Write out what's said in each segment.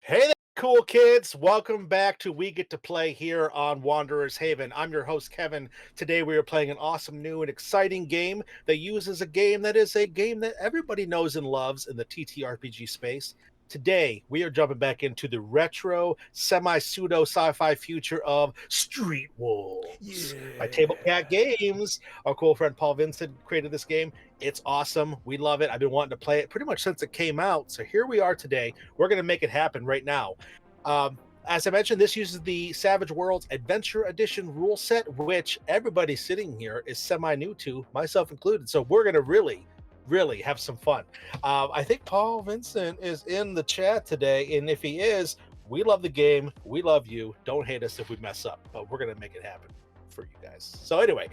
Hey there, cool kids. Welcome back to We Get to Play here on Wanderer's Haven. I'm your host, Kevin. Today we are playing an awesome new and exciting game that uses a game that is a game that everybody knows and loves in the TTRPG space. Today, we are jumping back into the retro, semi-pseudo sci-fi future of Street Wolves. By Table Cat Yeah. Games, our cool friend Paul Vincent created this game. It's awesome. We love it. I've been wanting to play it pretty much since it came out. So here we are today. We're going to make it happen right now. As I mentioned, this uses the Savage Worlds Adventure Edition rule set, which everybody sitting here is semi-new to, myself included. So we're going to really have some fun. I think Paul Vincent is in the chat today, and if he is, we love the game. We love you. Don't hate us if we mess up, but we're going to make it happen for you guys. So anyway,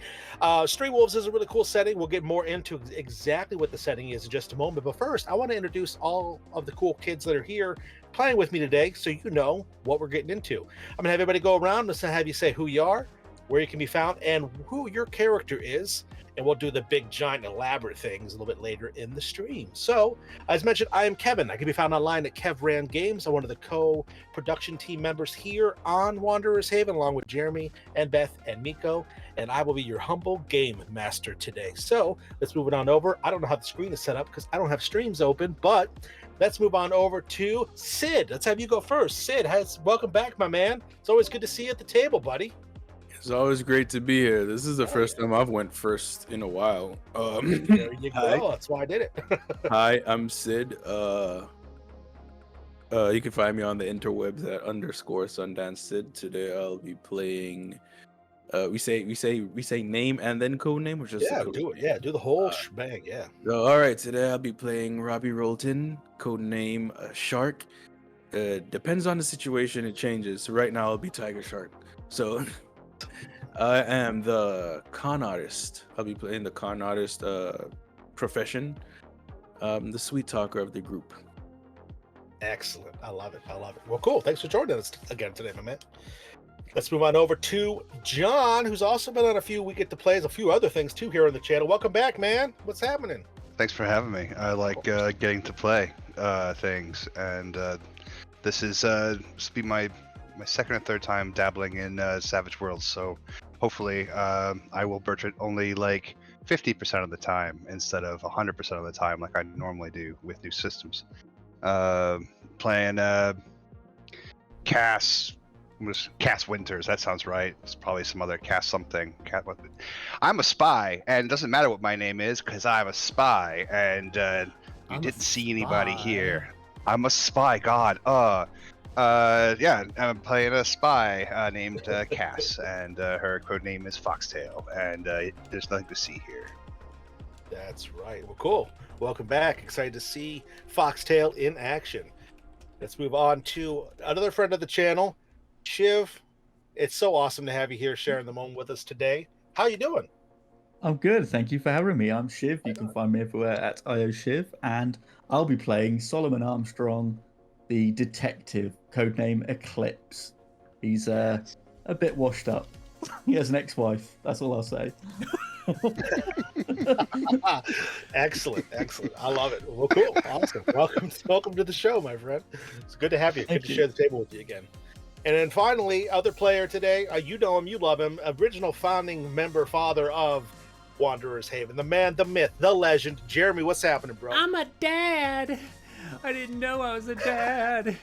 Street Wolves is a really cool setting. We'll get more into exactly what the setting is in just a moment. But first, I want to introduce all of the cool kids that are here playing with me today, so you know what we're getting into. I'm gonna have everybody go around and have you say who you are, where you can be found, and who your character is. And we'll do the big, giant, elaborate things a little bit later in the stream. So, as mentioned, I am Kevin. I can be found online at KevRan Games. I'm one of the co-production team members here on Wanderer's Haven, along with Jeremy and Beth and Miko. And I will be your humble game master today. So, let's move it on over. I don't know how the screen is set up because I don't have streams open, but let's move on over to Sid. Let's have you go first. Sid, welcome back, my man. It's always good to see you at the table, buddy. It's always great to be here. This is the first time I've went first in a while. There you Hi. go. That's why I did it. Hi, I'm Sid. You can find me on the interwebs at _Sundance Sid. Today I'll be playing. We say name and then code name, or just Yeah, code do it. name? Yeah, do the whole shebang. Yeah. So, all right, today I'll be playing Robbie Rolton, code name Shark. Depends on the situation, it changes. So right now I'll be Tiger Shark. So. I am the con artist. I'll be playing the con artist profession. The sweet talker of the group. Excellent. I love it. Well, cool. Thanks for joining us again today, my man. Let's move on over to John, who's also been on a few We Get to Plays, a few other things too here on the channel. Welcome back, man. What's happening? Thanks for having me. I like getting to play things, and this will be my second or third time dabbling in Savage Worlds, so hopefully I will birch it only like 50% of the time instead of 100% of the time like I normally do with new systems. Playing Cass Winters, that sounds right. It's probably some other Cass something. I'm a spy, and it doesn't matter what my name is because I'm a spy, and you didn't see anybody here. I'm a spy, God. Yeah, I'm playing a spy named Cass, and her code name is Foxtail, and there's nothing to see here. That's right. Well, cool. Welcome back. Excited to see Foxtail in action. Let's move on to another friend of the channel, Shiv. It's so awesome to have you here sharing the moment with us today. How you doing? I'm good. Thank you for having me. I'm Shiv. You can find me everywhere at IOShiv, and I'll be playing Solomon Armstrong, the detective, codename Eclipse. He's a bit washed up. He has an ex-wife. That's all I'll say. Excellent. I love it. Well, cool. Awesome. Welcome to the show, my friend. It's good to have you. Good to share the table with you again. And then finally, other player today, you know him, you love him, original founding member, father of Wanderer's Haven, the man, the myth, the legend, Jeremy. What's happening, bro? I'm a dad. I didn't know I was a dad.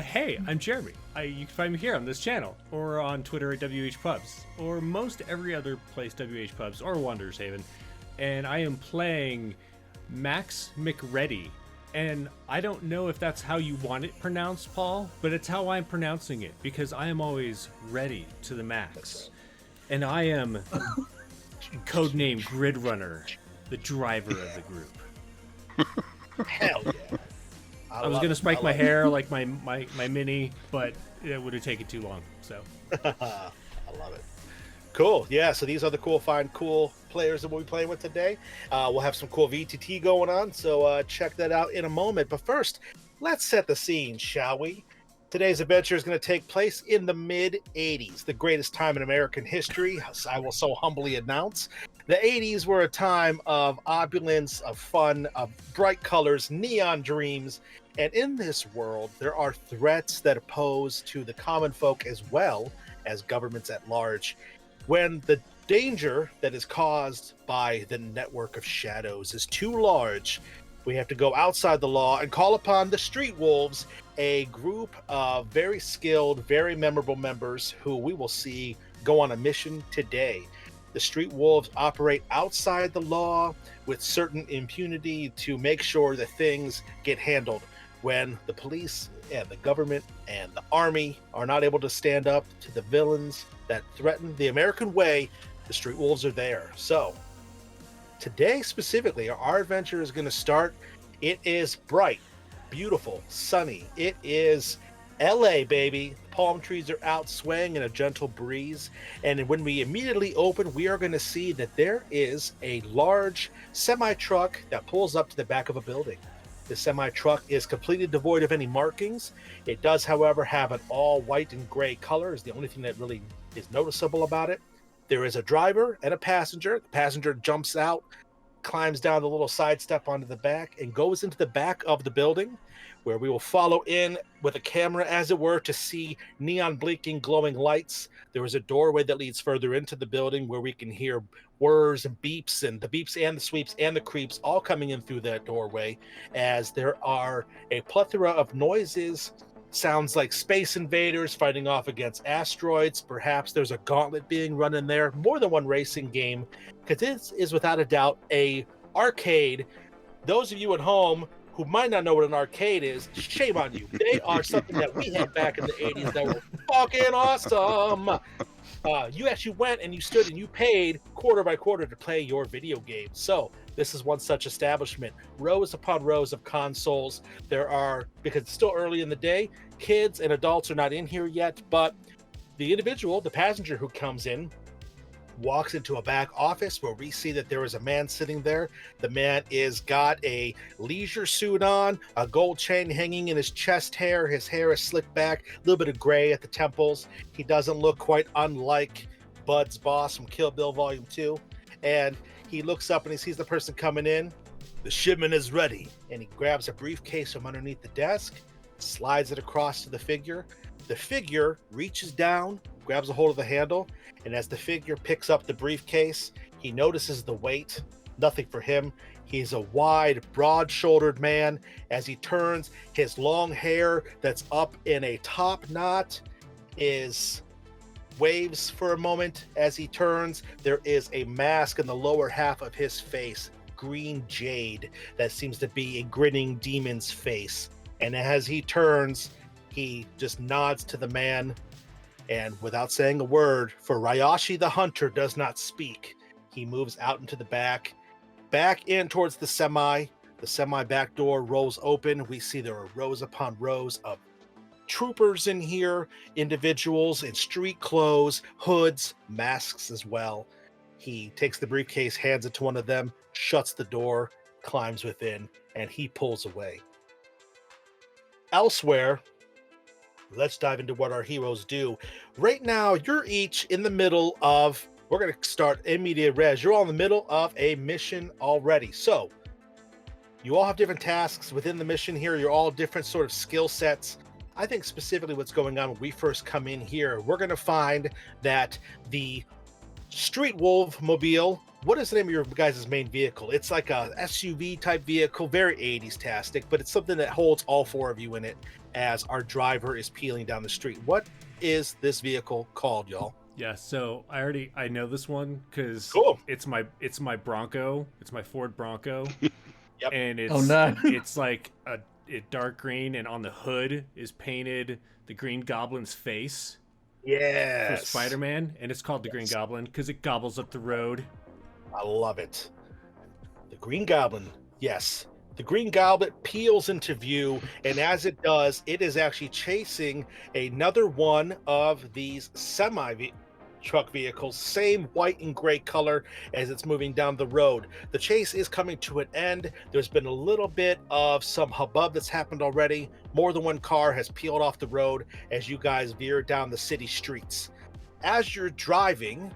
Hey, I'm Jeremy. You can find me here on this channel, or on Twitter at WHPubs, or most every other place WHPubs, or Wanderer's Haven. And I am playing Max McReady. And I don't know if that's how you want it pronounced, Paul, but it's how I'm pronouncing it, because I am always ready to the max. And I am codename Grid Runner, the driver of the group. Hell yeah. I was gonna spike my hair like my mini, but it would have taken too long. So I love it. Cool. Yeah. So these are the cool players that we'll be playing with today. We'll have some cool VTT going on. So check that out in a moment. But first, let's set the scene, shall we? Today's adventure is going to take place in the mid-'80s, the greatest time in American history, I will so humbly announce. The 80s were a time of opulence, of fun, of bright colors, neon dreams. And in this world, there are threats that pose to the common folk as well as governments at large. When the danger that is caused by the network of shadows is too large, we have to go outside the law and call upon the Street Wolves, a group of very skilled, very memorable members who we will see go on a mission today. The Street Wolves operate outside the law with certain impunity to make sure that things get handled. When the police and the government and the army are not able to stand up to the villains that threaten the American way, the Street Wolves are there. So, today specifically, our adventure is going to start. It is bright, beautiful, sunny. It is LA, baby. Palm trees are out swaying in a gentle breeze. And when we immediately open, we are going to see that there is a large semi-truck that pulls up to the back of a building. The semi-truck is completely devoid of any markings. It does, however, have an all white and gray color, is the only thing that really is noticeable about it. There is a driver and a passenger. The passenger jumps out, climbs down the little side step onto the back, and goes into the back of the building, where we will follow in with a camera, as it were, to see neon blinking, glowing lights. There is a doorway that leads further into the building where we can hear whirs and beeps, and the beeps and the sweeps and the creeps all coming in through that doorway, as there are a plethora of noises. Sounds like space invaders fighting off against asteroids. Perhaps there's a gauntlet being run in there. More than one racing game, because this is without a doubt a arcade. Those of you at home who might not know what an arcade is, shame on you. They are something that we had back in the 80s that were fucking awesome. You actually went and you stood and you paid quarter by quarter to play your video game. So this is one such establishment. Rows upon rows of consoles. There are, because it's still early in the day, kids and adults are not in here yet, but the individual, the passenger who comes in, walks into a back office where we see that there is a man sitting there. The man is got a leisure suit on, a gold chain hanging in his chest hair. His hair is slicked back, a little bit of gray at the temples. He doesn't look quite unlike Bud's boss from Kill Bill Volume 2. And he looks up and he sees the person coming in. The shipment is ready. And he grabs a briefcase from underneath the desk, slides it across to the figure. The figure reaches down, grabs a hold of the handle, and as the figure picks up the briefcase, he notices the weight. Nothing for him. He's a wide, broad-shouldered man. As he turns, his long hair that's up in a top knot waves for a moment. As he turns, there is a mask in the lower half of his face, green jade, that seems to be a grinning demon's face. And as he turns, he just nods to the man, and without saying a word, for Ryashi the Hunter does not speak, he moves out into the back in towards the semi. The semi back door rolls open. We see there are rows upon rows of troopers in here, individuals in street clothes, hoods, masks as well. He takes the briefcase, hands it to one of them, shuts the door, climbs within, and he pulls away. Elsewhere, let's dive into what our heroes do. Right now, you're each in the middle of, we're going to start in media res. You're all in the middle of a mission already. So, you all have different tasks within the mission here. You're all different sort of skill sets. I think specifically what's going on when we first come in here, we're going to find that the Street Wolf Mobile, what is the name of your guys' main vehicle? It's like a SUV type vehicle, very 80s-tastic, but it's something that holds all four of you in it as our driver is peeling down the street. What is this vehicle called, y'all? Yeah, so I know this one because Cool. it's my Bronco. It's my Ford Bronco. Yep. And it's it's like a dark green, and on the hood is painted the Green Goblin's face. Yes. For Spider-Man, and it's called the Green Goblin because it gobbles up the road. I love it. The Green Goblin, yes. The Green Goblin peels into view, and as it does, it is actually chasing another one of these semi-truck vehicles, same white and gray color as it's moving down the road. The chase is coming to an end. There's been a little bit of some hubbub that's happened already. More than one car has peeled off the road as you guys veer down the city streets. As you're driving,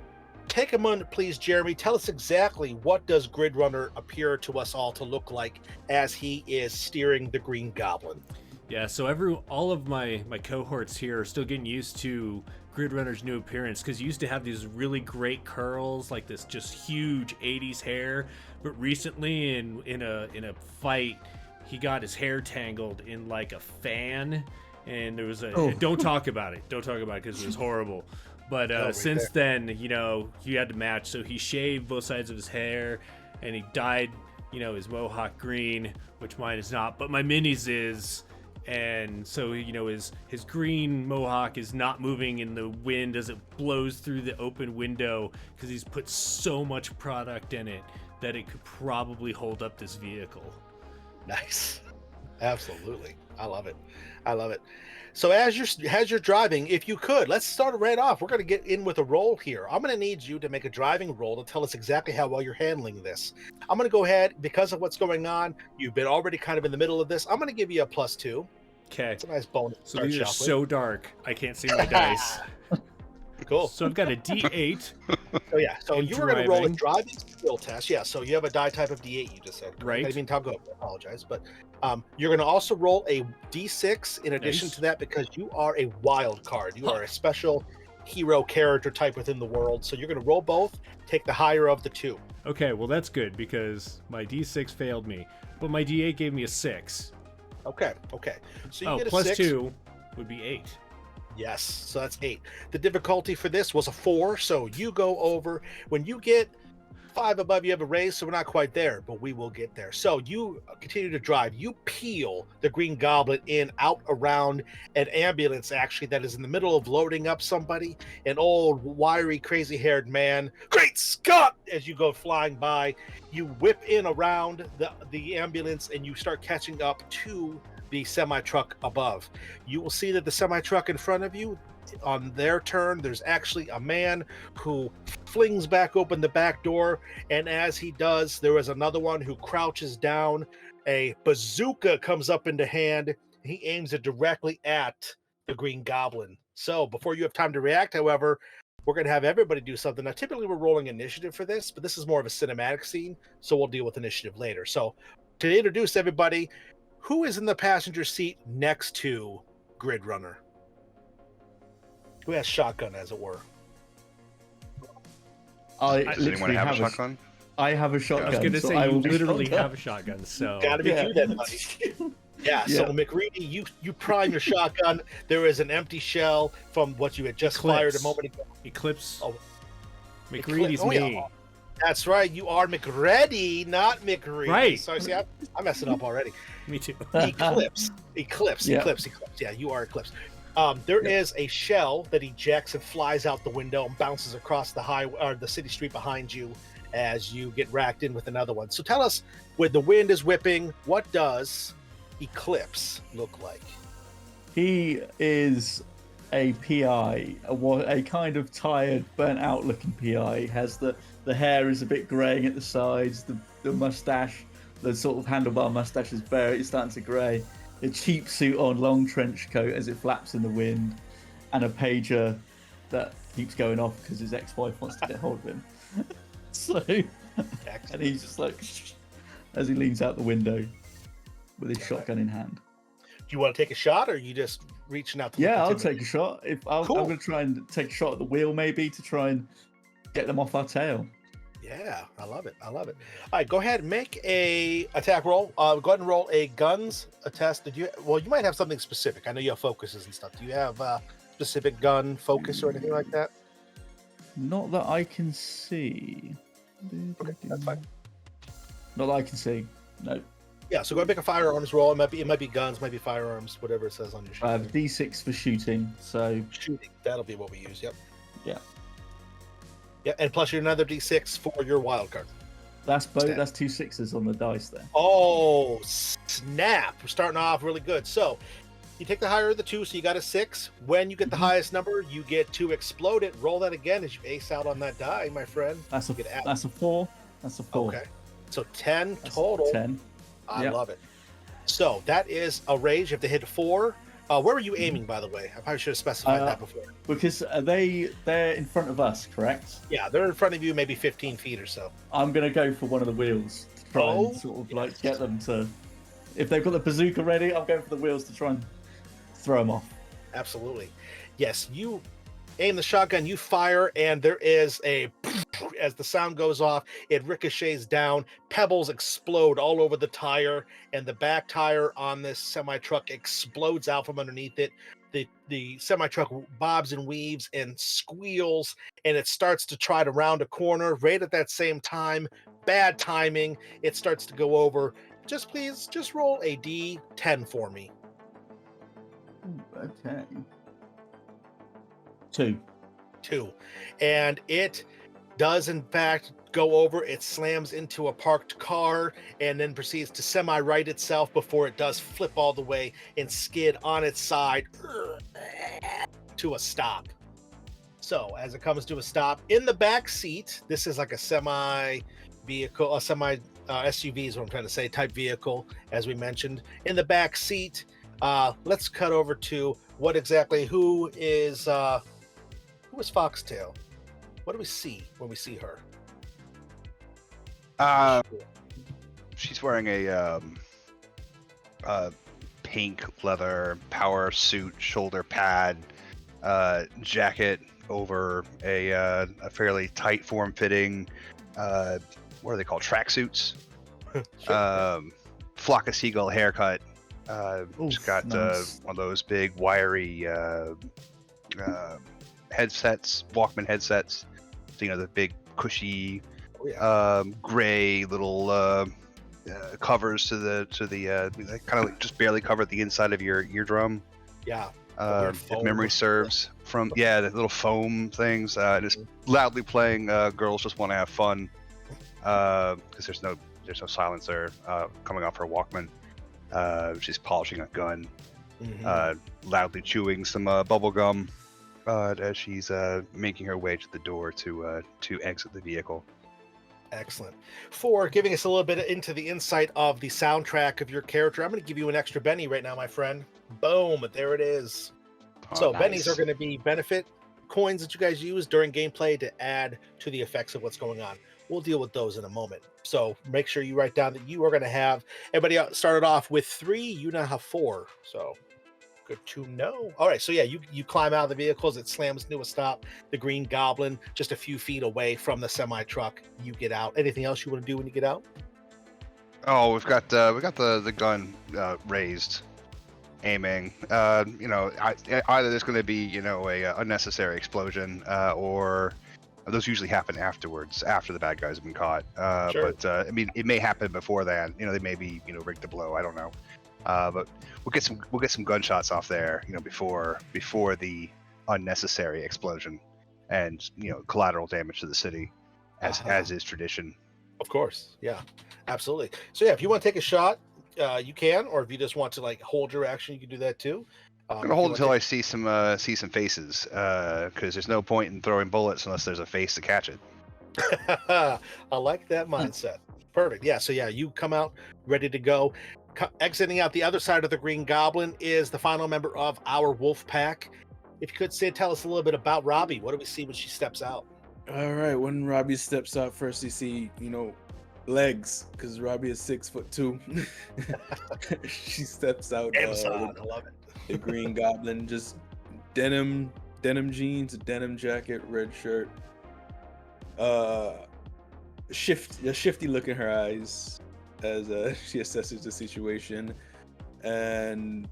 take a moment, please, Jeremy. Tell us exactly what does Grid Runner appear to us all to look like as he is steering the Green Goblin. Yeah, so all of my cohorts here are still getting used to Grid Runner's new appearance, because he used to have these really great curls, like this just huge 80s hair, but recently in a fight, he got his hair tangled in like a fan, and there was don't talk about it because it was horrible. But since then, you know, he had to match, so he shaved both sides of his hair, and he dyed, you know, his mohawk green, which mine is not, but my mini's is. And so, you know, his green mohawk is not moving in the wind as it blows through the open window, because he's put so much product in it that it could probably hold up this vehicle. Nice. Absolutely. I love it. I love it. So as you're driving, if you could, let's start right off. We're going to get in with a roll here. I'm going to need you to make a driving roll to tell us exactly how well you're handling this. I'm going to go ahead, because of what's going on, you've been already kind of in the middle of this. I'm going to give you a +2. Okay. It's a nice bonus. So these are so dark, I can't see my dice. Cool. So I've got a D8. So yeah, so And you were going to roll a driving. driving skill test. Yeah, so you have a die type of D8, you just said. correct? Right. I mean, Tom, go. I apologize, but you're going to also roll a D6 in addition Nice. to that, because you are a wild card. You are a special hero character type within the world. So you're going to roll both, take the higher of the two. Okay, well that's good, because my D6 failed me, but my D8 gave me a 6. Okay. So you get a plus 6. 2 would be 8. Yes, so that's 8. The difficulty for this was a 4, so you go over. When you get 5 above, you have a raise, so we're not quite there, but we will get there. So you continue to drive. You peel the Green Goblin out around an ambulance, actually, that is in the middle of loading up somebody. An old, wiry, crazy-haired man. Great Scott! As you go flying by, you whip in around the ambulance, and you start catching up to the semi-truck above. You will see that the semi-truck in front of you, on their turn, there's actually a man who flings back open the back door, and as he does, there is another one who crouches down. A bazooka comes up into hand. He aims it directly at the Green Goblin. So before you have time to react, however, we're going to have everybody do something. Now, typically we're rolling initiative for this, but this is more of a cinematic scene, so we'll deal with initiative later. So to introduce everybody, who is in the passenger seat next to Grid Runner? Who has shotgun, as it were? I Does anyone literally have a a shotgun? I have a shotgun. I was going to so say, I you will be literally shotgun. have a shotgun, so... Gotta be you then, buddy. Yeah, so Yeah. McReady, you prime your shotgun. There is an empty shell from what you had just fired a Eclipse. moment ago. Eclipse. Oh. McReady's Oh, yeah. me. That's right. You are McReady, not McReady. Right. So see, I'm messing up already. Me too. Eclipse. Yeah. Yeah, you are Eclipse. There is a shell that ejects and flies out the window and bounces across the city street behind you as you get racked in with another one. So tell us, when the wind is whipping, what does Eclipse look like? He is a PI, a kind of tired, burnt out looking PI. He has the hair is a bit greying at the sides, the mustache, the sort of handlebar mustache is it's starting to grey. A cheap suit on, long trench coat as it flaps in the wind, and a pager that keeps going off because his ex-wife wants to get hold of him. So, and he's just like, as he leans out the window with his shotgun in hand. Do you want to take a shot, or are you just reaching out to Yeah, I'll look take a shot. I'm Cool. going to try and take a shot at the wheel, maybe, to try and get them off our tail. Yeah, I love it. All right, go ahead and make a attack roll. Go ahead and roll a guns test. You might have something specific. I know you have focuses and stuff. Do you have specific gun focus or anything like that? Not that I can see. Okay, that's fine. Not that I can see. No. Yeah, so go ahead and make a firearms roll. It might be guns, might be firearms, whatever it says on your sheet. I have D6 for shooting, so Shooting. That'll be what we use. Yep. yeah. Yeah, and plus you're another D6 for your wild card. That's both. Stat. That's 2 6s on the dice there. Oh, snap. We're starting off really good. So you take the higher of the 2, so you got a 6. When you get the highest number, you get to explode it. Roll that again as you ace out on that die, my friend. That's a Get out. that's a 4. That's a 4. Okay. So 10 That's total. 10. I Yep. love it. So that is a rage. You have to hit 4. Where were you aiming, by the way? I probably should have specified that before. Because they're in front of us, correct? Yeah, they're in front of you, maybe 15 feet or so. I'm gonna go for one of the wheels to try and sort of like get them to. If they've got the bazooka ready, I'm going for the wheels to try and throw them off. Absolutely. Yes, you aim the shotgun, you fire, and there is a as the sound goes off, it ricochets down, pebbles explode all over the tire, and the back tire on this semi-truck explodes out from underneath it. The semi-truck bobs and weaves and squeals, and it starts to try to round a corner. Right at that same time, bad timing, it starts to go over. Just roll a D10 for me. Okay. 2. And it does in fact go over. It slams into a parked car and then proceeds to semi-right itself before it does flip all the way and skid on its side to a stop. So as it comes to a stop, in the back seat, this is like a SUV is what I'm trying to say, type vehicle, as we mentioned. In the back seat, let's cut over to who is Foxtail? What do we see when we see her? She's wearing a pink leather power suit, shoulder pad, jacket over a fairly tight form-fitting. What are they called? Tracksuits. Flock of seagull haircut. She's got nice. one of those big wiry headsets, Walkman headsets. So, the big cushy gray little covers to the they kind of just barely cover the inside of your eardrum. Yeah. If memory serves, from the little foam things, just loudly playing "Girls Just Want to Have Fun" because there's no silencer coming off her Walkman. She's polishing a gun, loudly chewing some bubble gum as she's making her way to the door to exit the vehicle. Excellent. For giving us a little bit into the insight of the soundtrack of your character, I'm going to give you an extra Benny right now, my friend. Boom, there it is. So nice. Bennies are going to be benefit coins that you guys use during gameplay to add to the effects of what's going on. We'll deal with those in a moment. So make sure you write down that you are going to have, everybody started off with 3, you now have 4. So good to know. All right, so yeah, you climb out of the vehicles, it slams into a stop. The Green Goblin just a few feet away from the semi-truck. You get out. Anything else you want to do when you get out? Oh, we got the gun raised, aiming. Either there's going to be a unnecessary explosion, or those usually happen afterwards, after the bad guys have been caught. Sure. But I mean, it may happen before then. They may be rigged to blow. I don't know. But we'll get some gunshots off there, before the unnecessary explosion and collateral damage to the city, as is tradition. Of course, yeah, absolutely. So yeah, if you want to take a shot, you can, or if you just want to hold your action, you can do that too. I'm gonna hold until I see some faces, because there's no point in throwing bullets unless there's a face to catch it. I like that mindset. Perfect. Yeah. So yeah, you come out ready to go. Exiting out the other side of the Green Goblin is the final member of our wolf pack. If you could tell us a little bit about Robbie. What do we see when she steps out? All right, when Robbie steps out, first you see, legs, because Robbie is 6'2". She steps out. Amazon, I love it. The Green Goblin, just denim jeans, a denim jacket, red shirt. A shifty look in her eyes as she assesses the situation, and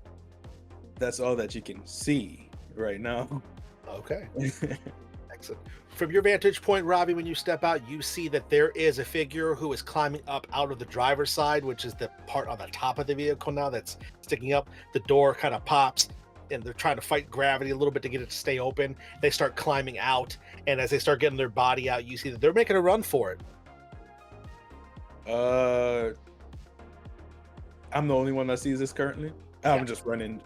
that's all that you can see right now. Okay. Excellent. From your vantage point, Robbie, when you step out, you see that there is a figure who is climbing up out of the driver's side, which is the part on the top of the vehicle now that's sticking up. The door kind of pops, and they're trying to fight gravity a little bit to get it to stay open. They start climbing out, and as they start getting their body out, you see that they're making a run for it. I'm the only one that sees this currently. I'm just running.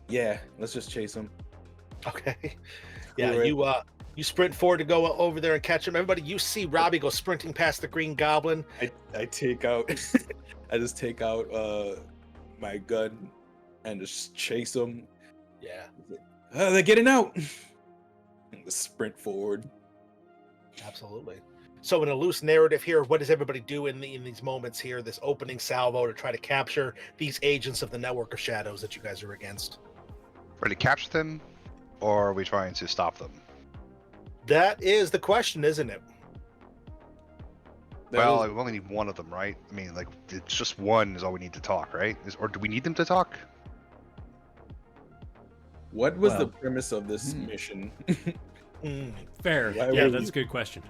Yeah, let's just chase him. Okay. Yeah, you sprint forward to go over there and catch him. Everybody, you see Robbie go sprinting past the Green Goblin. I take out I just take out my gun and just chase them. Yeah, They're getting out. And sprint forward. absolutely. So in a loose narrative here, what does everybody do in these moments here, this opening salvo to try to capture these agents of the network of shadows that you guys are against? Ready to capture them, or are we trying to stop them? That is the question, isn't it? Well, we only need one of them, right? I mean, like, it's just one is all we need to talk, right? Or do we need them to talk? what was the Well, premise of this mission? Fair. Why Yeah, would that's you- a good question.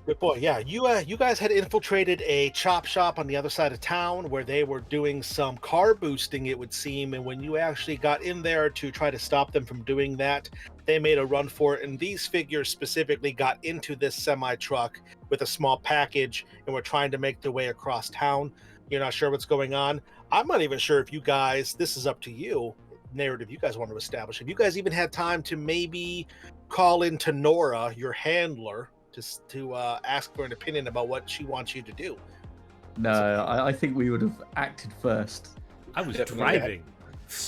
Good boy. Yeah, you guys had infiltrated a chop shop on the other side of town where they were doing some car boosting, it would seem. And when you actually got in there to try to stop them from doing that, they made a run for it. And these figures specifically got into this semi truck with a small package and were trying to make their way across town. You're not sure what's going on. I'm not even sure if you guys, this is up to you, narrative you guys want to establish. If you guys even had time to maybe call in to Nora, your handler, to ask for an opinion about what she wants you to do. No, I think we would have acted first. I was Definitely. driving.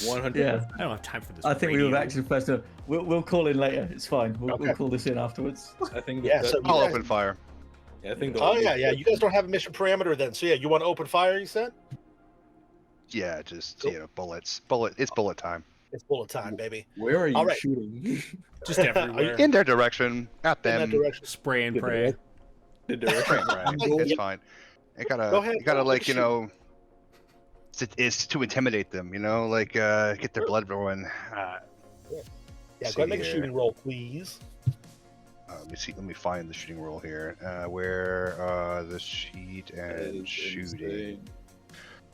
100. Yeah. I don't have time for this. I think we would have radio. acted first. No, we'll call in later. It's fine. We'll Okay. call this in afterwards. I think. Yeah, that- so- I'll guys- open fire. I think. Oh yeah, you guys don't have a mission parameter then. So yeah, you want to open fire, you said? Yeah, just Cool. bullets. It's bullet time. It's bullet time, baby. Where are you All right. shooting? Just everywhere. In their direction, at In that them. direction. Spray and The pray. The direction. Right, it's fine. You gotta, Go ahead, you gotta roll like, the you know, it's to intimidate them, you know, like get their blood flowing. Yeah, go ahead See and make a here. shooting roll, please. Let me see. Let me find the shooting roll here. Where the sheet and shooting.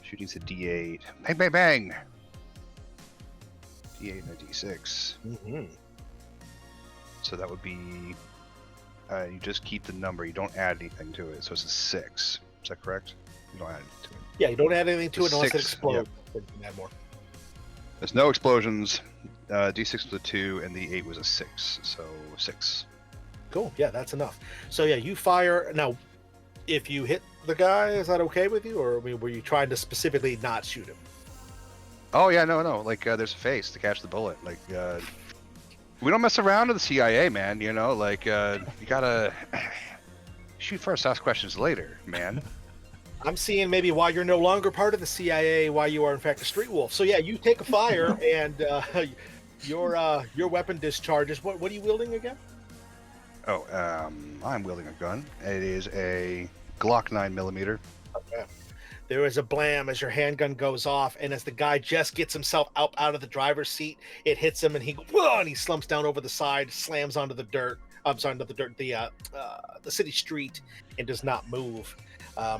Shooting's a D8. Bang, bang, bang. D8 and a D6. Mm-hmm. So that would be. You just keep the number. You don't add anything to it. So it's a 6. Is that correct? You don't add anything to it. Yeah, you don't add anything to it unless it 6, explodes. Then you can add more. There's no explosions. D6 was a 2 and the 8 was a 6. So 6. Cool. Yeah, that's enough. So yeah, you fire. Now, if you hit the guy, is that okay with you, or I mean, were you trying to specifically not shoot him? Oh yeah, no. Like there's a face to catch the bullet. Like we don't mess around with the CIA, man. You know, like you gotta shoot first, ask questions later, man. I'm seeing maybe why you're no longer part of the CIA, why you are in fact a street wolf. So yeah, you take a fire and your weapon discharges. What are you wielding again? Oh, I'm wielding a gun. It is a Glock 9mm. Okay. There is a blam as your handgun goes off, and as the guy just gets himself out of the driver's seat, it hits him, and he whoa, and he slumps down over the side, slams onto the dirt. I'm sorry, not the dirt, the city street, and does not move.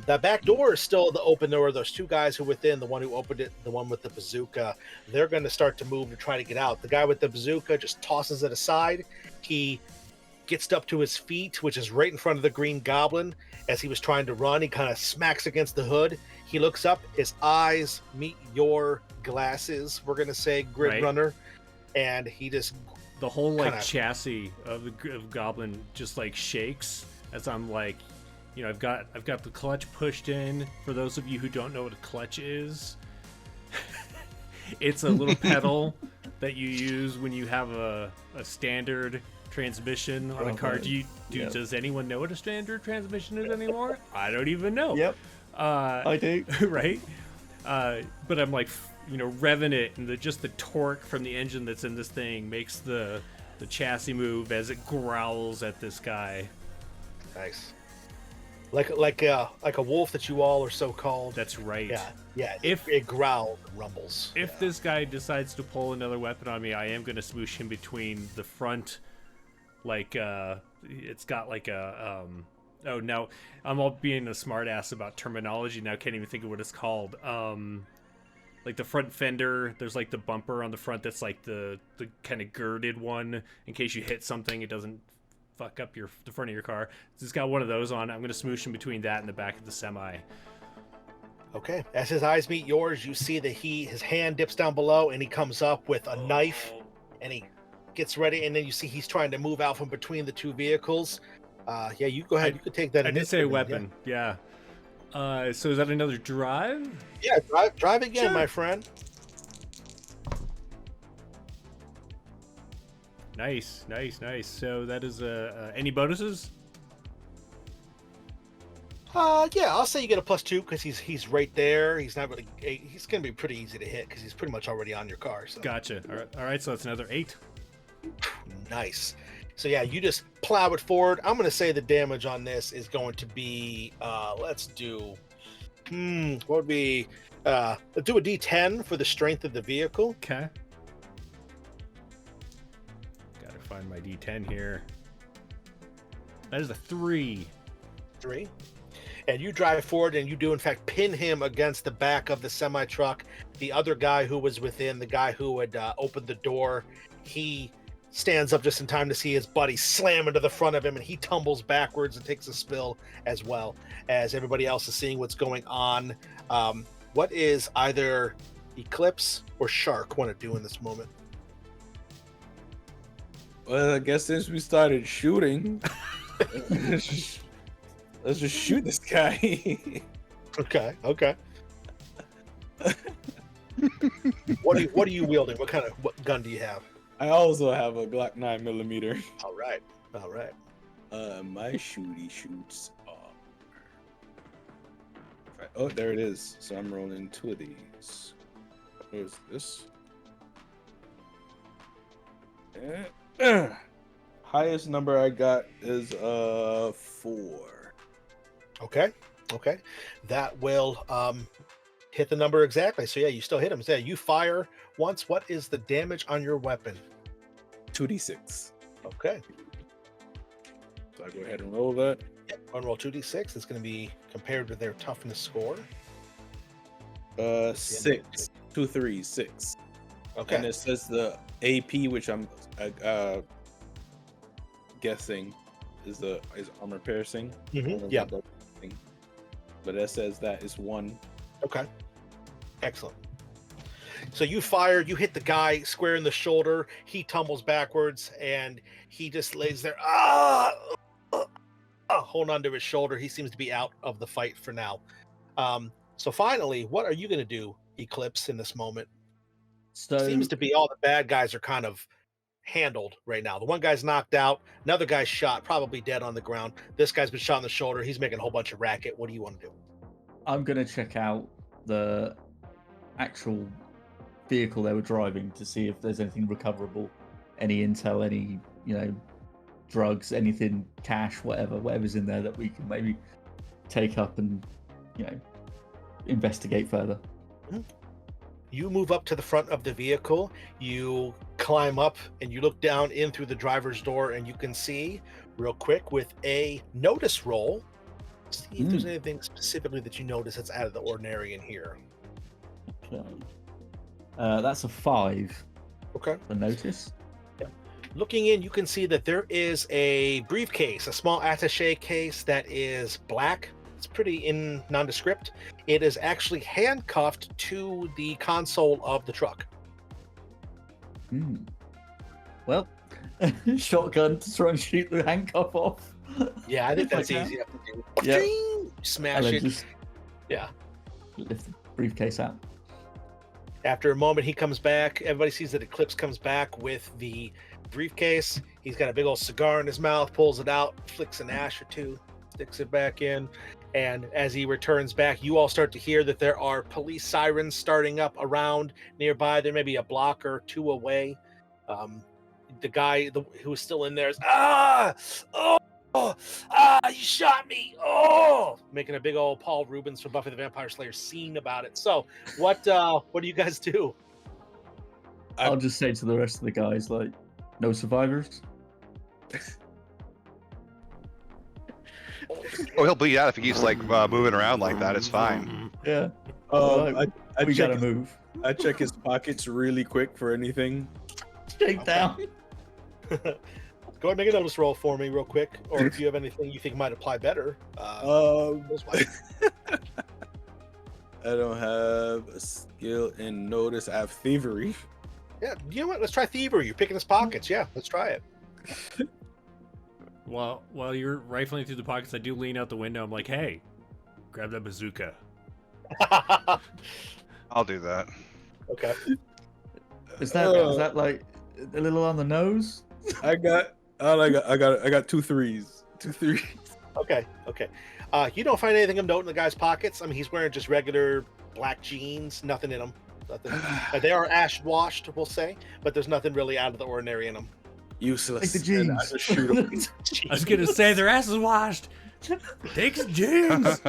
That back door is still the open door. Those two guys who are within, the one who opened it, the one with the bazooka, they're going to start to move to try to get out. The guy with the bazooka just tosses it aside. He gets up to his feet, which is right in front of the Green Goblin. As he was trying to run, he kind of smacks against the hood. He looks up, his eyes meet your glasses, we're going to say, Grid Right. Runner, and he just The whole like Kinda- chassis of the Goblin just like shakes as I'm like, you know, I've got the clutch pushed in. For those of you who don't know what a clutch is, it's a little pedal that you use when you have a standard transmission on a car. Yep. Does anyone know what a standard transmission is anymore? I don't even know. Yep, Uh, I do. right? But I'm like, you know, revving it, and just the torque from the engine that's in this thing makes the chassis move as it growls at this guy. nice. Like a wolf that you all are so called. That's right. Yeah. If- it growls, rumbles. If this guy decides to pull another weapon on me, I am going to smoosh him between the front, like, it's got like a, oh, no, I'm all being a smartass about terminology now. Can't even think of what it's called. Like the front fender, there's like the bumper on the front that's like the kind of girded one in case you hit something, it doesn't fuck up the front of your car. It's got one of those on. I'm going to smoosh him between that and the back of the semi. Okay. As his eyes meet yours, you see that his hand dips down below, and he comes up with a knife, and he gets ready, and then you see he's trying to move out from between the two vehicles. Yeah, you go ahead. You could take that. I did say a initiative, weapon, yeah. So is that another drive? Yeah, drive again, Sure. my friend. Nice. So that is any bonuses? Yeah, I'll say you get a +2 because he's right there. He's not really. He's gonna be pretty easy to hit because he's pretty much already on your car. So Gotcha. All right. So that's another 8. nice. So yeah, you just plow it forward. I'm gonna say the damage on this is going to be. Let's do. What would be? Let's do a D10 for the strength of the vehicle. Okay. Gotta find my D10 here. That is a 3. 3. And you drive forward and you do in fact pin him against the back of the semi truck. The other guy who was within, the guy who had opened the door, he stands up just in time to see his buddy slam into the front of him, and he tumbles backwards and takes a spill as well as everybody else is seeing what's going on. What is either Eclipse or Shark want to do in this moment? Well, I guess since we started shooting, let's just shoot this guy. Okay. What are you wielding? What gun do you have? I also have a Glock 9mm. All right. My shooty shoots are. Oh, there it is. So I'm rolling 2 of these. What is this? Highest number I got is 4. Okay. That will hit the number exactly. So yeah, you still hit him. So yeah, you fire once. What is the damage on your weapon? 2d6. Okay. So I go ahead and roll that. Unroll 2d6. It's going to be compared with their toughness score. 6. 2, 3, 6. Okay. And it says the AP, which I'm guessing is armor piercing. Yeah. But it says that is 1. Okay. Excellent. So you fire, you hit the guy square in the shoulder. He tumbles backwards and he just lays there. Hold on to his shoulder. He seems to be out of the fight for now. So finally, what are you going to do, Eclipse, in this moment? So Seems to be all the bad guys are kind of handled right now. The one guy's knocked out. Another guy's shot, probably dead on the ground. This guy's been shot in the shoulder. He's making a whole bunch of racket. What do you want to do? I'm going to check out the actual vehicle they were driving to see if there's anything recoverable, any intel, any, drugs, anything, cash, whatever's in there that we can maybe take up and, investigate further. You move up to the front of the vehicle, you climb up and you look down in through the driver's door, and you can see real quick with a notice roll, see if there's anything specifically that you notice that's out of the ordinary in here. Okay. That's a 5. Okay. For notice. Looking in, you can see that there is a briefcase, a small attaché case that is black. It's pretty nondescript. It is actually handcuffed to the console of the truck. Well, shotgun to try and shoot the handcuff off. Yeah, I think that's Okay. easy enough to do. Yeah. Smash And then it. just Yeah. lift the briefcase out. After a moment, he comes back. Everybody sees that Eclipse comes back with the briefcase. He's got a big old cigar in his mouth, pulls it out, flicks an ash or two, sticks it back in. And as he returns back, you all start to hear that there are police sirens starting up around nearby. There may be a block or 2 away. The guy who is still in there is, you shot me. Making a big old Paul Rubens from Buffy the Vampire Slayer scene about it. So what do you guys do? I'll just say to the rest of the guys, no survivors. Oh, he'll bleed out if he keeps moving around like that. It's fine. Yeah. I we check gotta move. I check his pockets really quick for anything. Shake down. Go ahead and make a notice roll for me real quick. Or if you have anything you think might apply better. Those might. I don't have a skill in notice. I have thievery. Yeah, you know what? Let's try thievery. You're picking his pockets. Yeah, let's try it. While you're rifling through the pockets, I do lean out the window. I'm like, hey, grab that bazooka. I'll do that. Okay. Is that like a little on the nose? I got 2 threes. 2 threes. Okay. You don't find anything of note in the guy's pockets. I mean, he's wearing just regular black jeans, nothing in them. Nothing. They are ash washed, we'll say, but there's nothing really out of the ordinary in them. Useless. Take the And I jeans. just shoot him. I was gonna say their ass is washed. Take his jeans.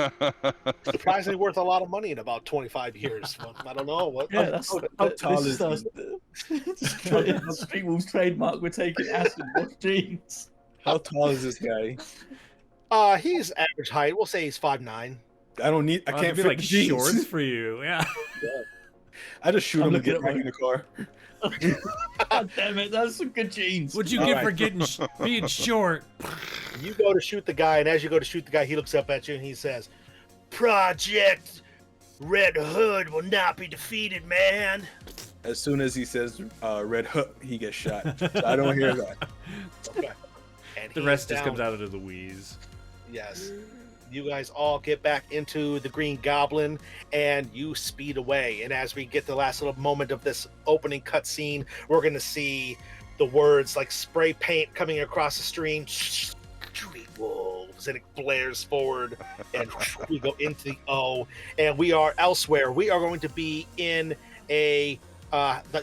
Surprisingly worth a lot of money in about 25 years. Well, I don't know what. Yeah, that's how tall this is Street Wolves trademark. We're taking acid wash jeans. How tall is this guy? He's average height. We'll say he's 5'9". I can't Be fit like the jeans. shorts for you. Yeah. I just shoot I'm him and looking get at back in the car. God damn it, that's some good jeans. What'd you All get right. for being short? You go to shoot the guy, and as you go to shoot the guy, he looks up at you and he says, "Project Red Hood will not be defeated, man." As soon as he says red hook, he gets shot. So I don't hear that. Okay. And The he rest is just comes down. out of the wheeze. Yes. You guys all get back into the Green Goblin and you speed away. And as we get the last little moment of this opening cutscene, we're going to see the words like spray paint coming across the screen. Street Wolves. And it blares forward. And we go into the O. And we are elsewhere. We are going to be in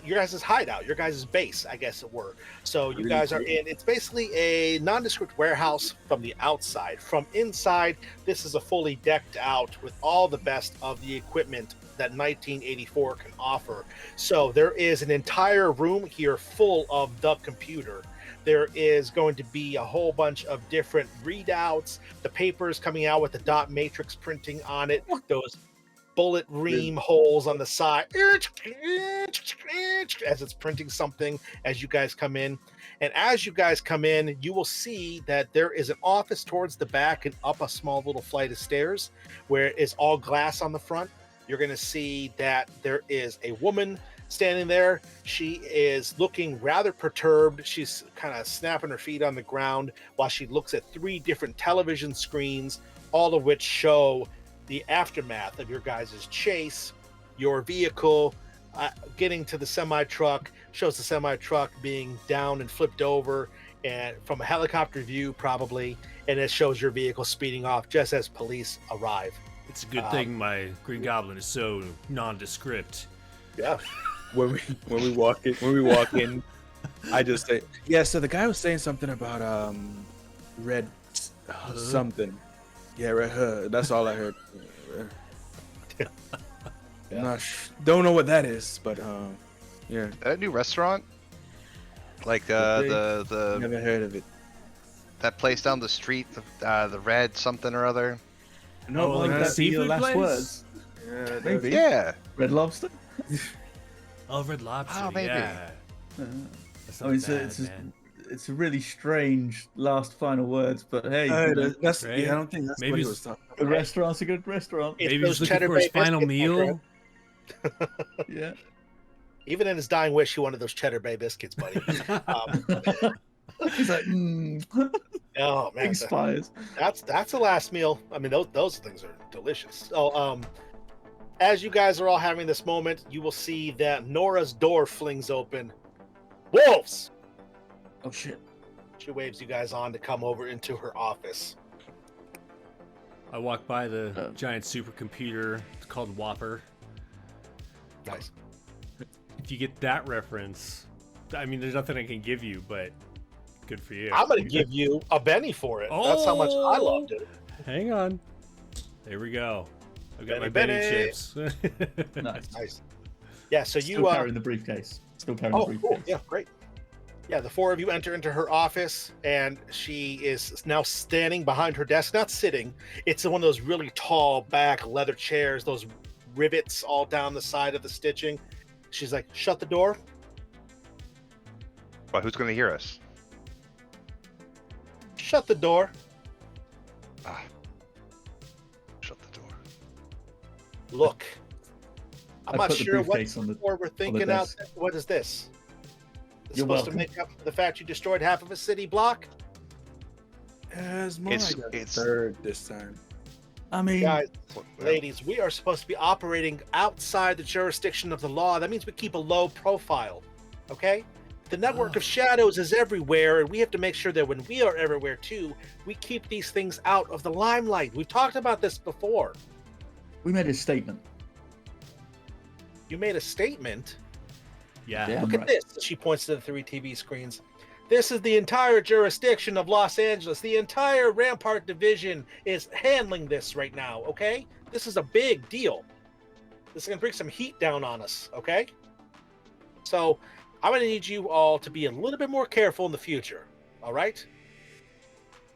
your guys' hideout, your guys' base, I guess it were. So you guys are in, it's basically a nondescript warehouse from the outside. From inside, this is a fully decked out with all the best of the equipment that 1984 can offer. So there is an entire room here full of the computer. There is going to be a whole bunch of different readouts, the papers coming out with the dot matrix printing on it, those bullet ream holes on the side as it's printing something as you guys come in. And as you guys come in, you will see that there is an office towards the back and up a small little flight of stairs where it is all glass on the front. You're going to see that there is a woman standing there. She is looking rather perturbed. She's kind of snapping her feet on the ground while she looks at 3 different television screens, all of which show the aftermath of your guys' chase. Your vehicle getting to the semi-truck shows the semi-truck being down and flipped over, and from a helicopter view probably, and it shows your vehicle speeding off just as police arrive. It's a good thing my Green Goblin is so nondescript. Yeah. When we walk in, I just say, yeah. So the guy was saying something about red something. Yeah, red hood. That's all I heard. Yeah. Don't know what that is, but yeah. That new restaurant, like the Never heard of it. that place down the street, the red something or other. No, Oh, like like that's the your seafood last place? words. Yeah, Maybe. Yeah. Red Lobster. Oh, Red Lobster. Oh, maybe. Yeah. Uh, That's I not mean, bad, man. it's a really strange last final words, but hey, you know, that's Right? yeah. I don't think that's Maybe what he it's- was talking a restaurant's a good restaurant. It's Maybe those he's looking Cheddar for his Bay final biscuits, my meal. friend. Yeah. Even in his dying wish, he wanted those Cheddar Bay biscuits, buddy. He's like, Oh man, expires. that's the last meal. I mean, those things are delicious. So, as you guys are all having this moment, you will see that Nora's door flings open. Wolves! Oh shit. She waves you guys on to come over into her office. I walk by the giant supercomputer. It's called Whopper. Nice. If you get that reference, I mean, there's nothing I can give you, but good for you. I'm gonna give you a Benny for it. That's how much I loved it. Hang on. There we go. I've got my Benny, Benny Benny. chips. Nice. Nice. Yeah. So Still you carrying the briefcase. Still carrying Oh, the cool. briefcase. Yeah, great. Yeah, the 4 of you enter into her office, and she is now standing behind her desk, not sitting. It's one of those really tall back leather chairs, those rivets all down the side of the stitching. She's like, "Shut the door." Well, who's going to hear us? Shut the door. Ah. Shut the door. Look, I'm I not put the sure what briefcase on the- door we're thinking out. desk. What is this? It's You're supposed welcome. to make up for the fact you destroyed half of a city block? As mine. It's- Third this time. I mean, Guys, Well, ladies, we are supposed to be operating outside the jurisdiction of the law. That means we keep a low profile. Okay? The network of shadows is everywhere, and we have to make sure that when we are everywhere too, we keep these things out of the limelight. We've talked about this before. We made a statement. You made a statement. Yeah. Yeah. Look at Right. this. She points to the 3 TV screens. This is the entire jurisdiction of Los Angeles. The entire Rampart Division is handling this right now, okay? This is a big deal. This is going to bring some heat down on us, okay? So I'm going to need you all to be a little bit more careful in the future, all right?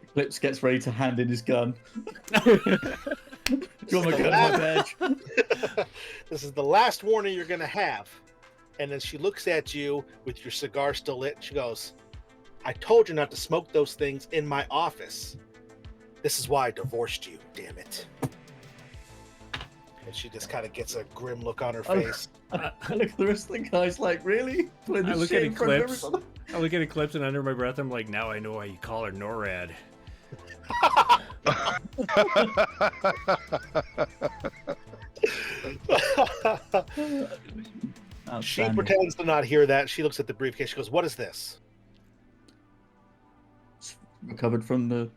Eclipse gets ready to hand in his gun. Do you want my gun on my badge? This is the last warning you're going to have. And then she looks at you with your cigar still lit. She goes, I told you not to smoke those things in my office. This is why I divorced you, damn it. And she just kind of gets a grim look on her face. I look at the rest of the guys like, really? Putting I this look shit at in front of Eclipse. everybody? I look at Eclipse, and under my breath, I'm like, now I know why you call her NORAD. She Outstanding. pretends to not hear that. She looks at the briefcase. She goes, what is this? It's recovered from the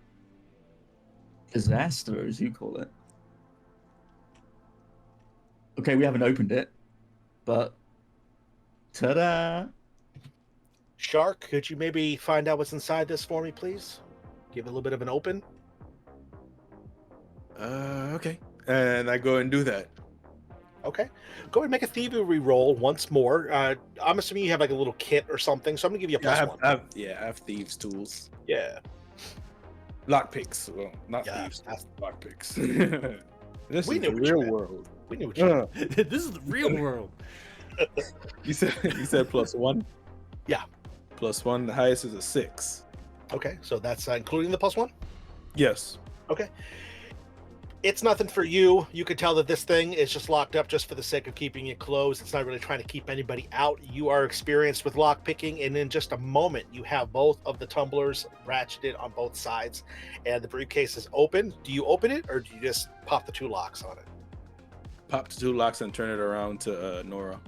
disaster, as you call it. Okay, we haven't opened it, but ta-da! Shark, could you maybe find out what's inside this for me, please? Give it a little bit of an open. Okay. And I go and do that. Okay. Go ahead and make a thievery roll once more. I'm assuming you have like a little kit or something, so I'm going to give you a plus one. I have thieves' tools. Yeah. Lockpicks. Well, not Yeah, thieves. that's- Lockpicks. This We is knew the what you real meant. world. We knew what you meant. This is the real world. You said +1? Yeah. +1. The highest is a 6. Okay, so that's including the plus one? Yes. Okay. It's nothing for you. You can tell that this thing is just locked up just for the sake of keeping it closed. It's not really trying to keep anybody out. You are experienced with lock picking, and in just a moment, you have both of the tumblers ratcheted on both sides, and the briefcase is open. Do you open it, or do you just pop the 2 locks on it? Pop the 2 locks and turn it around to Nora.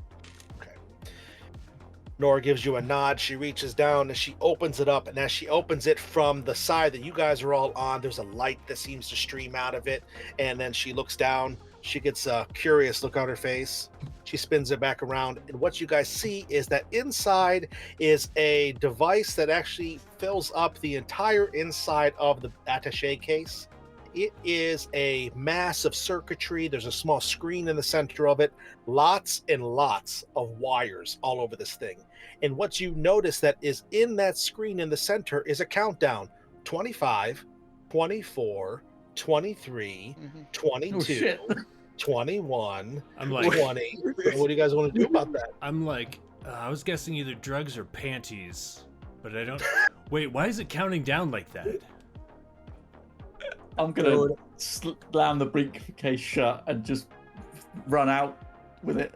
Nora gives you a nod. She reaches down and she opens it up. And as she opens it from the side that you guys are all on, there's a light that seems to stream out of it. And then she looks down. She gets a curious look on her face. She spins it back around. And what you guys see is that inside is a device that actually fills up the entire inside of the attaché case. It is a massive circuitry. There's a small screen in the center of it. Lots and lots of wires all over this thing. And what you notice that is in that screen in the center is a countdown. 25, 24, 23, 22, Oh, shit. 21, I'm like, 20. What do you guys want to do about that? I'm like, I was guessing either drugs or panties, but I don't. Wait, why is it counting down like that? I'm gonna slam the briefcase shut and just run out with it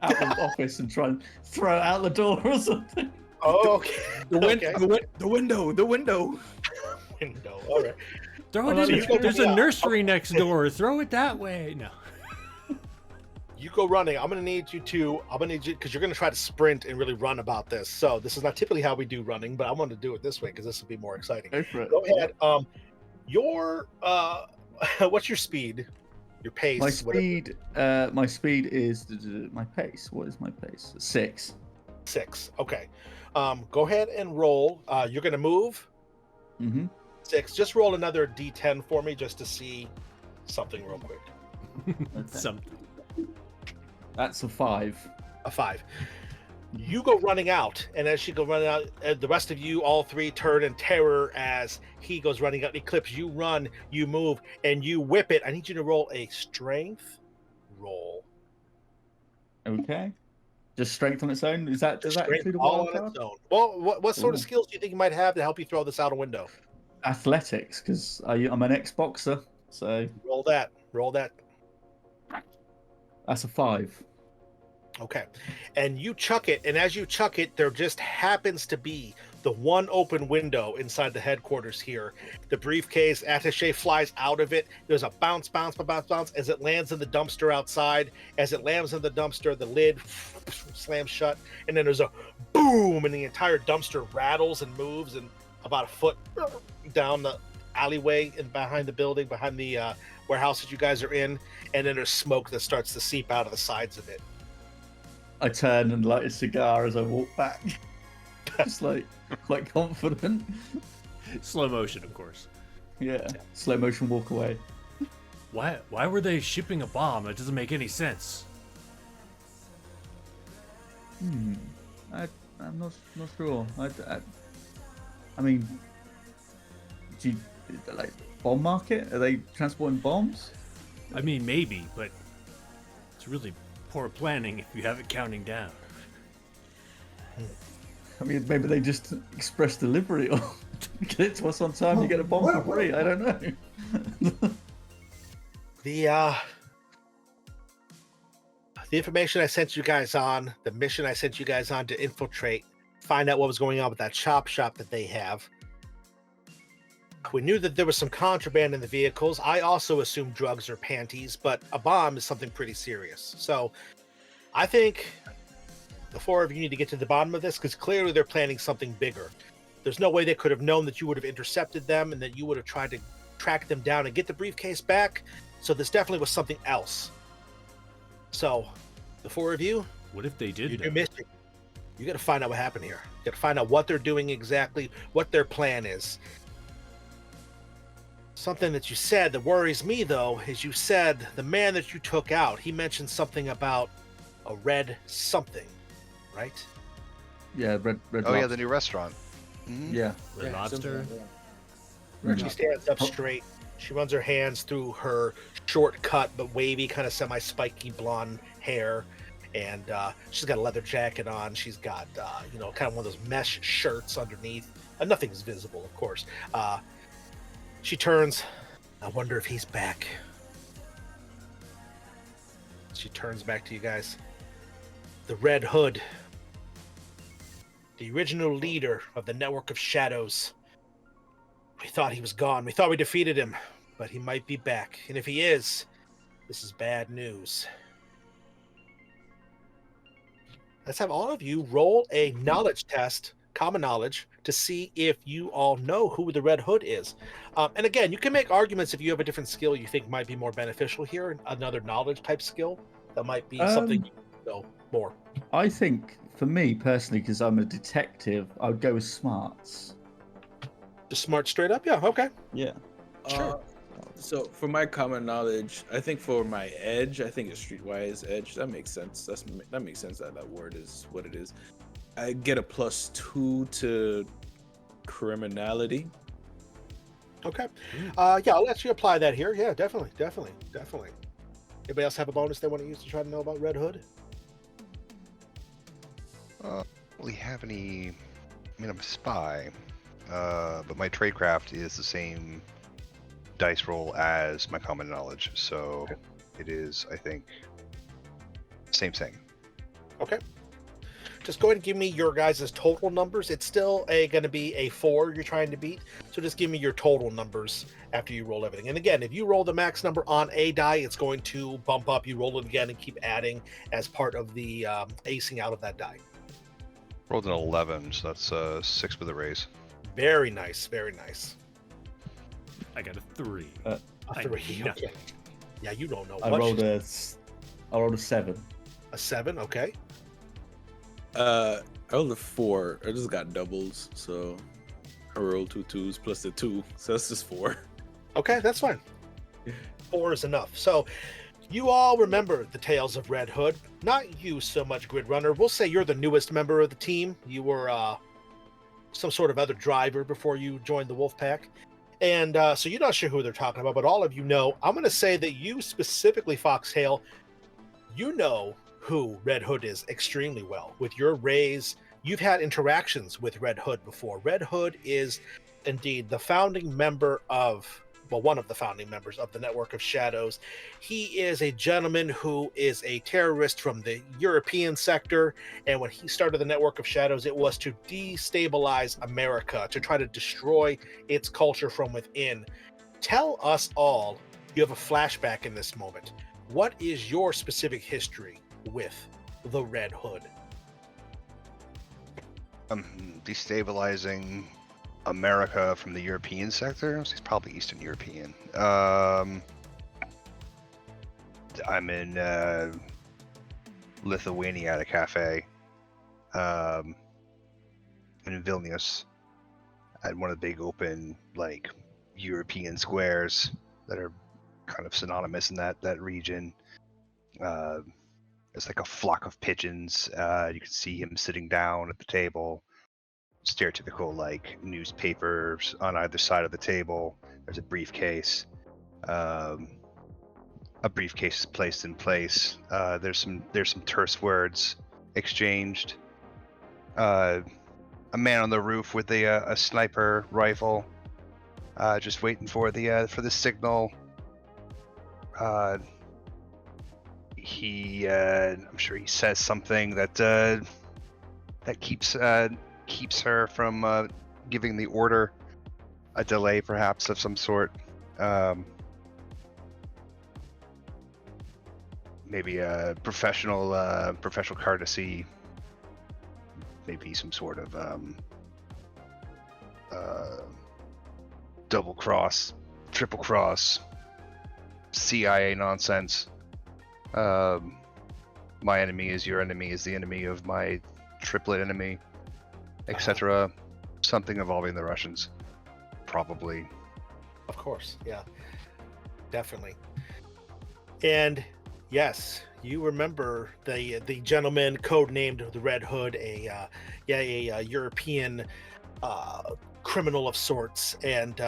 out of the office and try and throw it out the door or something. Oh, okay. The window. Window. All right. Throw it Oh, in. you go There's run a out. nursery next door. Throw it that way. No. You go running. I'm gonna need you, because you're gonna try to sprint and really run about this. So this is not typically how we do running, but I wanted to do it this way because this will be more exciting. Go for it. Go ahead. Your what's your speed? Your pace? My whatever. speed is my pace. What is my pace? 6. 6. Okay. Go ahead and roll. You're gonna move. Mm-hmm. 6. Just roll another D10 for me just to see something real quick. Something. That's a 5. A 5. You go running out, and as she go running out, the rest of you, all 3, turn in terror as he goes running out. Eclipse, you run, you move, and you whip it. I need you to roll a strength roll. Okay. Just strength on its own? Does that Strength include a all wild on card? its own. Well, what sort of Ooh. skills do you think you might have to help you throw this out a window? Athletics, because I'm an ex-boxer, so Roll that. Roll that. that's a 5. Okay. And you chuck it, and as you chuck it, there just happens to be the one open window inside the headquarters here. The briefcase, attaché flies out of it. There's a bounce as it lands in the dumpster outside. As it lands in the dumpster, the lid slams shut, and then there's a boom, and the entire dumpster rattles and moves, and about a foot down the alleyway and behind the building, behind the warehouse that you guys are in, and then there's smoke that starts to seep out of the sides of it. I turn and light a cigar as I walk back. Just like quite confident. Slow motion, of course. Yeah. Slow motion walk away. Why were they shipping a bomb? That doesn't make any sense. I'm not sure. I mean, like bomb market? Are they transporting bombs? I mean, maybe, but it's really poor planning if you have it counting down. I mean, maybe they just express delivery or get it to us on time. You get a bomb for free. I don't know. The information I sent you guys on, the mission I sent you guys on to infiltrate, find out what was going on with that chop shop that they have. We knew that there was some contraband in the vehicles. I also assumed drugs or panties, but a bomb is something pretty serious. So I think the four of you need to get to the bottom of this, because clearly they're planning something bigger. There's no way they could have known that you would have intercepted them and that you would have tried to track them down and get the briefcase back. So this definitely was something else. So the four of you, What if they did? you mission. You got to find out what happened here. You got to find out what they're doing exactly, what their plan is. Something that you said that worries me, though, is you said the man that you took out, he mentioned something about a red something, right? Yeah, red. Oh yeah, the new restaurant. Yeah. Red Lobster? She stands up straight. She runs her hands through her short cut but wavy, kind of semi-spiky blonde hair. And she's got a leather jacket on. She's got, kind of one of those mesh shirts underneath. Nothing's visible, of course. She turns. I wonder if he's back. She turns back to you guys. The Red Hood. The original leader of the Network of Shadows. We thought he was gone. We thought we defeated him. But he might be back. And if he is, this is bad news. Let's have all of you roll a knowledge test, common knowledge, to see if you all know who the Red Hood is. And again, you can make arguments if you have a different skill you think might be more beneficial here, another knowledge type skill that might be something you know more. I think, for me personally, because I'm a detective, I would go with smarts. Just smart straight up? Yeah, okay. Yeah. Sure. So for my common knowledge, I think for my edge, I think it's streetwise edge. That makes sense. That makes sense that word is what it is. I get a +2 to criminality. Okay. Yeah, I'll let you apply that here. Yeah, definitely. Anybody else have a bonus they want to use to try to know about Red Hood? Don't really have any. I mean, I'm a spy, but my tradecraft is the same dice roll as my common knowledge, so it is, I think, same thing. Okay. Just go ahead and give me your guys' total numbers. It's still going to be a 4 you're trying to beat, so just give me your total numbers after you roll everything. And again, if you roll the max number on a die, it's going to bump up. You roll it again and keep adding as part of the acing out of that die. Rolled an 11, so that's 6 with a raise. Very nice, very nice. I got a 3. A I 3, know. okay. Yeah, you don't know. I rolled a 7. A 7, okay. I rolled a 4. I just got doubles, so I rolled 2 2s plus the 2, so that's just 4. Okay, that's fine. 4 is enough. So you all remember the tales of Red Hood. Not you so much, Grid Runner. We'll say you're the newest member of the team. You were some sort of other driver before you joined the Wolf Pack. And so you're not sure who they're talking about, but all of you know. I'm going to say that you specifically, Foxtail, you know who Red Hood is extremely well. With your raise, you've had interactions with Red Hood before. Red Hood is indeed the founding member of well, one of the founding members of the Network of Shadows. He is a gentleman who is a terrorist from the European sector, and when he started the Network of Shadows, it was to destabilize America, to try to destroy its culture from within. Tell us all, you have a flashback in this moment. What is your specific history with the Red Hood? Destabilizing America from the European sector. He's probably Eastern European. I'm in Lithuania at a cafe. In Vilnius, at one of the big open like European squares that are kind of synonymous in that region. It's like a flock of pigeons. You can see him sitting down at the table, stereotypical like newspapers on either side of the table. There's a briefcase. A briefcase is placed in place. There's some terse words exchanged. A man on the roof with a sniper rifle, just waiting for the signal. I'm sure he says something that keeps her from giving the order. A delay, perhaps, of some sort. Maybe a professional courtesy. Maybe some sort of double cross, triple cross, CIA nonsense. My enemy is your enemy is the enemy of my triplet enemy, etc. Something involving the Russians, probably. Of course, yeah, definitely. And yes, you remember the gentleman codenamed the Red Hood, a European criminal of sorts. And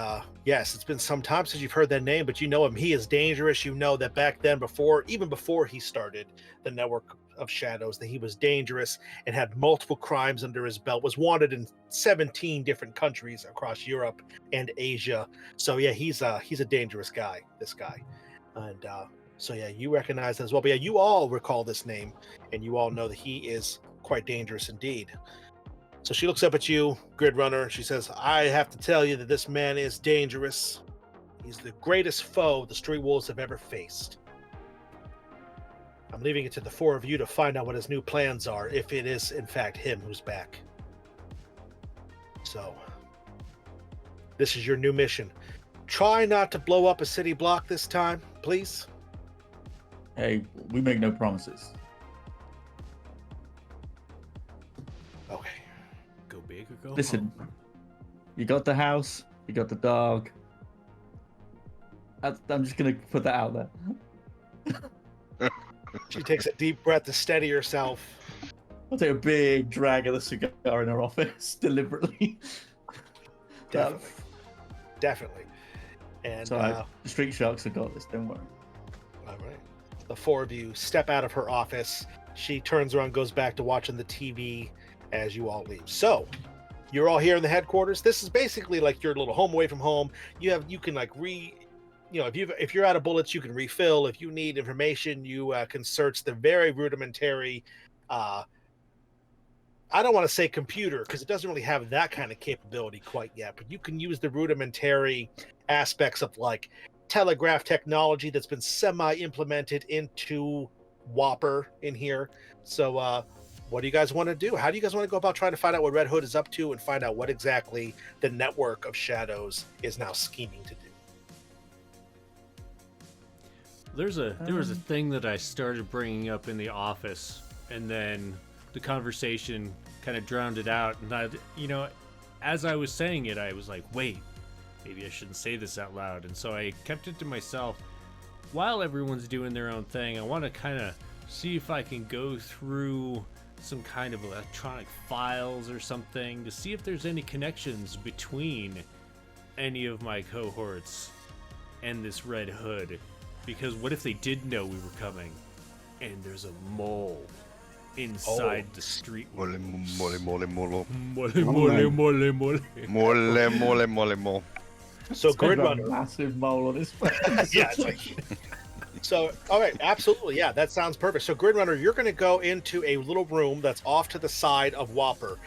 yes, it's been some time since you've heard that name, but you know him. He is dangerous. You know that back then, even before he started the Network of Shadows, that he was dangerous and had multiple crimes under his belt, was wanted in 17 different countries across Europe and Asia. So yeah, he's a dangerous guy, this guy. And so yeah, you recognize that as well. But yeah, you all recall this name, and you all know that he is quite dangerous indeed. So she looks up at you, Grid Runner, and she says, I have to tell you that this man is dangerous. He's the greatest foe the Street Wolves have ever faced. I'm leaving it to the four of you to find out what his new plans are, if it is, in fact, him who's back. So, this is your new mission. Try not to blow up a city block this time, please. Hey, we make no promises. Okay. Go big or go Listen, home. you got the house, you got the dog. I'm just gonna put that out there. She takes a deep breath to steady herself. I'll take a big drag of the cigar in her office deliberately. Definitely. And so the Street Sharks have got this, don't worry. All right. The four of you step out of her office. She turns around, goes back to watching the TV as you all leave. So you're all here in the headquarters. This is basically like your little home away from home. You can like if you're out of bullets, you can refill. If you need information, you can search the very rudimentary. I don't want to say computer because it doesn't really have that kind of capability quite yet, but you can use the rudimentary aspects of like telegraph technology that's been semi-implemented into Whopper in here. So what do you guys want to do? How do you guys want to go about trying to find out what Red Hood is up to and find out what exactly the Network of Shadows is now scheming to do? There was a thing that I started bringing up in the office, and then the conversation kind of drowned it out. And as I was saying it, I was like, wait, maybe I shouldn't say this out loud. And so I kept it to myself. While everyone's doing their own thing, I want to kind of see if I can go through some kind of electronic files or something to see if there's any connections between any of my cohorts and this Red Hood. Because what if they did know we were coming and there's a mole inside the street? Mole, mole, mole, mole. Mole, mole, mole, mole. Mole, mole, mole, mole. So It's got Grid a Runner. massive mole on his face. Yeah, it's like so. All right, absolutely. Yeah, that sounds perfect. So Grid Runner, you're going to go into a little room that's off to the side of Whopper.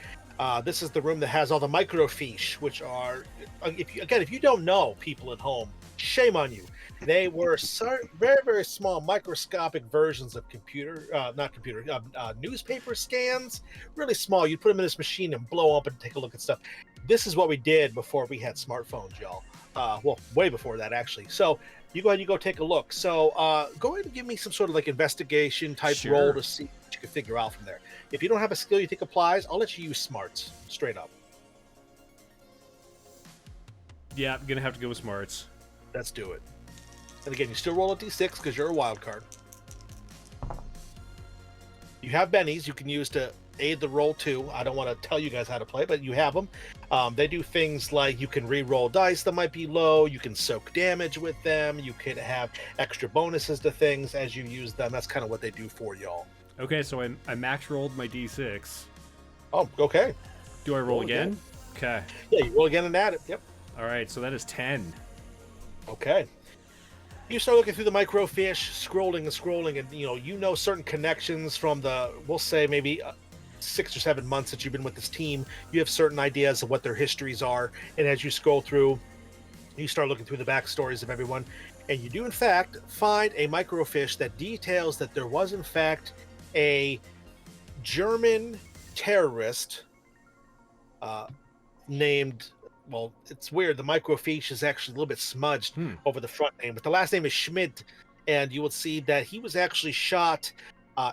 This is the room that has all the microfiche, which are, if you don't know, people at home, shame on you. They were very, very small, microscopic versions of newspaper scans. Really small. You'd put them in this machine and blow up and take a look at stuff. This is what we did before we had smartphones, y'all. Well, way before that, actually. So you go ahead and you go take a look. So go ahead and give me some sort of like investigation type roll to see what you can figure out from there. If you don't have a skill you think applies, I'll let you use smarts straight up. Yeah, I'm gonna have to go with smarts. Let's do it. And again, you still roll a d6 because you're a wild card. You have bennies you can use to aid the roll too. I don't want to tell you guys how to play, but you have them. They do things like you can re-roll dice that might be low. You can soak damage with them. You can have extra bonuses to things as you use them. That's kind of what they do for y'all. Okay, so I max rolled my d6. Oh, okay. Do I roll again? Okay. Yeah, you roll again and add it. Yep. All right, so that is 10. Okay. You start looking through the microfiche, scrolling and scrolling, and you know certain connections from the, we'll say maybe 6 or 7 months that you've been with this team. You have certain ideas of what their histories are, and as you scroll through, you start looking through the backstories of everyone, and you do in fact find a microfiche that details that there was in fact a German terrorist named, well, it's weird. The microfiche is actually a little bit smudged over the front name, but the last name is Schmidt, and you will see that he was actually shot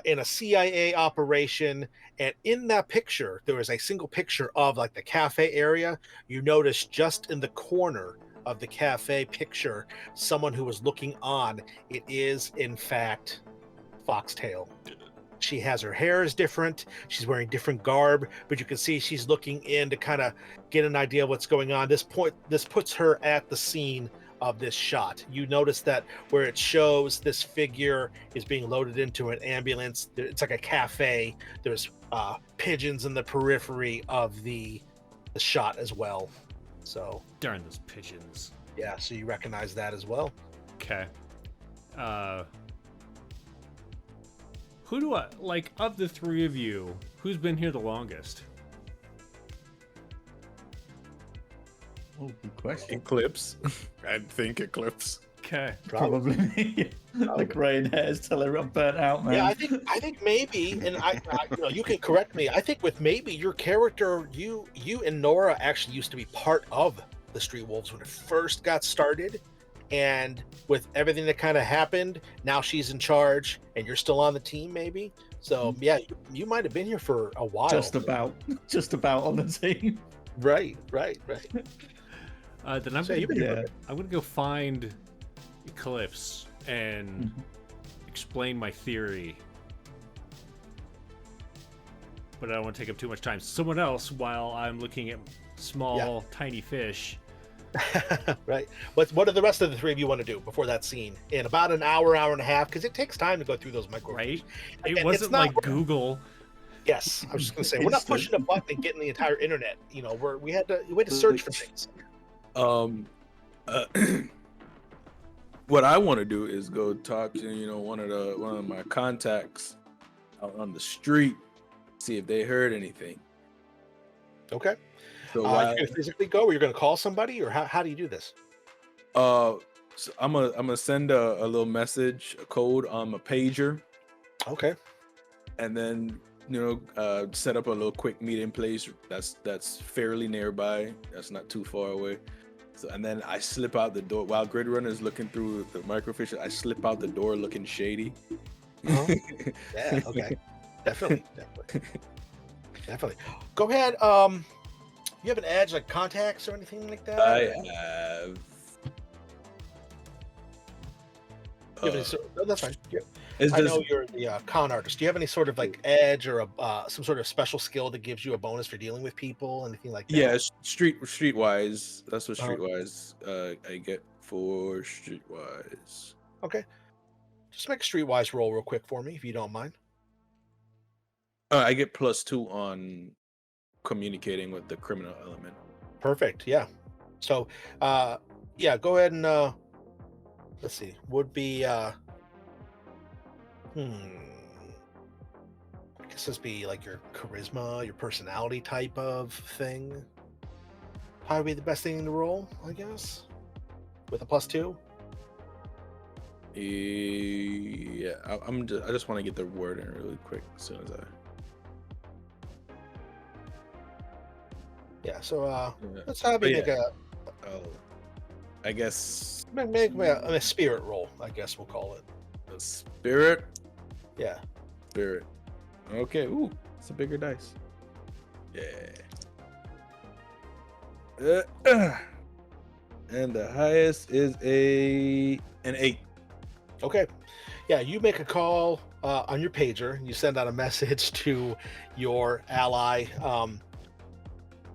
in a CIA operation. And in that picture, there is a single picture of like the cafe area. You notice just in the corner of the cafe picture, someone who was looking on. It is in fact Foxtail. She has her hair is different. She's wearing different garb, but you can see she's looking in to kind of get an idea of what's going on. This puts her at the scene of this shot. You notice that where it shows this figure is being loaded into an ambulance. It's like a cafe. There's pigeons in the periphery of the shot as well. So Darn those pigeons. yeah, so you recognize that as well. Okay. Who do I like of the three of you? Who's been here the longest? Oh, good question. Eclipse. I think Eclipse. Okay. Probably me. The grey hairs till I'm burnt out, man. Yeah, I think maybe, and I you can correct me. I think with maybe your character, you and Nora actually used to be part of the Street Wolves when it first got started, and with everything that kind of happened, now she's in charge, and you're still on the team, maybe. So yeah, you might have been here for a while. Just about on the team. Right. Then I'm So you've been here for- I'm gonna go find Eclipse and explain my theory. But I don't want to take up too much time. Someone else, while I'm looking at small, tiny fish. Right. What do the rest of the three of you want to do before that scene in about an hour and a half? Because it takes time to go through those micro. Right? Again, It wasn't it's not- like Google. Yes, I was just gonna say we're not pushing a button and getting the entire internet. We had to search for things. What I want to do is go talk to one of my contacts out on the street, see if they heard anything. Okay. So You're gonna physically go, or you're gonna call somebody, or how do you do this? so I'm gonna send a little message, a code on my pager, Okay. and then set up a little quick meeting place that's fairly nearby. That's not too far away. So, and then I slip out the door while Grid Runner is looking through the microfiche. I slip out the door looking shady. Uh-huh. Yeah. Okay. Definitely. Go ahead. You have an edge like contacts or anything like that? I have. You have any no, that's fine. Yeah. It's I just, know you're the con artist. Do you have any sort of like edge or some sort of special skill that gives you a bonus for dealing with people, anything like that? yeah, streetwise. That's what Uh-huh. streetwise I get for streetwise. Okay. Just make a streetwise roll real quick for me, if you don't mind. I get +2 on communicating with the criminal element. Perfect. Yeah. So Yeah, go ahead and let's see. Would be I guess this be like your charisma, your personality type of thing. Probably the best thing in the roll, I guess. With a +2. Yeah, I just want to get the word in really quick as soon as I. Yeah, so Yeah. let's have But you make yeah. I guess a spirit roll, I guess we'll call it. a spirit. Yeah. Spirit. Okay. Ooh, it's a bigger dice. Yeah. And the highest is an 8. Okay. Yeah, you make a call on your pager. You send out a message to your ally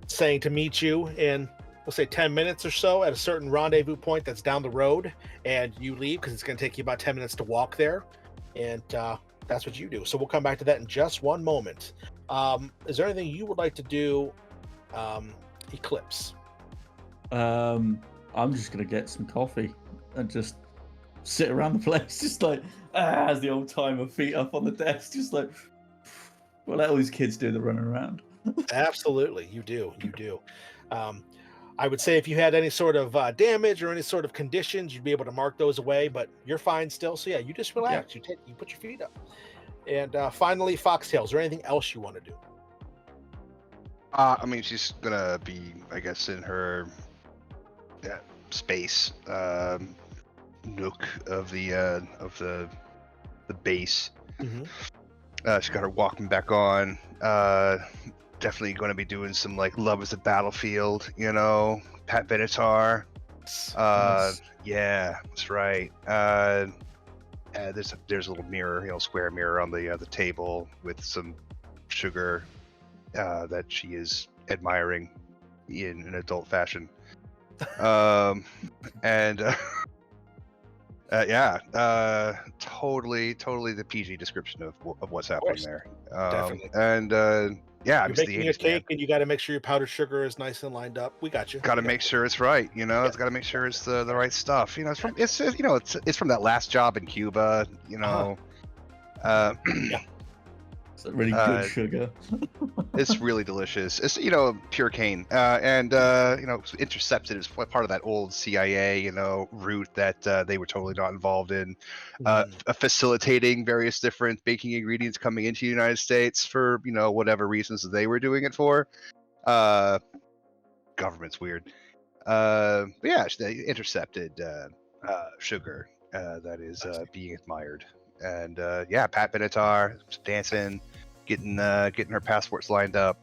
saying to meet you in, we'll say 10 minutes or so at a certain rendezvous point that's down the road, and you leave because it's going to take you about 10 minutes to walk there. And that's what you do. So we'll come back to that in just one moment. Is there anything you would like to do, Eclipse? I'm just gonna get some coffee and just sit around the place, just like as the old timer, feet up on the desk, just like well, let all these kids do the running around. Absolutely, you do. You do. I would say if you had any sort of damage or any sort of conditions, you'd be able to mark those away, but you're fine still. So yeah, you just relax. You put your feet up. And finally, Foxtail, is there anything else you want to do? I mean, she's gonna be, I guess, in her space nook of the base. Mm-hmm. She's got her walking back on. Definitely going to be doing some like Love is a Battlefield, Pat Benatar. Nice. Yeah, that's right. There's a little mirror, square mirror on the table with some sugar that she is admiring in an adult fashion. And totally the PG description of what's happening there. Definitely. And yeah, You're it's the making a 80s, man. cake, and you got to make sure your powdered sugar is nice and lined up. We got you. Got to make sure it's right, It's got to make sure it's the right stuff. It's from that last job in Cuba, Yeah. It's a really good sugar. It's really delicious. It's pure cane, and intercepted as part of that old CIA route that they were totally not involved in, facilitating various different baking ingredients coming into the United States for whatever reasons that they were doing it for. Government's weird. But yeah, they intercepted sugar that is being admired, and Pat Benatar dancing. Getting her passports lined up,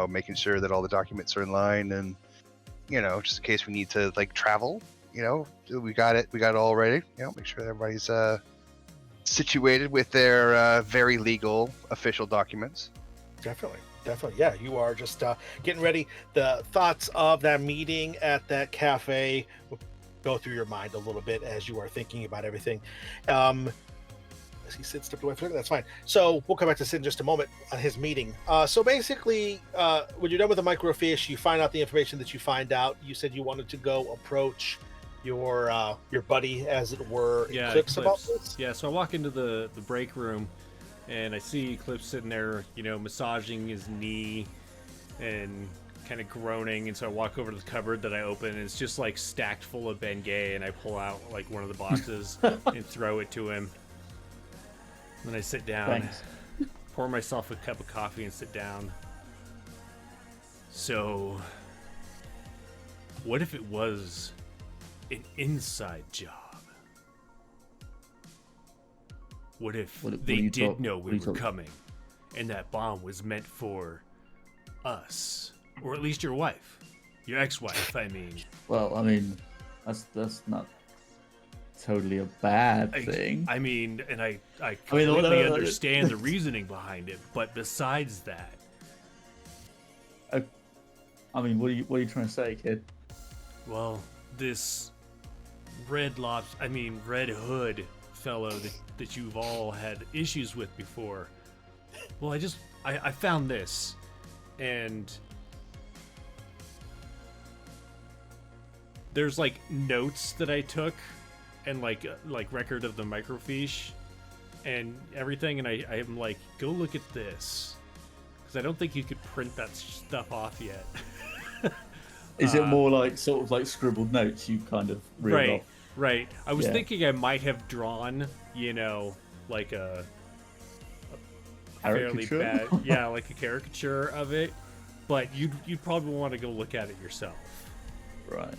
making sure that all the documents are in line, and just in case we need to like travel, we got it all ready. Make sure everybody's situated with their very legal official documents. Definitely. Yeah, you are just getting ready. The thoughts of that meeting at that cafe will go through your mind a little bit as you are thinking about everything. As he Sid stepped away from it, that's fine. So we'll come back to Sid in just a moment on his meeting. So basically, when you're done with the microfiche, you find out the information that you find out. You said you wanted to go approach your buddy, as it were, Eclipse about this. Yeah, so I walk into the break room, and I see Eclipse sitting there, massaging his knee and kind of groaning. And so I walk over to the cupboard that I open, and it's just like stacked full of Bengay, and I pull out like one of the boxes and throw it to him. Then I sit down, pour myself a cup of coffee, and sit down. So, what if it was an inside job? What if they did know we were coming, and that bomb was meant for us, or at least your wife, your ex-wife? I mean. Well, I mean, that's not totally a bad thing. I mean, and I completely understand the reasoning behind it, but besides that, I mean, what are you trying to say, kid? Well, this Red Hood fellow that you've all had issues with before. Well, I found this, and there's like notes that I took, and like record of the microfiche and everything, and I'm like, go look at this, because I don't think you could print that stuff off yet. Is it more like sort of like scribbled notes you kind of read off? Right. I was thinking I might have drawn, like a fairly bad, like a caricature of it, but you'd probably want to go look at it yourself. Right.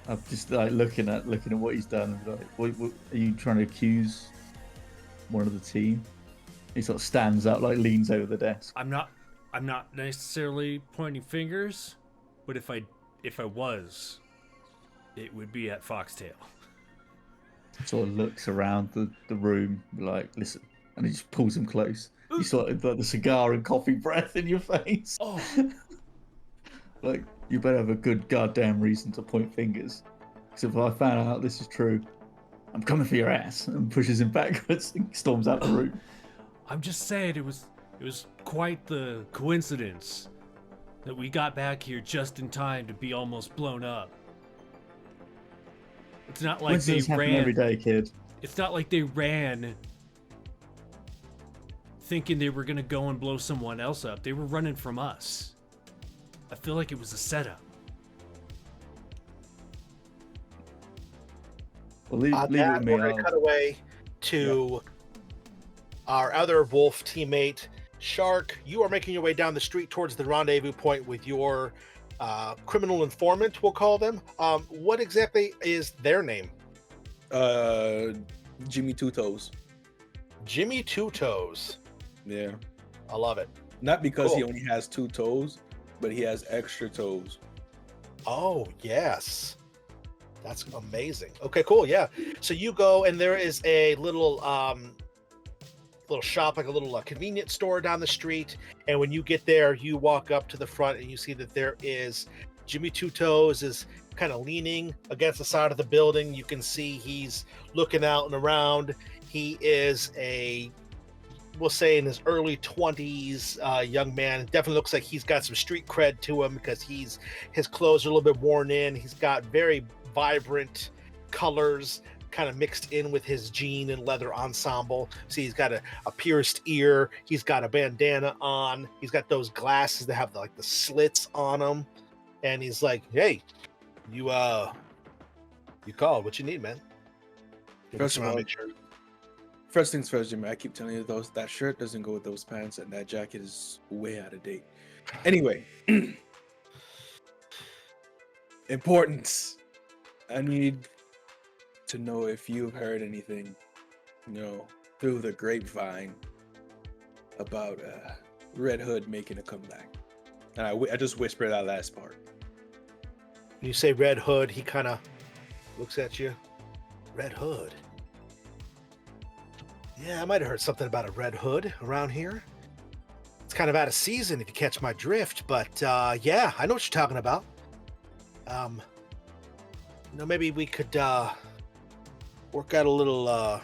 I'm just like looking at what he's done. Like, what are you trying to accuse one of the team? He sort of stands up, like leans over the desk. I'm not necessarily pointing fingers, but if I was, it would be at Foxtail. Sort of looks around the room, like, listen, and he just pulls him close. You sort of like the cigar and coffee breath in your face. Oh. Like, you better have a good goddamn reason to point fingers. Because if I found out this is true, I'm coming for your ass. And pushes him backwards and storms out the room. I'm just saying it was quite the coincidence that we got back here just in time to be almost blown up. It's not like they ran every day, kid. It's not like they ran thinking they were gonna go and blow someone else up. They were running from us. I feel like it was a setup. Well, leave it with me. We're gonna cut away to our other wolf teammate, Shark. You are making your way down the street towards the rendezvous point with your criminal informant, we'll call them. What exactly is their name? Jimmy Two Toes. Jimmy Two Toes. Yeah. I love it. Not because he only has 2 toes, but he has extra toes. Oh, yes. That's amazing. Okay, cool. Yeah. So you go, and there is a little shop, like a little convenience store down the street. And when you get there, you walk up to the front and you see that there is Jimmy Two Toes is kind of leaning against the side of the building. You can see he's looking out and around. He is we'll say in his early 20s, young man. Definitely looks like he's got some street cred to him because his clothes are a little bit worn in. He's got very vibrant colors kind of mixed in with his jean and leather ensemble. See, he's got a pierced ear. He's got a bandana on. He's got those glasses that have the slits on them. And he's like, "Hey, you called. What you need, man?" First of all, first things first, Jimmy. I keep telling you that shirt doesn't go with those pants, and that jacket is way out of date. Anyway, importance. I need to know if you've heard anything, through the grapevine about Red Hood making a comeback. And I just whispered that last part. When you say Red Hood, he kind of looks at you. Red Hood. Yeah, I might have heard something about a Red Hood around here. It's kind of out of season if you catch my drift, but yeah, I know what you're talking about. Maybe we could work out a little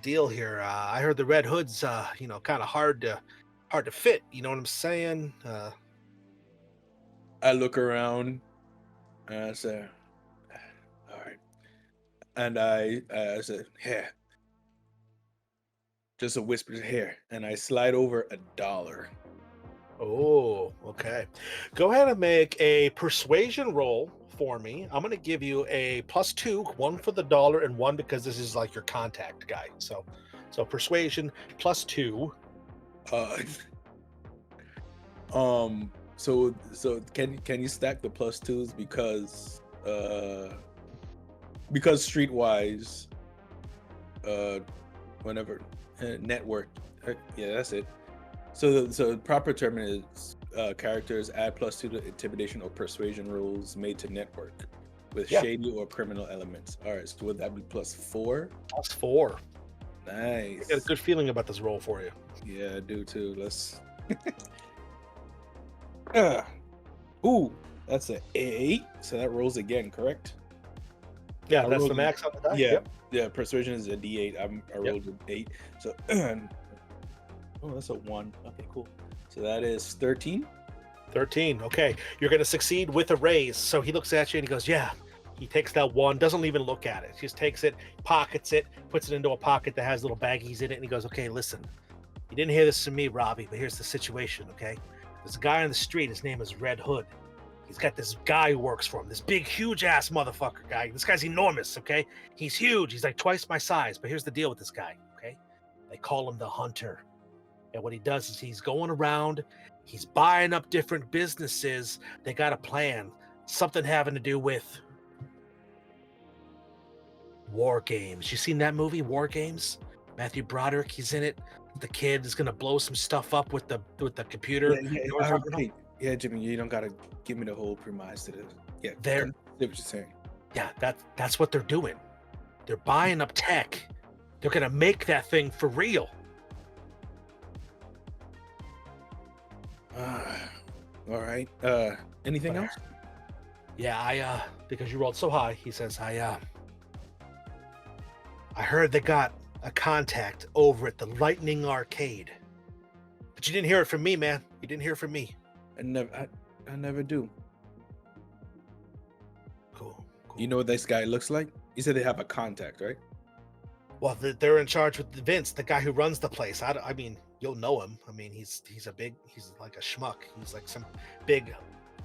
deal here. I heard the Red Hood's kind of hard to fit, you know what I'm saying? I look around and I say, all right. And I said, here. Just a whisper here. And I slide over $1. Oh, okay. Go ahead and make a persuasion roll for me. I'm going to give you a +2, 1 for the dollar and 1 because this is like your contact guy. So persuasion +2. So can you stack the +2s because streetwise, whenever network, yeah, that's it. So the proper term is characters add +2 to intimidation or persuasion rolls made to network with shady or criminal elements. All right, so would that be +4? +4. Nice. I got a good feeling about this roll for you. Yeah, I do too. Let's. Ooh, that's an 8. So that rolls again, correct? Yeah, that's the max on the die. Yeah, Yep. yeah. Persuasion is a D8. I rolled an 8. So, oh, that's a 1. Okay, cool. So that is 13. 13. Okay, you're going to succeed with a raise. So he looks at you and he goes, "Yeah." He takes that one, doesn't even look at it. He just takes it, pockets it, puts it into a pocket that has little baggies in it, and he goes, "Okay, listen. You didn't hear this from me, Robbie, but here's the situation, okay? There's a guy on the street. His name is Red Hood. He's got this guy who works for him, this big, huge ass motherfucker guy. This guy's enormous, okay? He's huge. He's like twice my size. But here's the deal with this guy, okay? They call him the Hunter. And what he does is he's going around, he's buying up different businesses. They got a plan, something having to do with war games. You seen that movie, War Games? Matthew Broderick, he's in it. The kid is gonna blow some stuff up with the computer. Yeah, You know what I'm talking about? yeah, Jimmy, you don't gotta give me the whole premise to the. Yeah, They're- I see what you're saying. Yeah, that's what they're doing. They're buying up tech. They're gonna make that thing for real. All right. Anything else? Yeah, I because you rolled so high, he says, I heard they got a contact over at the Lightning Arcade. But you didn't hear it from me, man. You didn't hear it from me. I never do. Cool. You know what this guy looks like? You said they have a contact, right? Well, they're in charge with Vince, the guy who runs the place. I mean, you'll know him. I mean, he's like a schmuck. He's like some big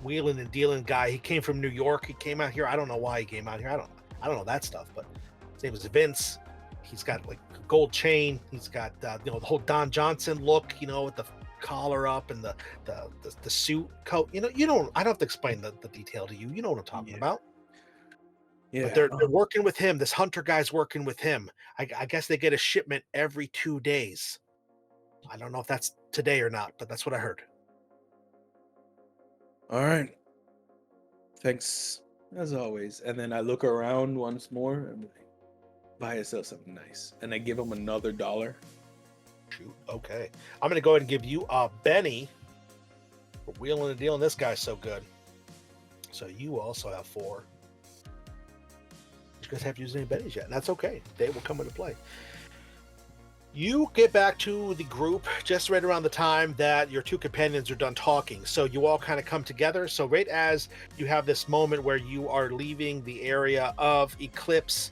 wheeling and dealing guy. He came from New York. He came out here. I don't know why he came out here. I don't know that stuff. But his name is Vince. He's got like a gold chain. He's got the whole Don Johnson look. With the collar up and the suit coat. I don't have to explain the detail to you. You know what I'm talking about. Yeah. But they're working with him. This Hunter guy's working with him. I guess they get a shipment every 2 days. I don't know if that's today or not, but that's what I heard. All right. Thanks as always. And then I look around once more and be like, buy yourself something nice. And I give him another $1. Shoot. Okay. I'm gonna go ahead and give you a Benny for wheeling and dealing. This guy's so good. So you also have 4. You guys haven't used any bennies yet, and that's okay. They will come into play. You get back to the group just right around the time that your 2 companions are done talking. So you all kind of come together. So right as you have this moment where you are leaving the area of Eclipse,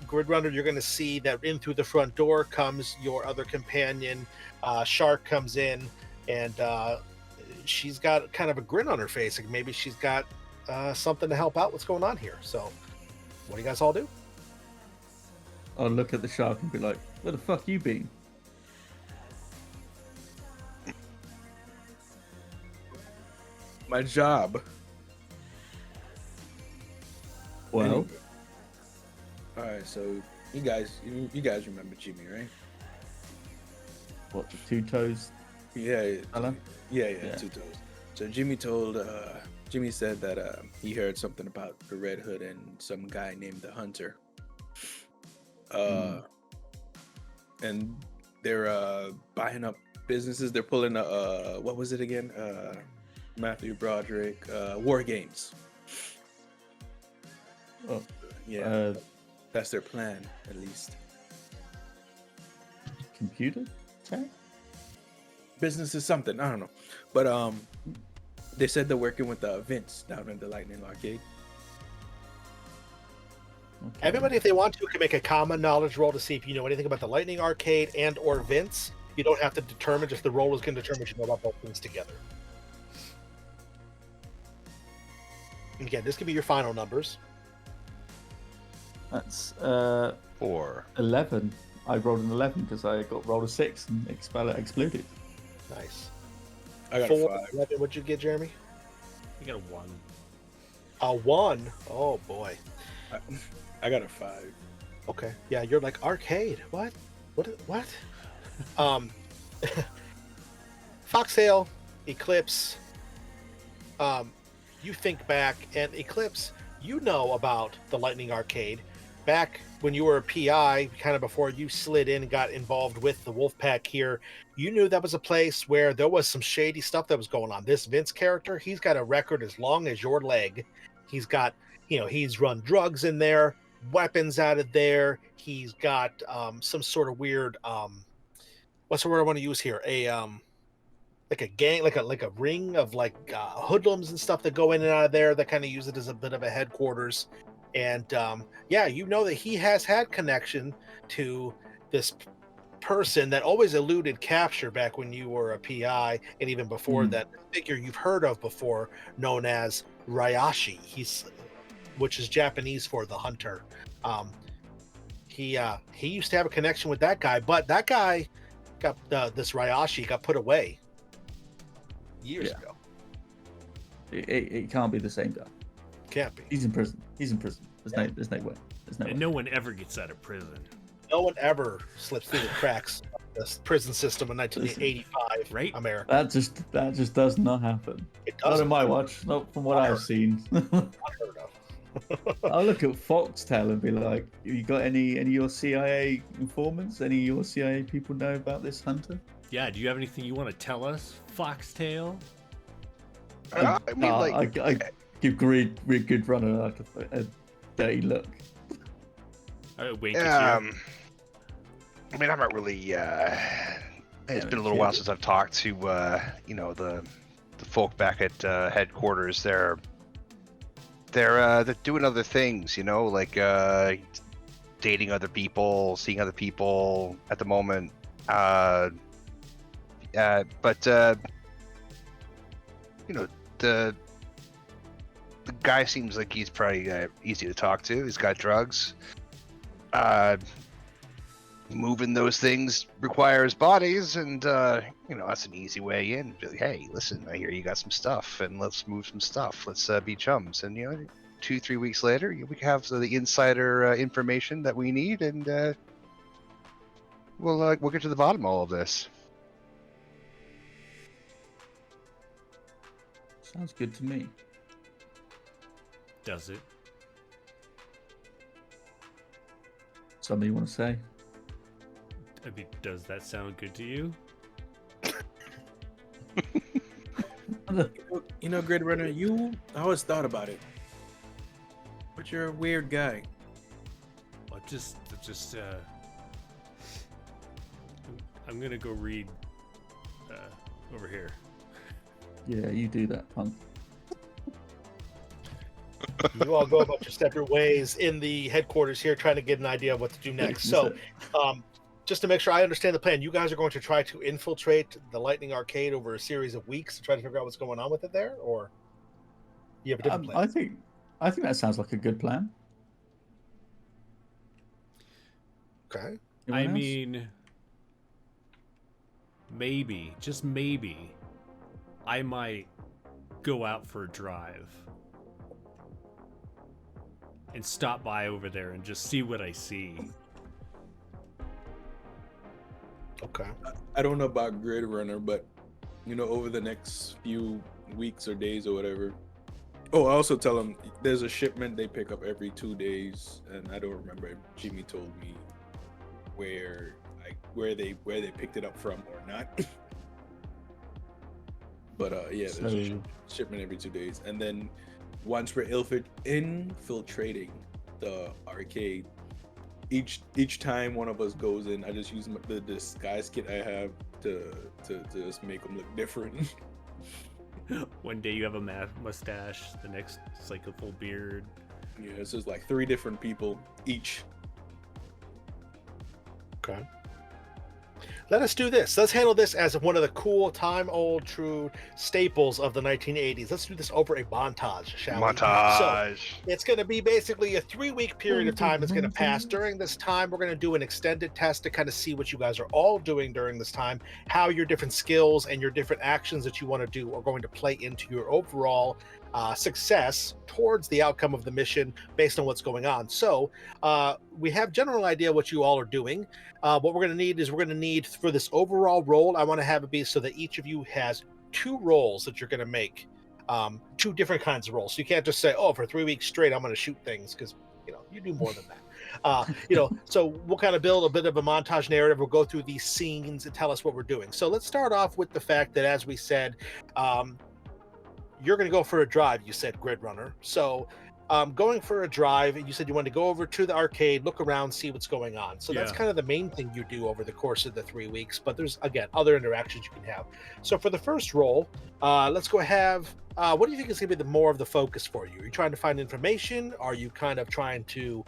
Grid Runner, you're going to see that in through the front door comes your other companion. Shark comes in, and she's got kind of a grin on her face. Like maybe she's got something to help out what's going on here. So what do you guys all do? I'll look at the shark and be like, where the fuck you been? My job. Well, All right, so you guys remember Jimmy, right? what, the 2 toes? Yeah, Fella? yeah, 2 toes. So Jimmy said that he heard something about the Red Hood and some guy named the Hunter. And they're buying up businesses. They're pulling what was it again? Matthew Broderick, War Games. Oh, Yeah, that's their plan, at least. computer tech? Business is something, I don't know. But they said they're working with Vince down in the Lightning Arcade. Okay. Everybody, if they want to, can make a common knowledge roll to see if you know anything about the Lightning Arcade and or Vince. You don't have to determine, just the roll is going to determine if you know about both things together. And again, this could be your final numbers. That's 4. 11. I rolled an 11 because I rolled a 6 and exploded. Nice. I got 4, a 5. 11, what'd you get, Jeremy? You got a 1. A 1. Oh boy. I got a 5. Okay. Yeah, you're like arcade. What? What? Foxtail, Eclipse. You think back, and Eclipse, you know about the Lightning Arcade. Back when you were a PI, kind of before you slid in and got involved with the Wolfpack here, you knew that was a place where there was some shady stuff that was going on. This Vince character, he's got a record as long as your leg. He's got, he's run drugs in there, weapons out of there. He's got some sort of weird, what's the word I want to use here? like a gang, like a ring of like hoodlums and stuff that go in and out of there that kind of use it as a bit of a headquarters. And yeah, you know that he has had connection to this person that always eluded capture back when you were a PI, and even before that, the figure you've heard of before, known as Ryashi. Which is Japanese for the hunter. He used to have a connection with that guy, but that guy got this Ryashi got put away years ago. It can't be the same guy. Can't be. He's in prison. There's no way. There's no way. And no one ever gets out of prison. No one ever slips through the cracks of the prison system in 1985, right? America. That just does not happen. It Not doesn't. in my watch. Not from what I've seen. Unheard of. I'll look at Foxtel and be like, "You got any of your CIA informants? Any of your CIA people know about this hunter?" Yeah. Do you have anything you want to tell us, Foxtail? I mean, like, I give good runner like a dirty look. Wink I at you. mean, I'm not really. It's been a little while since I've talked to the folk back at headquarters. They're doing other things, like dating other people, seeing other people at the moment. But the guy seems like he's pretty easy to talk to. He's got drugs. Moving those things requires bodies, and that's an easy way in. Be like, hey, listen, I hear you got some stuff, and let's move some stuff. Let's be chums. And 2-3 weeks later, we can have the insider information that we need, and we'll get to the bottom of all of this. Sounds good to me. Does it? Something you want to say? I mean, does that sound good to you? Grid Runner, I always thought about it. But you're a weird guy. Well, I'm gonna go read over here. Yeah, you do that, punk. You all go about your separate ways in the headquarters here, trying to get an idea of what to do next. So, just to make sure I understand the plan, you guys are going to try to infiltrate the Lightning Arcade over a series of weeks to try to figure out what's going on with it there, or you have a different plan? I think that sounds like a good plan. Okay. Anyone else? mean, maybe, just maybe, I might go out for a drive and stop by over there and just see what I see. Okay. I don't know about Grid Runner, but over the next few weeks or days or whatever. Oh, I also tell them there's a shipment they pick up every 2 days, and I don't remember if Jimmy told me where they picked it up from or not. But yeah, there's a shipment every 2 days, and then once we're infiltrating the arcade, each time one of us goes in, I just use the disguise kit I have to just make them look different. One day you have a mustache, the next it's like a full beard. Yeah, it's just like 3 different people each. Okay. Let us do this. Let's handle this as one of the cool, time-old, true staples of the 1980s. Let's do this over a montage, shall we? So it's going to be basically a 3-week period of time that's going to pass. During this time, we're going to do an extended test to kind of see what you guys are all doing during this time, how your different skills and your different actions that you want to do are going to play into your overall success towards the outcome of the mission based on what's going on. So we have general idea what you all are doing. What we're going to need for this overall role, I want to have it be so that each of you has 2 roles that you're going to make, 2 different kinds of roles. So you can't just say, oh, for 3 weeks straight, I'm going to shoot things, because you do more than that. So we'll kind of build a bit of a montage narrative. We'll go through these scenes and tell us what we're doing. So let's start off with the fact that, as we said, you're going to go for a drive, you said, Grid Runner. So going for a drive. You said you wanted to go over to the arcade, look around, see what's going on. So that's Yeah. kind of the main thing you do over the course of the 3 weeks. But there's, again, other interactions you can have. So for the first roll, let's go have. What do you think is going to be the more of the focus for you? Are you trying to find information? Are you kind of trying to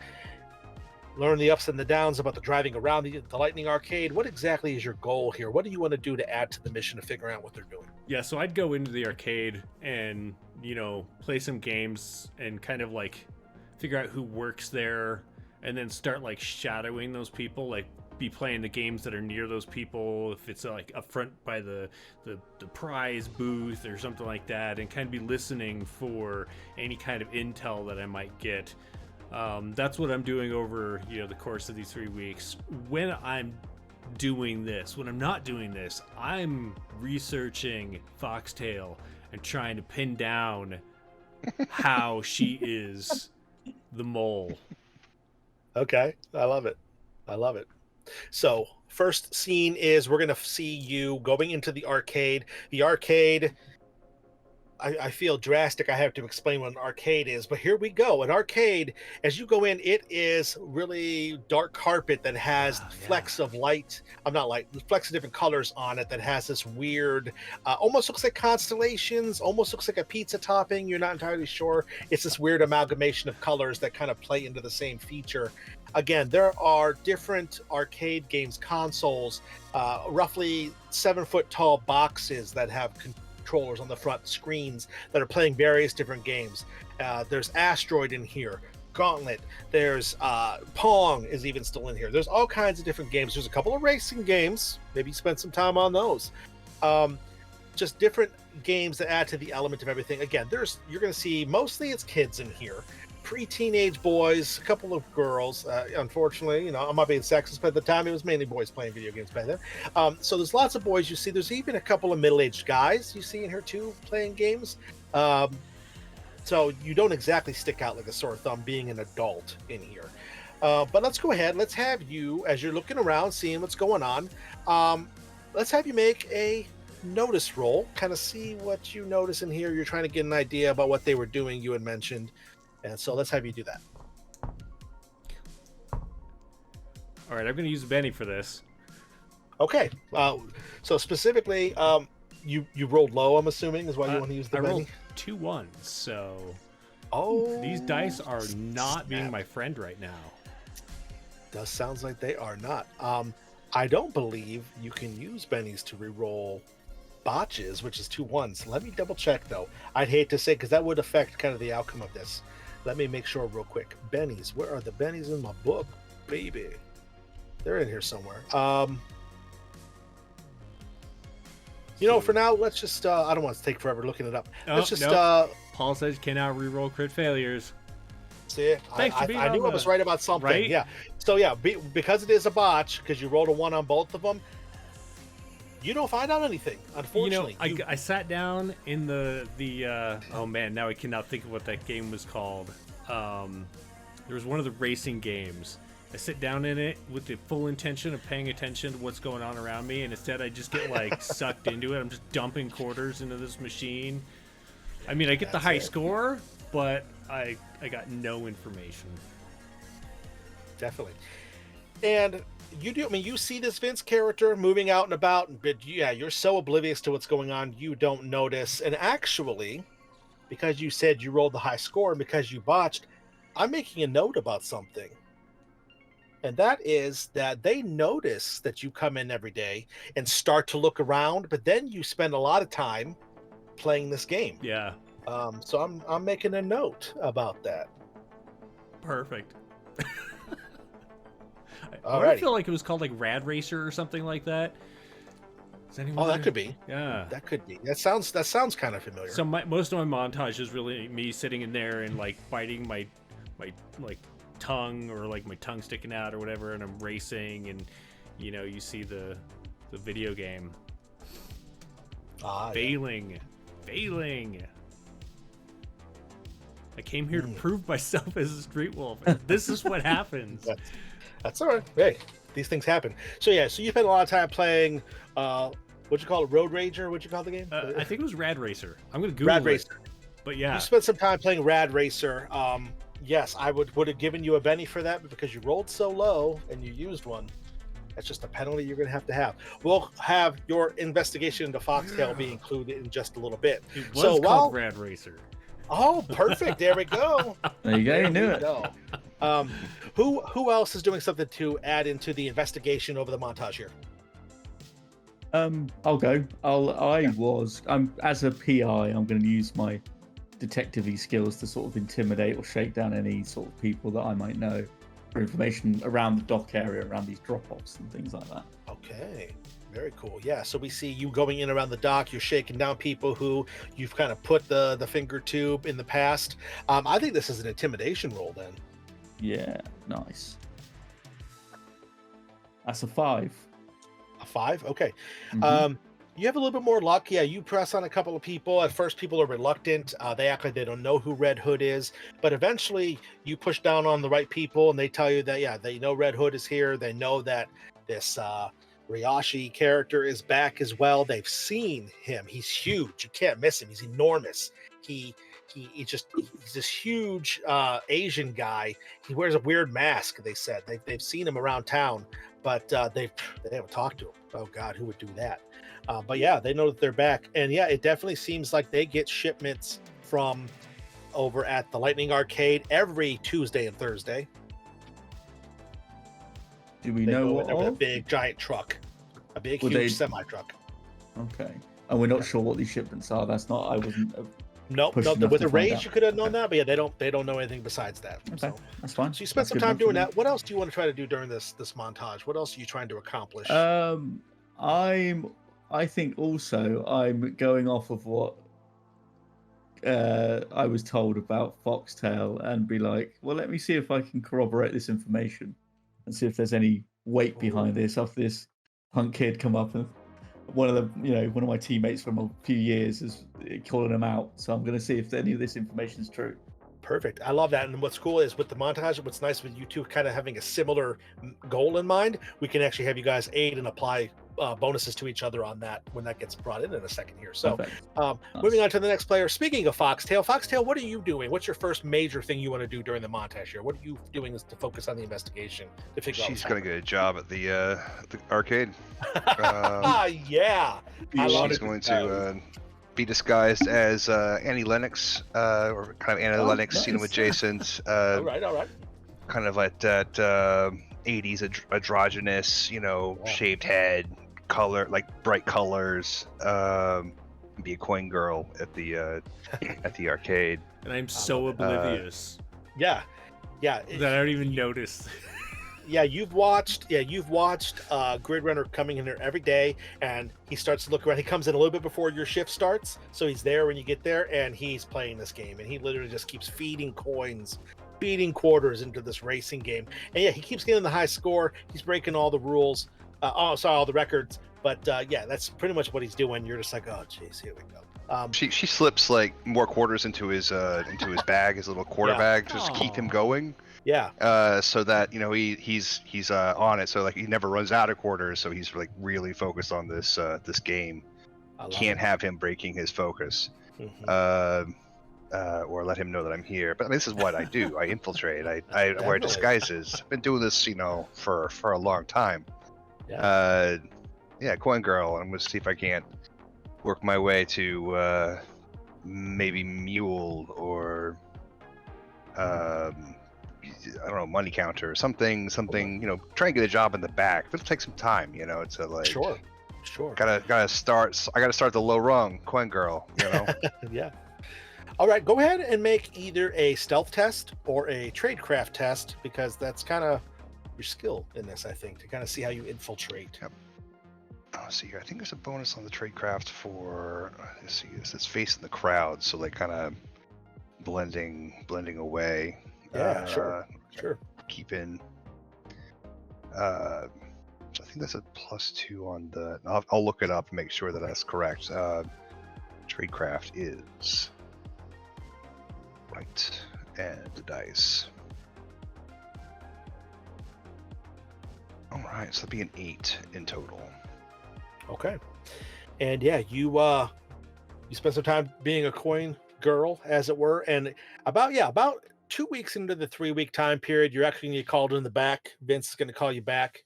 learn the ups and the downs about the driving around the Lightning Arcade? What exactly is your goal here? What do you want to do to add to the mission to figure out what they're doing? Yeah, so I'd go into the arcade and, play some games and kind of like figure out who works there and then start like shadowing those people, like be playing the games that are near those people if it's like up front by the prize booth or something like that, and kind of be listening for any kind of intel that I might get. That's what I'm doing over the course of these 3 weeks. When I'm doing this, when I'm not doing this, I'm researching Foxtail and trying to pin down how she is the mole. Okay, I love it. I love it. So first scene is we're going to see you going into the arcade. The arcade, I feel drastic. I have to explain what an arcade is, but here we go. An arcade, as you go in, it is really dark carpet that has flecks of light. Flecks of different colors on it that has this weird, almost looks like constellations, almost looks like a pizza topping. You're not entirely sure. It's this weird amalgamation of colors that kind of play into the same feature. Again, there are different arcade games consoles, roughly 7-foot tall boxes that have controllers on the front screens that are playing various different games. There's Asteroid in here, Gauntlet, there's Pong is even still in here. There's all kinds of different games. There's a couple of racing games. Maybe spend some time on those. Just different games that add to the element of everything. Again, you're going to see mostly it's kids in here. Pre-teenage boys, a couple of girls. Unfortunately, I'm not being sexist, but at the time it was mainly boys playing video games back then. So there's lots of boys you see. There's even a couple of middle-aged guys you see in here too playing games. So you don't exactly stick out like a sore thumb being an adult in here. But let's go ahead. Let's have you, as you're looking around, seeing what's going on, let's have you make a notice roll, kind of see what you notice in here. You're trying to get an idea about what they were doing, you had mentioned. And so let's have you do that. All right, I'm going to use Benny for this. Okay. So specifically, you rolled low, I'm assuming, is why you want to use the I Benny? rolled 2 1s, so these dice are not being my friend right now. Does sounds like they are not. I don't believe you can use Bennies to reroll botches, which is 2 1s. Let me double check, though. I'd hate to say, because that would affect kind of the outcome of this. Let me make sure real quick. Bennies. Where are the Bennies in my book, baby? They're in here somewhere. For now, let's just... I don't want to take forever looking it up. Let's just... Paul says cannot reroll crit failures. See, Thanks for being I knew I was right about something. Right? Yeah. So, yeah, because it is a botch, because you rolled a 1 on both of them, you don't find out anything, unfortunately. I sat down in the oh man, now I cannot think of what that game was called. There was one of the racing games. I sit down in it with the full intention of paying attention to what's going on around me, and instead I just get like sucked into it. I'm just dumping quarters into this machine. I mean, I get the high score, but I got no information. Definitely. And you see this Vince character moving out and about, but yeah, you're so oblivious to what's going on, you don't notice. And actually, because you said you rolled the high score and because you botched, I'm making a note about something. And that is that they notice that you come in every day and start to look around, but then you spend a lot of time playing this game. Yeah. So I'm making a note about that. Perfect. I I feel like it was called like Rad Racer or something like that. That could be. Yeah, that could be. That sounds kind of familiar. So most of my montage is really me sitting in there and like biting my like tongue, or like my tongue sticking out or whatever, and I'm racing, and you see the video game. Failing. I came here to prove myself as a street wolf. This is what happens. That's all right. Hey, these things happen. So yeah, so you spent a lot of time playing. What'd you call it? Road Rager? What'd you call the game? I think it was Rad Racer. I'm gonna Google Rad Racer. But yeah, You spent some time playing Rad Racer. Yes, I would have given you a Benny for that, but because you rolled so low and you used one, that's just a penalty you're going to have. We'll have your investigation into Foxtail be included in just a little bit. it was So called Rad Racer. Oh, perfect. There we go. There you go. You knew we it. go. Who else is doing something to add into the investigation over the montage here? I'll go. I'm as a PI. I'm going to use my detective-y skills to sort of intimidate or shake down any sort of people that I might know for information around the dock area, around these drop-offs and things like that. Okay. Very cool. Yeah. So we see you going in around the dock. You're shaking down people who you've kind of put the finger tube in the past. I think this is an intimidation roll then. Yeah, nice. That's a 5. A 5? Okay. Mhm. You have a little bit more luck. Yeah, you press on a couple of people. At first, people are reluctant. They act like they don't know who Red Hood is. But eventually, you push down on the right people, and they tell you that, yeah, they know Red Hood is here. They know that this Ryashi character is back as well. They've seen him. He's huge. You can't miss him. He's enormous. He's this huge Asian guy. He wears a weird mask. They said they've seen him around town, but they haven't talked to him. Oh God, who would do that? But yeah, they know that they're back, and yeah, it definitely seems like they get shipments from over at the Lightning Arcade every Tuesday and Thursday. Do we They know go what in there with a of? big giant truck, a big Would huge they- semi truck. Okay. And we're not sure what these shipments are. That's not. I wasn't. Nope, Push nope. enough With to the find rage, out. you could have known Okay. that, but yeah, they don't know anything besides that. Okay, So that's fine. you spent That's some good time enough for doing me. that. What else do you want to try to do during this montage? What else are you trying to accomplish? I think also I'm going off of what I was told about Foxtail and be like, well, let me see if I can corroborate this information and see if there's any weight behind this. After this punk kid come up and one of my teammates from a few years is calling him out, so I'm going to see if any of this information is true. Perfect. I love that. And what's cool is with the montage, what's nice with you two kind of having a similar goal in mind, we can actually have you guys aid and apply bonuses to each other on that when that gets brought in a second here. So Perfect. moving on to the next player. Speaking of Foxtail, what are you doing? What's your first major thing you want to do during the montage here? What are you doing to focus on the investigation to figure out She's what's gonna get a job at the arcade. happening? Yeah. I love She's it. going to be disguised as Annie Lennox, or kind of Annie Lennox, nice. adjacent, All right. kind of like that 80s androgynous, Yeah. shaved head, color, like bright colors. Be a coin girl at the arcade. And I'm so love oblivious Yeah. that I don't even notice. Yeah, you've watched Grid Runner coming in there every day, and he starts to look around. He comes in a little bit before your shift starts, so he's there when you get there, and he's playing this game, and he literally just keeps feeding coins, feeding quarters into this racing game. And yeah, he keeps getting the high score. He's breaking all the rules. All the records. But yeah, that's pretty much what he's doing. You're just like, oh, geez, here we go. She slips like more quarters into his bag, his little quarter Yeah. bag, just to keep him Aw. going. Yeah, So that he's on it, so like he never runs out of quarters. So he's like really focused on this game. I love Can't it. have him breaking his focus, Mhm. or let him know that I'm here. But I mean, this is what I do. I infiltrate. I wear Definitely. disguises. I've been doing this, for a long time. Yeah. Yeah, coin girl. I'm gonna see if I can't work my way to maybe mule or I don't know, money counter or something. Try and get a job in the back. It'll take some time, It's like Sure. gotta start. I gotta start the low rung, coin girl. Yeah. All right, go ahead and make either a stealth test or a tradecraft test, because that's kind of your skill in this, I think, to kind of see how you infiltrate. Oh, see, I think there's a bonus on the tradecraft for. Let's see, this is facing the crowd, so like kind of blending away. Yeah, sure. Keeping. So I think that's a +2 on the. I'll look it up and make sure that that's correct. Tradecraft is right, and the dice. All right, so that'd be an 8 in total. Okay. And yeah, you spend some time being a coin girl, as it were. And about 2 weeks into the 3 week time period, you're actually gonna get called in the back. Vince is gonna call you back,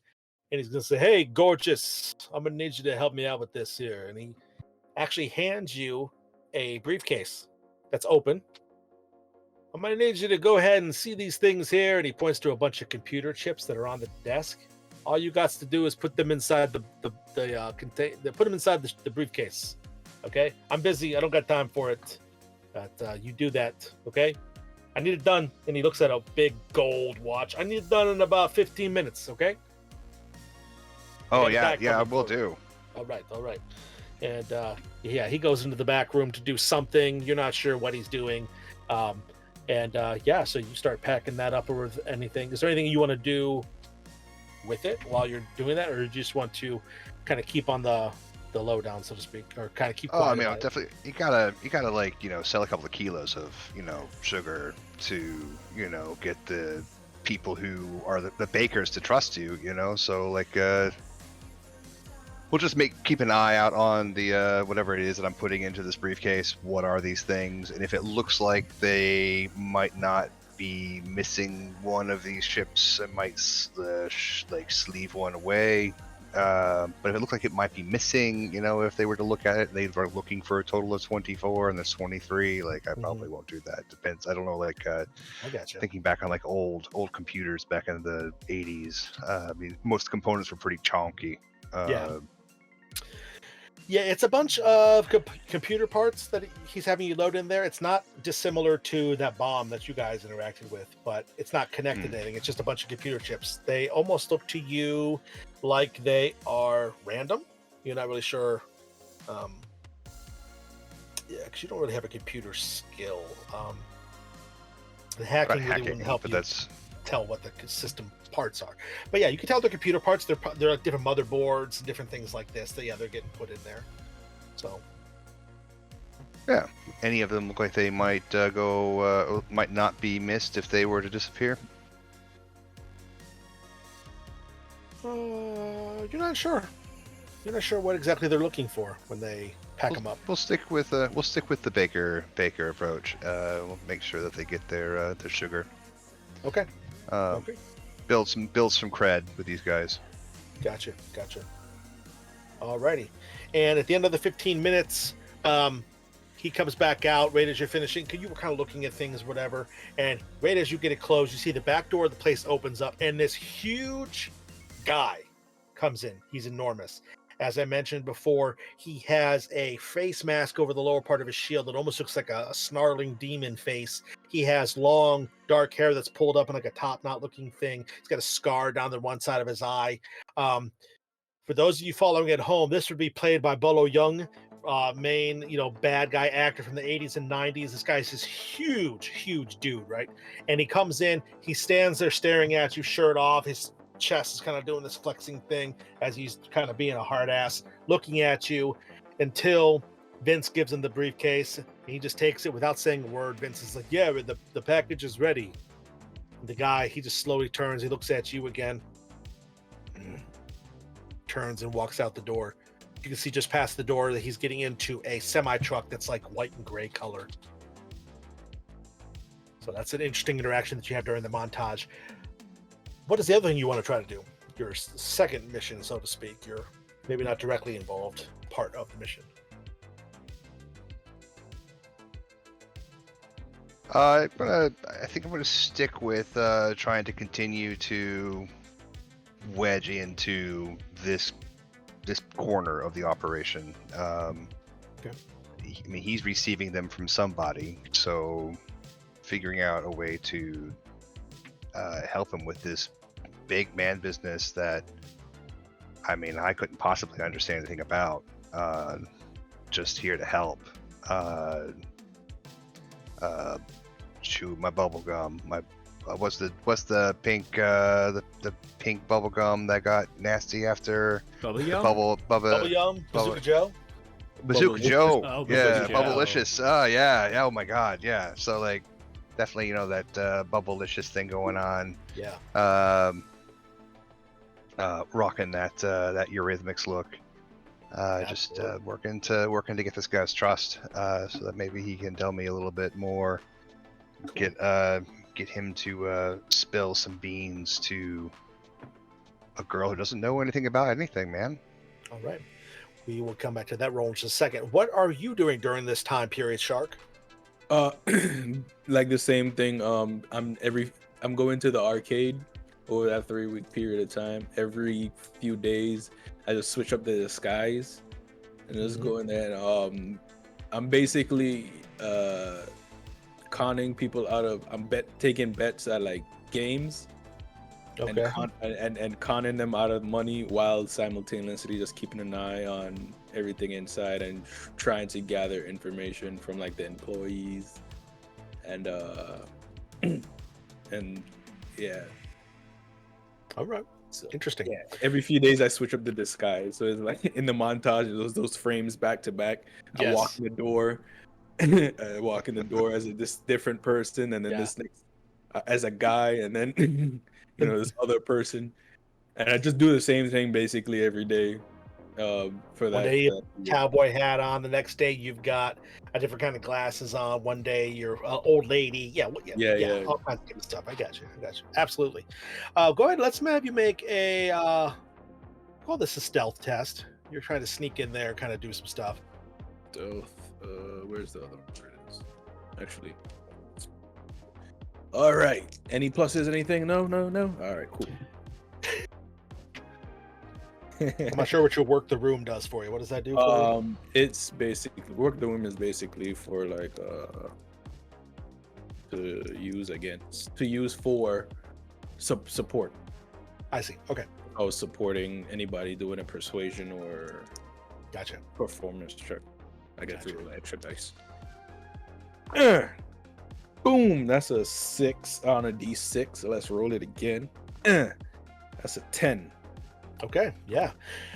and he's gonna say, "Hey, gorgeous, I'm gonna need you to help me out with this here." And he actually hands you a briefcase that's open. I'm gonna need you to go ahead and see these things here, and he points to a bunch of computer chips that are on the desk. All you got to do is put them inside put them inside the briefcase. Okay, I'm busy. I don't got time for it. But you do that. Okay, I need it done. And he looks at a big gold watch. I need it done in about 15 minutes. Okay. Oh And yeah, back yeah, I coming will forward. do. All right. And he goes into the back room to do something. You're not sure what he's doing. So you start packing that up or with anything. Is there anything you want to do with it while you're doing that, or do you just want to kind of keep on the lowdown, so to speak, or kind of keep Oh, quiet I mean, about it? definitely. You gotta like sell a couple of kilos of sugar to get the people who are the bakers to trust you. So like we'll just keep an eye out on the whatever it is that I'm putting into this briefcase. What are these things? And if it looks like they might not be missing one of these chips, I might sleeve one away. But if it looked like it might be missing, if they were to look at it, they were looking for a total of 24 and there's 23. Like I probably won't do that. Depends. I don't know. Like I gotcha. thinking back on like old computers back in the 80s. I mean, most components were pretty chonky. Yeah, it's a bunch of computer parts that he's having you load in there. It's not dissimilar to that bomb that you guys interacted with, but it's not connected to anything. It's just a bunch of computer chips. They almost look to you like they are random. You're not really sure. Because you don't really have a computer skill. The hacking really wouldn't help but you tell what the system parts are. But yeah, you can tell they're computer parts. They're like different motherboards and different things like this. They're getting put in there. So yeah, any of them look like they might might not be missed if they were to disappear. You're not sure. You're not sure what exactly they're looking for when they pack them up. We'll stick with the baker approach. We'll make sure that they get their sugar. Okay. Okay. Build some cred with these guys. Gotcha. Alrighty. And at the end of the 15 minutes, he comes back out right as you're finishing. You were kind of looking at things, whatever. And right as you get it closed, you see the back door of the place opens up, and this huge guy comes in. He's enormous. As I mentioned before, he has a face mask over the lower part of his shield that almost looks like a snarling demon face. He has long, dark hair that's pulled up in like a top knot looking thing. He's got a scar down the one side of his eye. For those of you following at home, this would be played by Bolo Young, main, bad guy actor from the 80s and 90s. This guy's this huge dude, right? And he comes in, he stands there staring at you, shirt off. His chest is kind of doing this flexing thing as he's kind of being a hard ass, looking at you until Vince gives him the briefcase. He just takes it without saying a word. Vince is like, yeah, the package is ready. The guy, he just slowly turns. He looks at you again, turns and walks out the door. You can see just past the door that he's getting into a semi-truck that's like white and gray color. So that's an interesting interaction that you have during the montage. What is the other thing you want to try to do? Your second mission, so to speak. Your maybe not directly involved part of the mission. I think I'm gonna stick with trying to continue to wedge into this corner of the operation. Okay. I mean, he's receiving them from somebody, so figuring out a way to help him with this big man business that, I mean, I couldn't possibly understand anything about. Just here to help. Chew my bubble gum. What's the pink the pink bubble gum that got nasty after Bubble the Yum? Bubble Yum, Bazooka Joe. Bazooka Bubblelicious. Joe. Oh, Yeah, Bazooka Joe. Bubblelicious. Oh yeah. Oh my God. Yeah. So like, definitely that Bubblelicious thing going on. Yeah. Rocking that Eurythmics look. Just working to get this guy's trust, so that maybe he can tell me a little bit more. Get him to spill some beans to a girl who doesn't know anything about anything, man. All right. We will come back to that role in just a second. What are you doing during this time period, Shark? Like the same thing. I'm going to the arcade over that 3-week period of time. Every few days, I just switch up the disguise and just go in there. And, I'm basically conning people out of. Taking bets at like games. Okay. And conning them out of money while simultaneously just keeping an eye on everything inside and trying to gather information from like the employees and and yeah. All right. So Interesting. yeah, every few days I switch up the disguise. So it's like in the montage, those frames back to back. I Yes. walk in the door, I walk in the door as this different person, and then this next as a guy, and then this other person, and I just do the same thing basically every day. For that. One day you have a cowboy hat on. The next day you've got a different kind of glasses on. One day you're an old lady. Yeah, all kinds of good stuff. I got you. Absolutely. Go ahead. Let's have you make a call this a stealth test. You're trying to sneak in there, kind of do some stuff. Stealth. Where's the other one? Where it is? Actually. All right. Any pluses? Anything? No. All right. Cool. I'm not sure what your work the room does for you. What does that do for you? It's basically work the room is basically for like to use for support. I see. Okay. I was supporting anybody doing a persuasion or Gotcha. performance check. I get Gotcha. to roll extra dice. Boom! That's a 6 on a d6. So let's roll it again. That's a 10. Okay, yeah.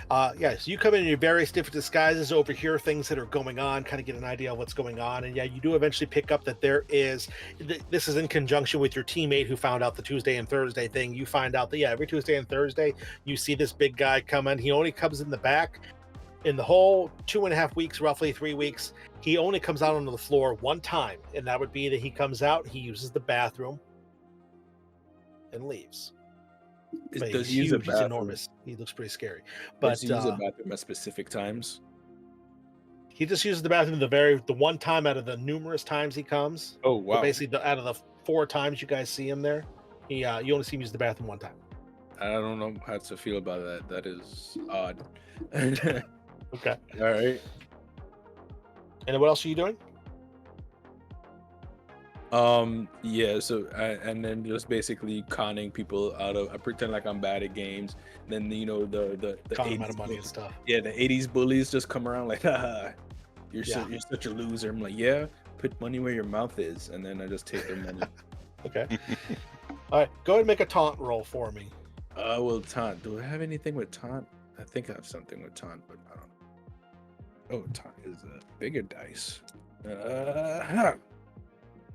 So you come in your various different disguises, overhear things that are going on, kind of get an idea of what's going on. And yeah, you do eventually pick up that there is, this is in conjunction with your teammate who found out the Tuesday and Thursday thing. You find out that, every Tuesday and Thursday, you see this big guy come in. He only comes in the back. In the whole 2.5 weeks, roughly 3 weeks, he only comes out onto the floor one time. And that would be that he comes out, he uses the bathroom, and leaves. Does he use a bathroom? He's enormous. He looks pretty scary. But does he use a bathroom at specific times? He just uses the bathroom the one time out of the numerous times he comes. Oh wow! So basically, out of the 4 times you guys see him there, you only see him use the bathroom one time. I don't know how to feel about that. That is odd. Okay. All right. And then what else are you doing? And then just basically conning people out of. I pretend like I'm bad at games. Then the Con him out of money and stuff. Yeah, the 80s bullies just come around like, haha, you're such a loser. I'm like, yeah, put money where your mouth is, and then I just take their money. Okay. All right, go ahead and make a taunt roll for me. Well, taunt. Do I have anything with taunt? I think I have something with taunt, but I don't know. Oh, taunt is a bigger dice.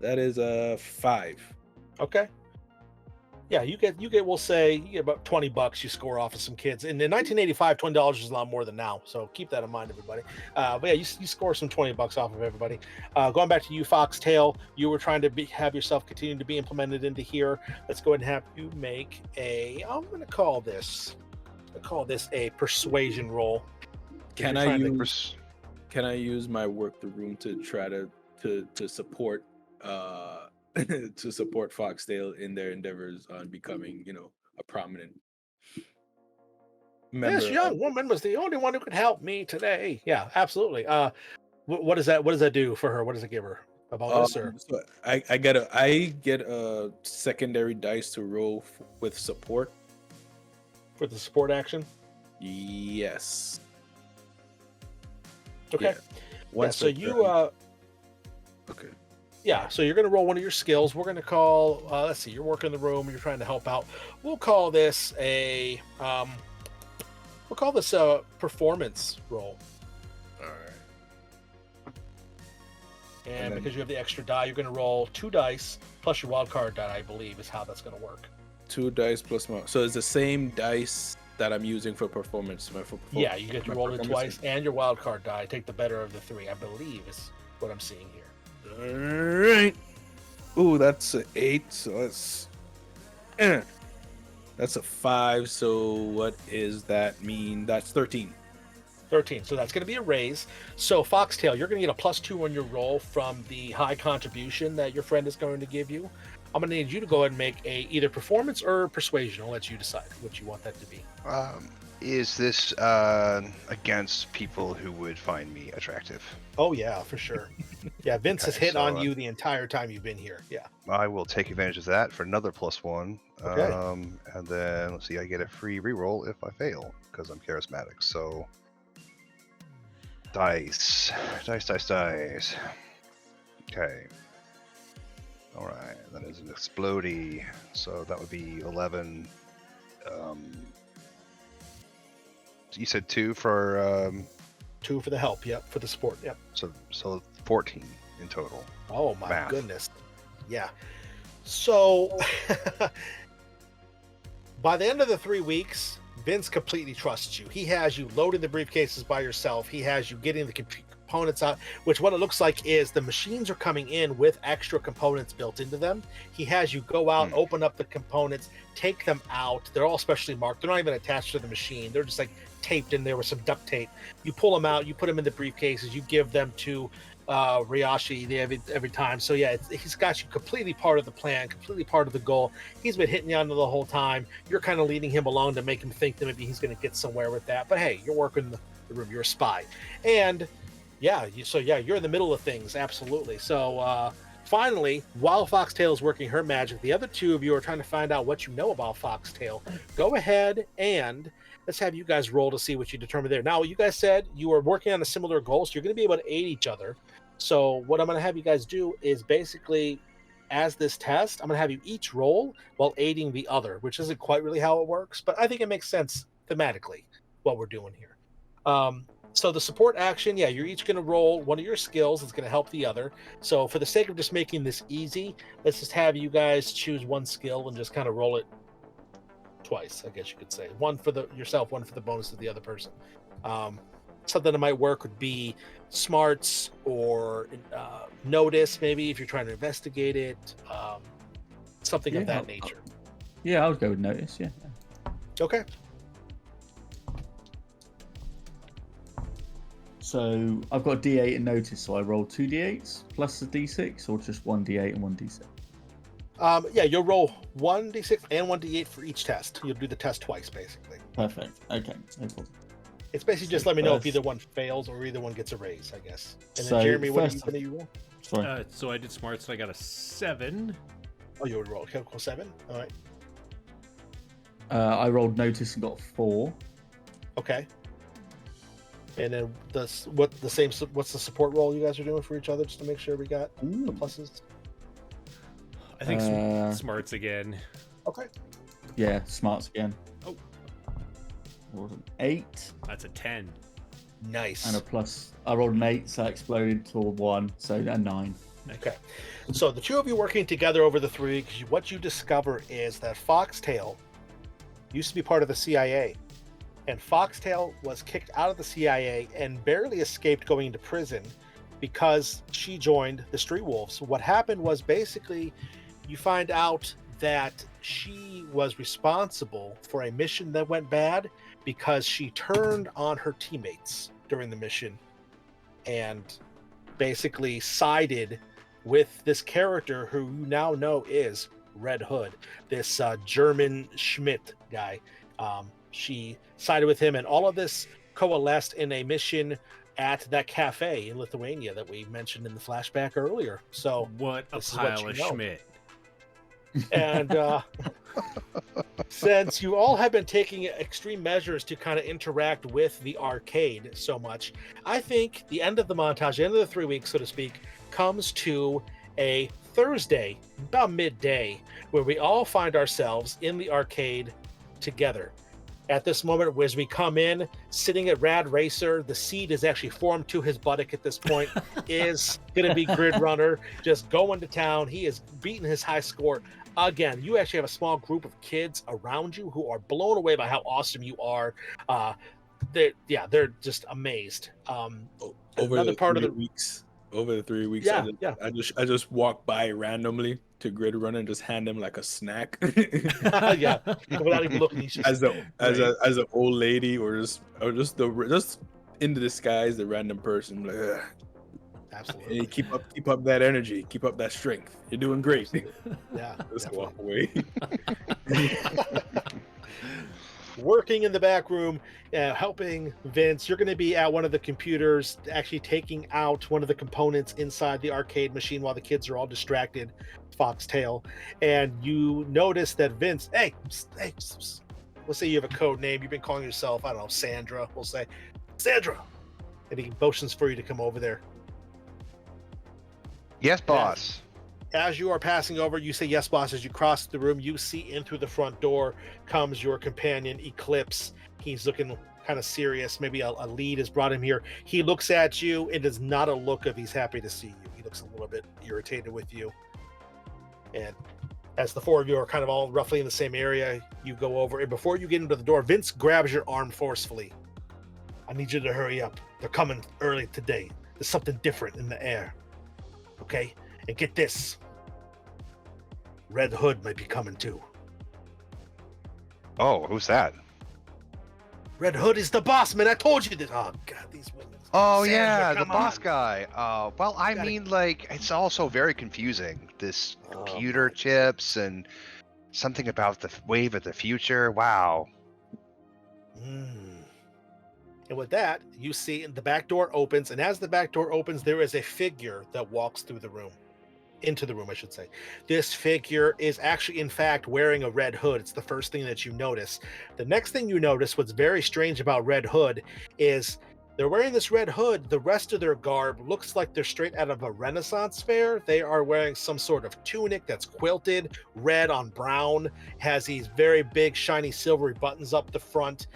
That is a 5. Okay. Yeah, you get we'll say you get about $20 you score off of some kids. And in 1985, $20 is a lot more than now. So keep that in mind, everybody. But yeah, you score some $20 off of everybody. Going back to you, Foxtail, you were trying to have yourself continue to be implemented into here. Let's go ahead and have you make I'm going to call this a persuasion roll. Can I use my work the room to try to support to support Foxtail in their endeavors on becoming, a prominent member? This young woman was the only one who could help me today. Yeah, absolutely. What does that do for her? What does it give her about this? Or so I get a secondary dice to roll with support. For the support action? Yes. Okay. Yeah. So you okay. Yeah, so you're going to roll one of your skills. We're going to call, let's see, you're working the room, you're trying to help out. We'll call this a performance roll. All right. And because you have the extra die, you're going to roll 2 dice plus your wild card die, I believe, is how that's going to work. 2 dice plus my. So it's the same dice that I'm using for performance. Yeah, you get to my roll it performance. twice, and your wild card die. Take the better of the three, I believe, is what I'm seeing here. All right. Ooh, that's an 8. So that's a 5. So what is that mean? That's 13. 13. So that's going to be a raise. So Foxtail, you're going to get a +2 on your roll from the high contribution that your friend is going to give you. I'm going to need you to go ahead and make a either performance or persuasion. I'll let you decide what you want that to be. Is this against people who would find me attractive? Oh yeah, for sure. Yeah, Vince has Okay, hit on so, you the entire time you've been here. Yeah. I will take advantage of that for another +1. Okay. And then let's see, I get a free reroll if I fail because I'm charismatic. So dice. Okay. All right, that is an explodey. So that would be 11. You said 2 for 2 for the help. Yep. For the support. Yep. so 14 in total. Oh my Math. goodness. Yeah. So by the end of the 3 weeks, Vince completely trusts you. He has you loading the briefcases by yourself. He has you getting the components out, which what it looks like is the machines are coming in with extra components built into them. He has you go out, open up the components, take them out. They're all specially marked. They're not even attached to the machine. They're just like taped in there with some duct tape. You pull them out, you put them in the briefcases, you give them to Ryashi every time. So yeah, he's got you completely part of the plan, completely part of the goal. He's been hitting you on the whole time. You're kind of leading him along to make him think that maybe he's going to get somewhere with that. But hey, you're working the room. You're a spy, and yeah, you're in the middle of things. Absolutely. So finally, while Foxtail is working her magic, the other two of you are trying to find out what you know about Foxtail. Go ahead and let's have you guys roll to see what you determine there. Now, you guys said you were working on a similar goal, so you're going to be able to aid each other. So what I'm going to have you guys do is basically, as this test, I'm going to have you each roll while aiding the other, which isn't quite really how it works, but I think it makes sense thematically what we're doing here. So the support action, yeah, you're each going to roll one of your skills that's going to help the other. So for the sake of just making this easy, let's just have you guys choose one skill and just kind of roll it twice, I guess you could say. One for yourself, one for the bonus of the other person. Something that might work would be smarts or notice, maybe if you're trying to investigate it, something of that nature. Yeah, I would go with notice. Yeah. Okay. So I've got D8 and notice, so I roll 2 D8s plus a D6, or just 1 D8 and 1 D6. Yeah, you'll roll 1d6 and 1d8 for each test. You'll do the test twice, basically. Perfect. Okay, no problem. It's basically just let me know if either one fails or either one gets a raise, I guess. And then Jeremy, what do you roll? Sorry. So I did smarts, so I got a 7. Oh, you would roll. Okay, cool. 7. All right. I rolled notice and got 4. Okay. And then what's the support roll you guys are doing for each other, just to make sure we got the pluses? I think smarts again. Okay. Yeah, smarts again. Oh. Rolled an 8. That's a 10. Nice. And a plus. I rolled an 8, so I exploded to a 1, so a 9. Okay. So the two of you working together over the 3 weeks, what you discover is that Foxtail used to be part of the CIA. And Foxtail was kicked out of the CIA and barely escaped going into prison because she joined the Street Wolves. What happened was basically you find out that she was responsible for a mission that went bad because she turned on her teammates during the mission and basically sided with this character who you now know is Red Hood, this German Schmidt guy. She sided with him, and all of this coalesced in a mission at that cafe in Lithuania that we mentioned in the flashback earlier. So what a pile of Schmidt. And since you all have been taking extreme measures to kind of interact with the arcade so much, I think the end of the montage, the end of the 3 weeks, so to speak, comes to a Thursday, about midday, where we all find ourselves in the arcade together. At this moment, as we come in, sitting at Rad Racer, the seed is actually formed to his buttock at this point, is going to be Grid Runner, just going to town. He is beating his high score. Again, you actually have a small group of kids around you who are blown away by how awesome you are. They're just amazed. Over the 3 weeks, I just walk by randomly to Grid Runner and just hand him like a snack. Yeah, without even looking, he's just as an old lady or just in the disguise, the random person. Like, ugh. Absolutely. Hey, keep up that energy, keep up that strength. You're doing great. Yeah, just walk away. Working in the back room, helping Vince. You're going to be at one of the computers, actually taking out one of the components inside the arcade machine while the kids are all distracted, Foxtail. And you notice that Vince, hey, let's say you have a code name. You've been calling yourself, I don't know, Sandra. We'll say, Sandra. And he motions for you to come over there. Yes, boss. As you are passing over, you say, yes, boss. As you cross the room, you see in through the front door comes your companion, Eclipse. He's looking kind of serious. Maybe a lead has brought him here. He looks at you. It is not a look of he's happy to see you. He looks a little bit irritated with you. And as the four of you are kind of all roughly in the same area, you go over. And before you get into the door, Vince grabs your arm forcefully. I need you to hurry up. They're coming early today. There's something different in the air. Okay? And get this. Red Hood might be coming too. Oh, who's that? Red Hood is the boss, man. I told you this. Oh, God, these women. Oh, Sandra, yeah, the come boss on. guy. Well, I Gotta- mean, like, it's also very confusing. This computer my- chips and something about the wave of the future. Wow. And with that, you see the back door opens, and as the back door opens, there is a figure that walks through the room. Into the room, I should say. This figure is actually, in fact, wearing a red hood. It's the first thing that you notice. The next thing you notice, what's very strange about Red Hood, is they're wearing this red hood. The rest of their garb looks like they're straight out of a Renaissance fair. They are wearing some sort of tunic that's quilted, red on brown, has these very big, shiny, silvery buttons up the front.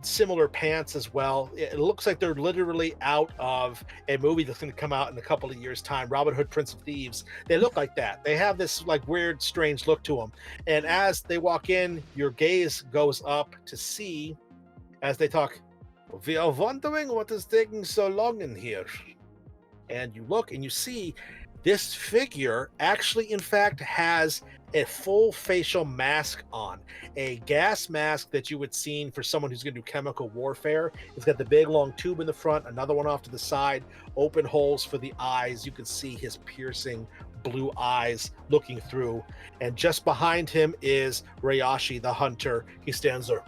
Similar pants as well. It looks like they're literally out of a movie that's going to come out in a couple of years' time. Robin Hood, Prince of Thieves. They look like that. They have this like weird, strange look to them. And as they walk in, your gaze goes up to see, as they talk, we are wondering what is taking so long in here. And you look and you see this figure actually, in fact, has a full facial mask on, a gas mask that you would seen for someone who's going to do chemical warfare. It's got the big long tube in the front, another one off to the side, open holes for the eyes. You can see his piercing blue eyes looking through. And just behind him is Rayashi, the hunter. He stands there,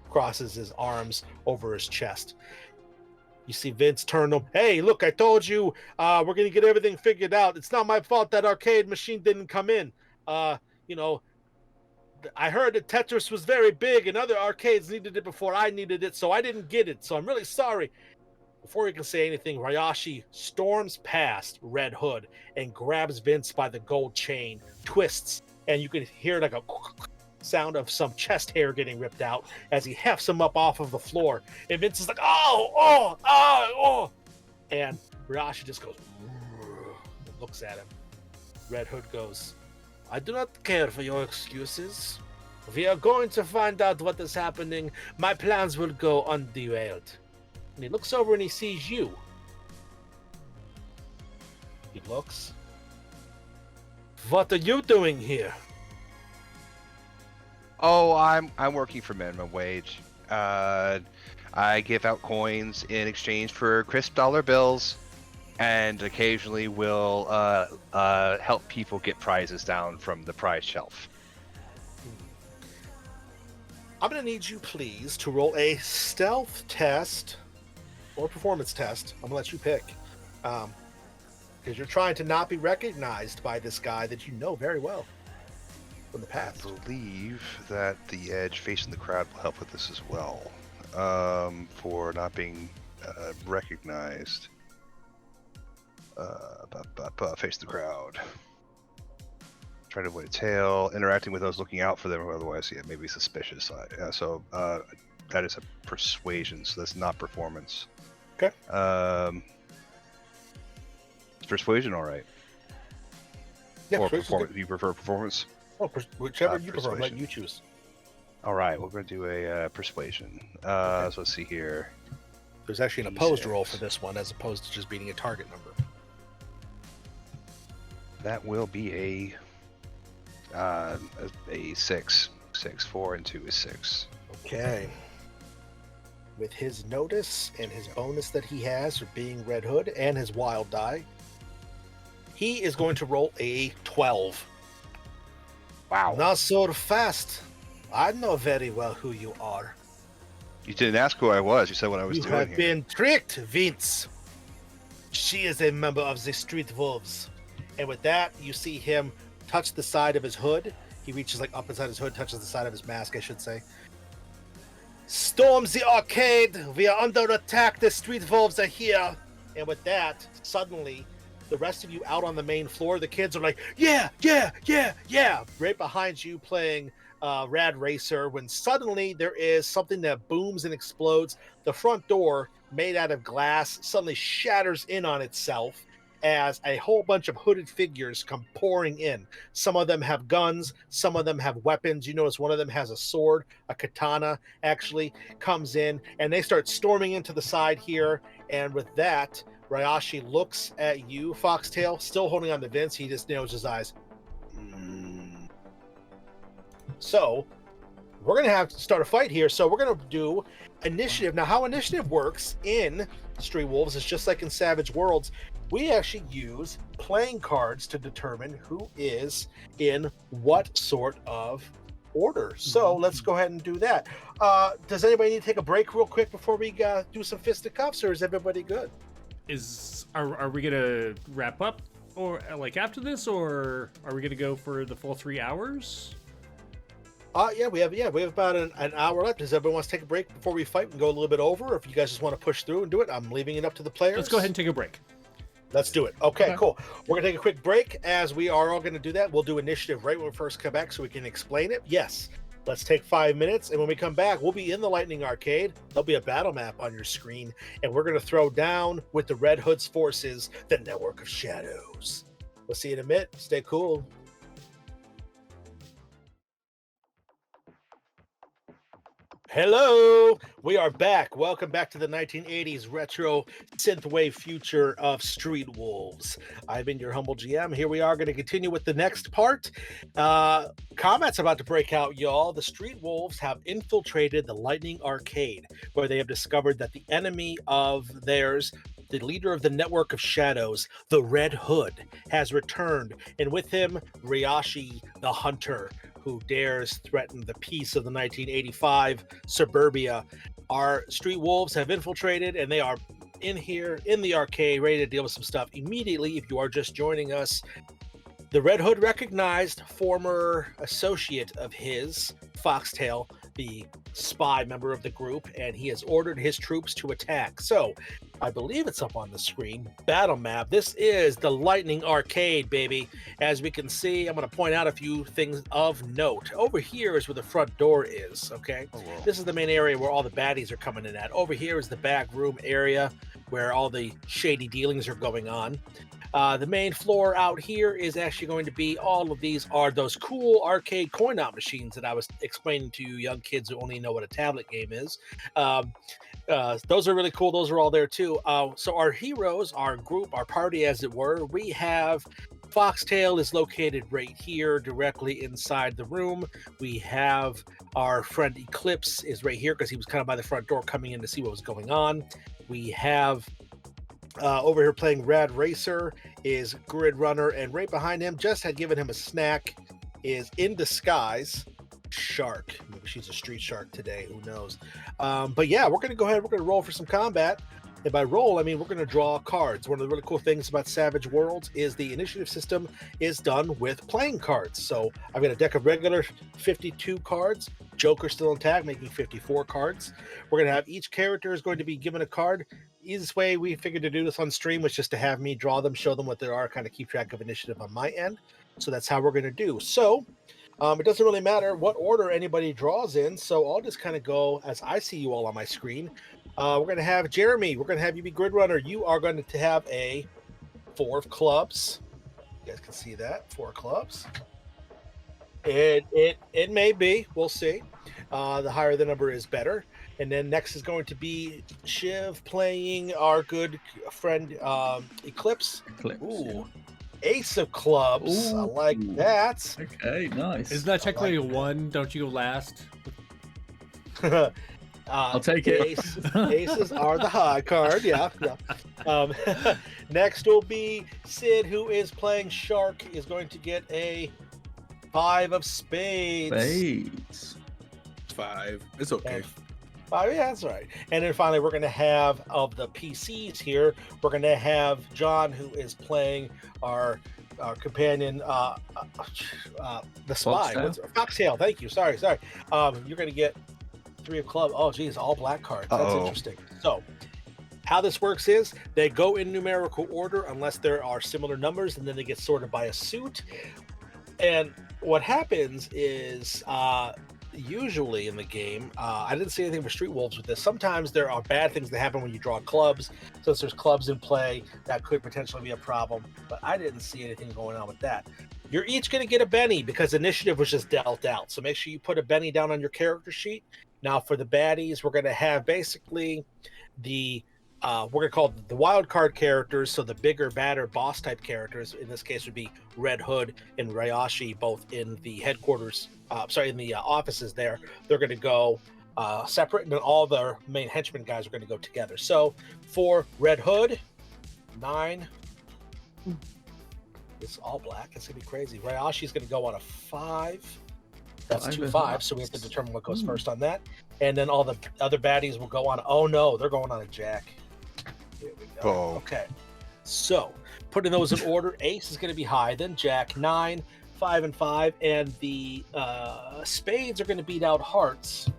crosses his arms over his chest. You see Vince turn to him. Hey, look, I told you we're going to get everything figured out. It's not my fault that arcade machine didn't come in. I heard that Tetris was very big and other arcades needed it before I needed it, so I didn't get it. So I'm really sorry. Before he can say anything, Rayashi storms past Red Hood and grabs Vince by the gold chain, twists, and you can hear like a sound of some chest hair getting ripped out as he hefts him up off of the floor. And Vince is like, oh. And Rayashi just goes, and looks at him. Red Hood goes, I do not care for your excuses. We are going to find out what is happening. My plans will go underailed. And he looks over and he sees you. He looks. What are you doing here? Oh, I'm working for minimum wage. I give out coins in exchange for crisp dollar bills, and occasionally will help people get prizes down from the prize shelf. I'm going to need you, please, to roll a stealth test or performance test. I'm going to let you pick. Because you're trying to not be recognized by this guy that you know very well from the past. I believe that the edge facing the crowd will help with this as well. For not being recognized. Face the crowd. Try to avoid a tail. Interacting with those looking out for them, or otherwise, yeah, maybe suspicious. So that is a persuasion, so that's not performance. Okay. Is persuasion all right? Yeah, Or persuasion's performance? Do you prefer performance? good. Oh, whichever you prefer. Let Persuasion. you choose. All right, we're going to do a persuasion. So let's see here. There's actually an opposed D6. roll for this one, as opposed to just beating a target number. That will be a 6. 6, 4, and 2 is 6. Okay. With his notice and his bonus that he has for being Red Hood and his wild die, he is going to roll a 12. Wow. Not so fast. I know very well who you are. You didn't ask who I was. You said what I was You doing have here. been tricked, Vince. She is a member of the Street Wolves. And with that, you see him touch the side of his hood. He reaches like up inside his hood, touches the side of his mask, I should say. Storm the arcade. We are under attack. The Street Wolves are here. And with that, suddenly, the rest of you out on the main floor, the kids are like, yeah, yeah, yeah, yeah. Right behind you playing Rad Racer, when suddenly there is something that booms and explodes. The front door, made out of glass, suddenly shatters in on itself as a whole bunch of hooded figures come pouring in. Some of them have guns, some of them have weapons. You notice one of them has a sword, a katana actually comes in, and they start storming into the side here. And with that, Ryashi looks at you, Foxtail, still holding on to Vince. He just narrows his eyes. So we're going to have to start a fight here. So we're going to do initiative. Now, how initiative works in Street Wolves is just like in Savage Worlds. We actually use playing cards to determine who is in what sort of order. So let's go ahead and do that. Does anybody need to take a break real quick before we do some fisticuffs, or is everybody good? Are we gonna wrap up or like after this, or are we gonna go for the full 3 hours? Yeah, we have about an hour left. Does everyone want to take a break before we fight and go a little bit over? Or if you guys just want to push through and do it, I'm leaving it up to the players. Let's go ahead and take a break. Let's do it. Okay, cool. We're going to take a quick break. As we are all going to do that, we'll do initiative right when we first come back so we can explain it. Yes, let's take 5 minutes. And when we come back, we'll be in the Lightning Arcade. There'll be a battle map on your screen. And we're going to throw down with the Red Hood's forces, the Network of Shadows. We'll see you in a minute. Stay cool. Hello, we are back. Welcome back to the 1980s retro synthwave future of Street Wolves. I've been your humble GM. Here we are going to continue with the next part. Combat's about to break out, y'all. The Street Wolves have infiltrated the Lightning Arcade, where they have discovered that the enemy of theirs, the leader of the Network of Shadows, the Red Hood, has returned, and with him, Ryashi the Hunter, who dares threaten the peace of the 1985 suburbia. Our Street Wolves have infiltrated, and they are in here in the arcade, ready to deal with some stuff immediately. If you are just joining us, the Red Hood recognized former associate of his, Foxtail, the spy member of the group, and he has ordered his troops to attack. So, I believe it's up on the screen. Battle map. This is the Lightning Arcade, baby. As we can see, I'm going to point out a few things of note. Over here is where the front door is, okay? Oh, wow. This is the main area where all the baddies are coming in at. Over here is the back room area where all the shady dealings are going on. The main floor out here is actually going to be, all of these are those cool arcade coin-out machines that I was explaining to you young kids who only know what a tablet game is. Those are really cool. Those are all there too. So our heroes, our group, our party as it were, we have Foxtail is located right here directly inside the room. We have our friend Eclipse is right here because he was kind of by the front door coming in to see what was going on. We have over here playing Rad Racer is Grid Runner, and right behind him, just had given him a snack, is in disguise Shark. Maybe she's a street shark today, who knows. But yeah, we're gonna go ahead, we're gonna roll for some combat. And by roll, I mean we're gonna draw cards. One of the really cool things about Savage Worlds is the initiative system is done with playing cards. So I've got a deck of regular 52 cards, Joker still intact, making 54 cards. We're gonna have each character is going to be given a card. Easiest way we figured to do this on stream was just to have me draw them, show them what they are, kind of keep track of initiative on my end. So that's how we're going to do. So it doesn't really matter what order anybody draws in. So I'll just kind of go as I see you all on my screen. We're going to have Jeremy. We're going to have you be grid runner. You are going to have a 4 of clubs. You guys can see that 4 clubs. It may be. We'll see. The higher the number is better. And then next is going to be Shiv playing our good friend Eclipse. Eclipse. Ace of clubs. I like that. Okay, nice. Isn't that technically a 1? Don't you go last? I'll take it. Aces are the high card. Yeah. Next will be Sid, who is playing Shark, is going to get a 5 of spades. Spades. 5. It's okay. And 5, yeah, that's right. And then finally, we're going to have, of the PCs here, we're going to have John, who is playing our companion, the spy. Foxtail. Thank you. Sorry. You're going to get 3 of clubs. Oh, geez, all black cards. That's interesting. So, how this works is they go in numerical order unless there are similar numbers, and then they get sorted by a suit. And what happens is, usually in the game, I didn't see anything for Street Wolves with this. Sometimes there are bad things that happen when you draw clubs. Since there's clubs in play, that could potentially be a problem. But I didn't see anything going on with that. You're each going to get a Benny because initiative was just dealt out. So make sure you put a Benny down on your character sheet. Now for the baddies, we're going to have basically the we're going to call the wild card characters. So the bigger, badder boss type characters, in this case would be Red Hood and Ryashi, both in the headquarters, in the offices there. They're going to go separate, and then all the main henchmen guys are going to go together. So for Red Hood, 9. It's all black. It's going to be crazy. Ryashi's going to go on a 5. That's 2 5s, so we have to determine what goes first on that. And then all the other baddies will go on. Oh no, they're going on a jack. Here we go. Oh. Okay. So putting those in order, ace is going to be high, then jack, 9, 5, and 5, and the spades are going to beat out hearts.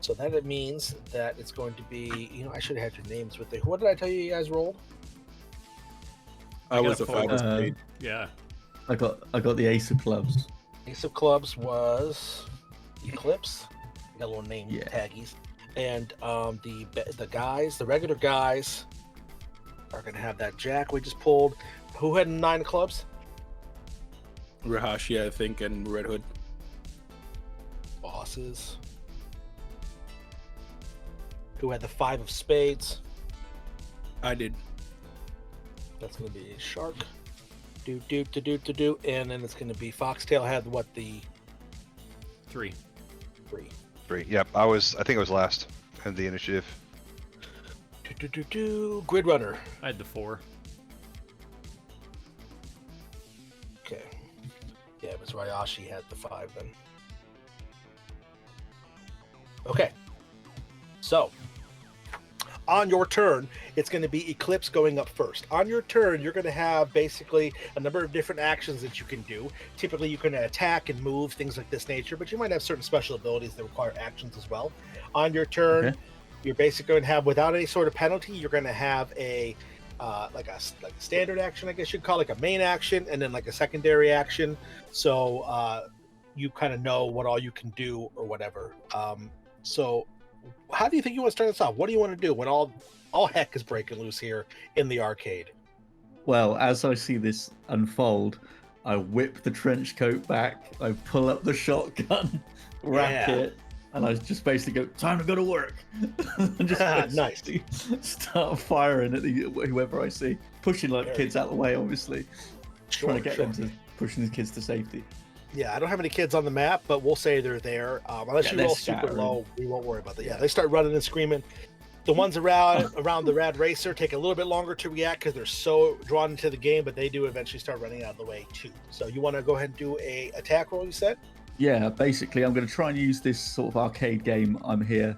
So that it means that it's going to be, I should have had your names with it. What did I tell you guys rolled? I was a 5 of spades. Yeah. I got the ace of clubs. Ace of clubs was Eclipse. Got a little name taggies. And the guys, the regular guys, are going to have that jack we just pulled. Who had 9 clubs? Rahashi, I think, and Red Hood. Bosses. Who had the 5 of spades? I did. That's going to be Shark. Do. And then it's going to be Foxtail had what, the 3. 3. Yep, I think I was last in the initiative. Grid Runner. I had the 4. Okay. Yeah, it was Ryashi had the 5 then. Okay. So, on your turn, it's going to be Eclipse going up first. On your turn, you're going to have basically a number of different actions that you can do. Typically, you can attack and move, things like this nature, but you might have certain special abilities that require actions as well. On your turn, you're basically going to have, without any sort of penalty, you're going to have a like a standard action, I guess you'd call it, like a main action, and then like a secondary action. So you kind of know what all you can do or whatever. So how do you think you want to start this off? What do you want to do when all heck is breaking loose here in the arcade? Well, as I see this unfold, I whip the trench coat back, I pull up the shotgun, rack it, and I just basically go, time to go to work. And just nice. Start firing at whoever I see, pushing kids out of the way, obviously. Trying to get them to pushing the kids to safety. Yeah, I don't have any kids on the map, but we'll say they're there. Unless you roll super low, we won't worry about that. Yeah, they start running and screaming. The ones around the Rad Racer take a little bit longer to react because they're so drawn into the game, but they do eventually start running out of the way too. So you want to go ahead and do a attack roll, you said? Yeah, basically I'm going to try and use this sort of arcade game I'm here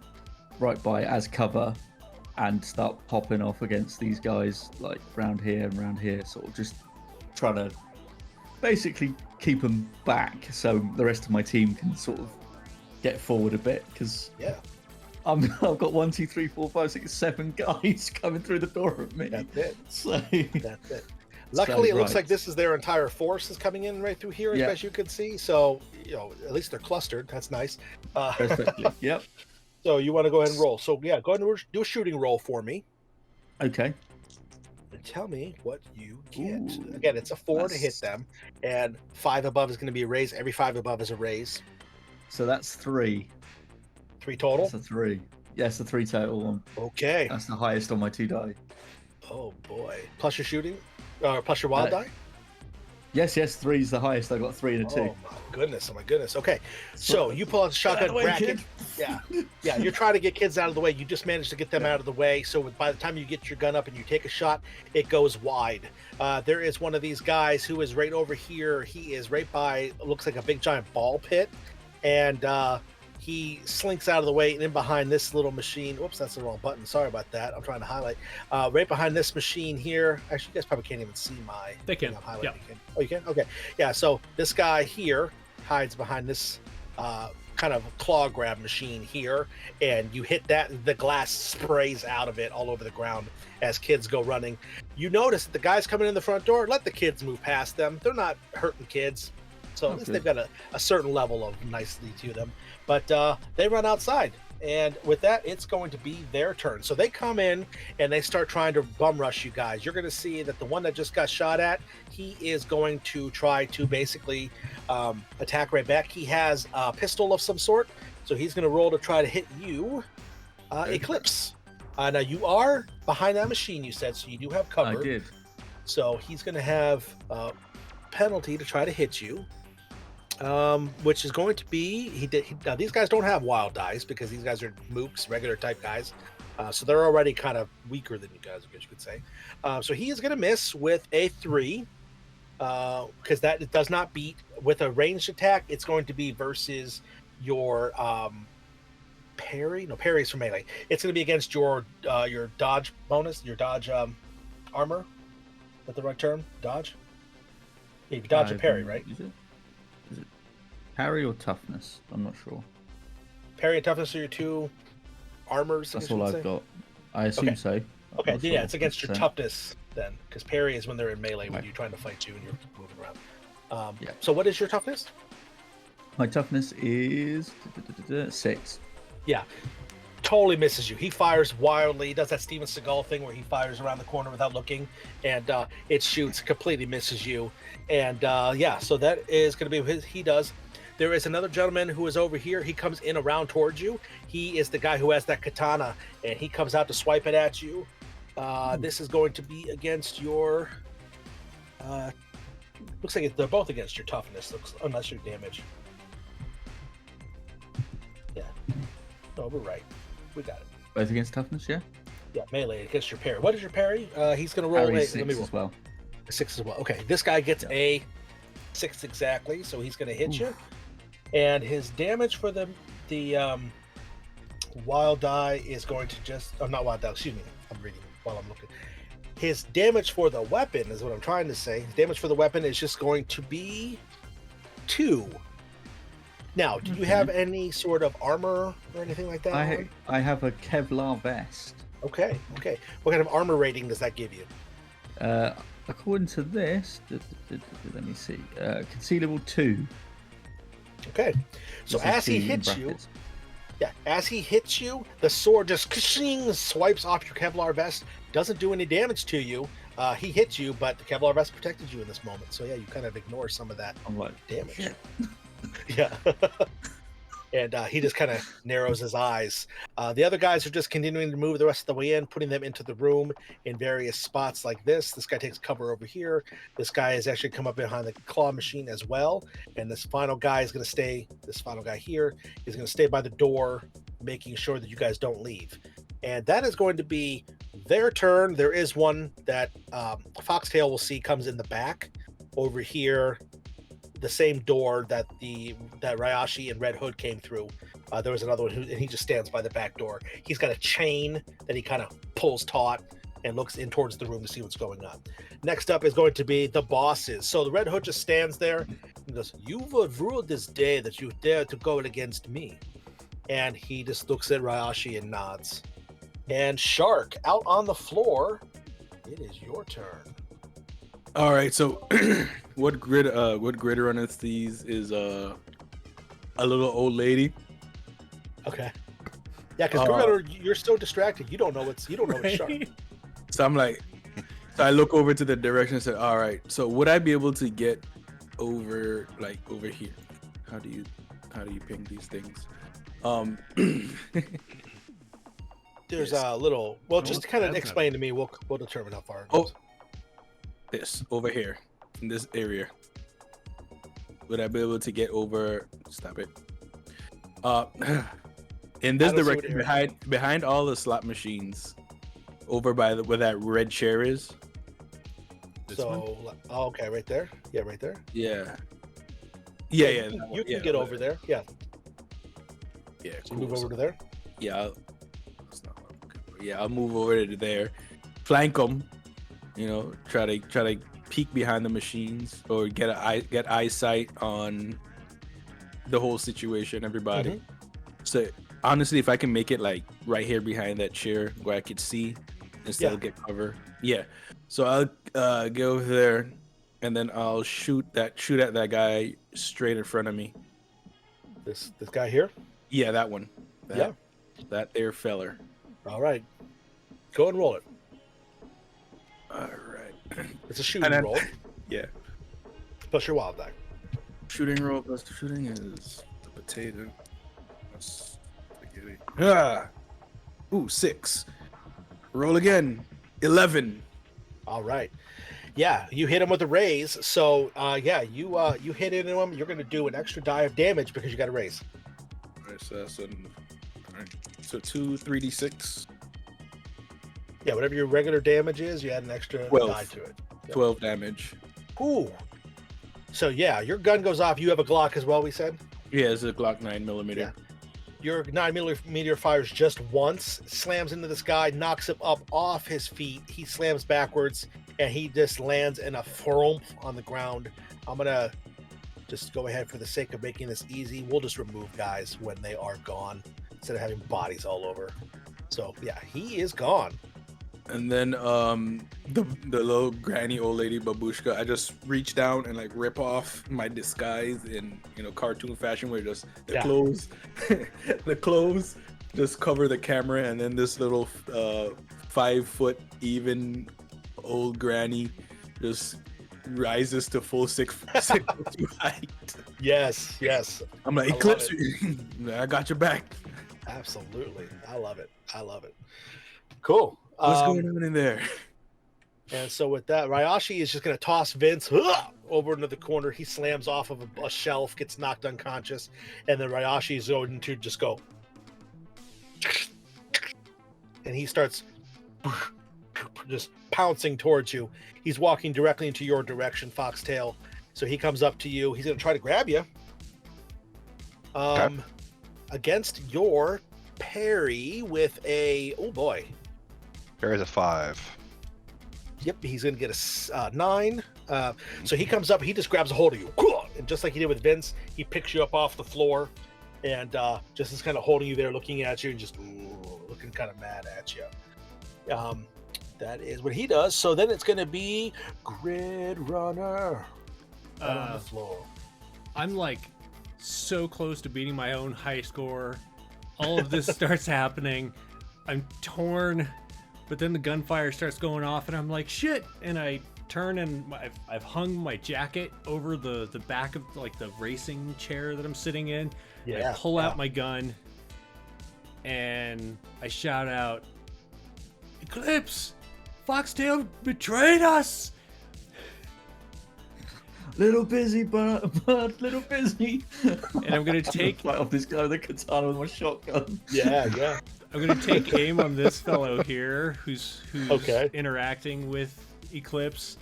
right by as cover and start popping off against these guys like round here and round here, sort of just trying to basically keep them back so the rest of my team can sort of get forward a bit, because I've got 1, 2, 3, 4, 5, 6, 7 guys coming through the door at me. That's it. So that's it. Luckily, it looks right. like this is their entire force is coming in right through here, as Yeah. best you can see. So, at least they're clustered. That's nice. Perfectly. Yep. So you want to go ahead and roll. So yeah, go ahead and do a shooting roll for me. Okay. And tell me what you get. Ooh, Again, it's a 4 to hit that's- them, and 5 above is going to be a raise. Every 5 above is a raise. So that's 3. 3 total. That's a 3. Yes, a 3 total. Okay. That's the highest on my 2 die. Oh boy. Plus your shooting, plus your wild die. Yes, 3 is the highest. I got 3 and a 2. Oh my goodness. Okay, so you pull out the shotgun Away, bracket. kid. Yeah. You're trying to get kids out of the way. You just managed to get them out of the way. So by the time you get your gun up and you take a shot, it goes wide. There is one of these guys who is right over here. He is right by, looks like a big giant ball pit, and he slinks out of the way and in behind this little machine. Whoops, that's the wrong button. Sorry about that. I'm trying to highlight. Right behind this machine here. Actually, you guys probably can't even see my. They can. I'm highlighting. Yeah. Oh, you can? Okay. Yeah, so this guy here hides behind this kind of claw grab machine here, and you hit that, the glass sprays out of it all over the ground as kids go running. You notice that the guys coming in the front door, let the kids move past them. They're not hurting kids. So at least they've got a certain level of nicety to them. But they run outside. And with that, it's going to be their turn. So they come in and they start trying to bum rush you guys. You're going to see that the one that just got shot at, he is going to try to basically attack right back. He has a pistol of some sort. So he's going to roll to try to hit you. Eclipse. Now you are behind that machine, you said, so you do have cover. I did. So he's going to have a penalty to try to hit you. Which is going to be now these guys don't have wild dice because these guys are mooks, regular type guys, so they're already kind of weaker than you guys, I guess you could say. So he is going to miss with a 3 because that does not beat with a ranged attack. It's going to be versus your parry. No, parry is for melee. It's going to be against your dodge bonus, your dodge armor. Is that the right term? Dodge. Yeah, you can dodge and parry, right? Is it parry or toughness? I'm not sure. Parry and toughness are your 2 armors. That's all I've got. I assume so. I'm Okay, not yeah, sure. it's against your So- toughness then, because parry is when they're in melee when Right. you're trying to fight you and you're moving around. Yeah. So what is your toughness? My toughness is 6. Yeah, totally misses you. He fires wildly. He does that Steven Seagal thing where he fires around the corner without looking, and it shoots, completely misses you. And yeah, so that is going to be what he does. There is another gentleman who is over here. He comes in around towards you. He is the guy who has that katana, and he comes out to swipe it at you. This is going to be against your. Looks like they're both against your toughness. Unless your damage. Yeah. No, we're right. We got it. Both against toughness, yeah? Yeah, melee against your parry. What is your parry? He's going to roll. Parry Let 6 me roll. as well. 6 as well. Okay, this guy gets a 6 exactly, so he's going to hit you. And his damage for the wild die is going to just... Oh, not wild die, excuse me. I'm reading while I'm looking. His damage for the weapon is what I'm trying to say. His damage for the weapon is just going to be 2. Now, do you have any sort of armor or anything like that? I have a Kevlar vest. Okay. What kind of armor rating does that give you? According to this, let me see. Concealable 2. Okay. So This is as he 2 in hits you, brackets. yeah, as he hits you, the sword just swipes off your Kevlar vest. Doesn't do any damage to you. He hits you, but the Kevlar vest protected you in this moment. So yeah, you kind of ignore some of that I'm like, damage. shit. Yeah. And he just kind of narrows his eyes. The other guys are just continuing to move the rest of the way in, putting them into the room in various spots like this. This guy takes cover over here. This guy has actually come up behind the claw machine as well. And this final guy is going to stay, this final guy here is going to stay by the door, making sure that you guys don't leave. And that is going to be their turn. There is one that Foxtail will see comes in the back over here. The same door that that Ryashi and Red Hood came through. There was another one and he just stands by the back door. He's got a chain that he kind of pulls taut and looks in towards the room to see what's going on. Next up is going to be the bosses. So the Red Hood just stands there and goes, "You've ruled this day that you dare to go against me." And he just looks at Ryashi and nods. And Shark, out on the floor, it is your turn. All right, so what grid runneth these is a little old lady. Okay. Yeah, because you're so distracted. You don't know it's sharp. Right? So I'm like, so I look over to the direction and said, all right, so would I be able to get over here? How do you ping these things? There's Yes. a little. Well, Oh, just to kind of that's explain to me, we'll determine how far it Oh, goes. this over here in this area. Would I be able to get over? Stop it. In this I don't see what direction, area. behind all the slot machines, over by where that red chair is. This one? Okay, right there. Yeah, right there. Yeah. You can get over there. Yeah. Yeah, So move over to there. Yeah. That's not what I'm looking for. Yeah, I'll move over to there, flank them. You know, try to peek behind the machines or get eyesight on the whole situation, everybody. Mhm. So honestly, if I can make it like right here behind that chair where I could see and still Yeah. get cover, yeah. So I'll go over there, and then I'll shoot at that guy straight in front of me. This guy here. Yeah, that one. Yeah. That there feller. All right. Go and roll it. All right. It's a shooting then- roll Yeah. plus your wild die. Shooting roll plus the shooting is the potato. Plus spaghetti. Ah. Ooh, 6. Roll again. 11. All right. Yeah, you hit him with a raise. So you hit into him. You're going to do an extra die of damage because you got a raise. All right, so that's all right. So 2 3d6. Yeah, whatever your regular damage is, you add an extra 12. die to it. Yep. 12 damage. Ooh. So yeah, your gun goes off. You have a Glock as well. We said. Yeah, it's a Glock 9mm. Yeah. Your 9mm fires just once, slams into this guy, knocks him up off his feet. He slams backwards, and he just lands in a thump on the ground. I'm gonna just go ahead for the sake of making this easy. We'll just remove guys when they are gone instead of having bodies all over. So yeah, he is gone. And then the little granny old lady babushka, I just reach down and like rip off my disguise in cartoon fashion where just the Yeah. clothes the clothes just cover the camera, and then this little 5 foot even old granny just rises to full 6'2" height. Yes. I'm like, I love Eclipse, I got your back. Absolutely. I love it. Cool. What's going on in there? And so with that, Ryashi is just going to toss Vince over into the corner. He slams off of a shelf, gets knocked unconscious, and then Ryashi is going to just go. And he starts just pouncing towards you. He's walking directly into your direction, Foxtail. So he comes up to you. He's going to try to grab you. Against your parry with a... Oh, boy. There is a 5. Yep, he's going to get a 9. So he comes up, he just grabs a hold of you. And just like he did with Vince, he picks you up off the floor and just is kind of holding you there, looking at you and just looking kind of mad at you. That is what he does. So then it's going to be Grid Runner on the floor. I'm like so close to beating my own high score. All of this starts happening. I'm torn. But then the gunfire starts going off, and I'm like, shit! And I turn, and I've hung my jacket over the back of like the racing chair that I'm sitting in. Yeah. I pull out my gun, and I shout out, "Eclipse! Foxtail betrayed us!" Little busy, but little busy. And I'm gonna take fight off this guy with a katana with my shotgun. Yeah. I'm gonna take aim on this fellow here, who's Okay. interacting with Eclipse.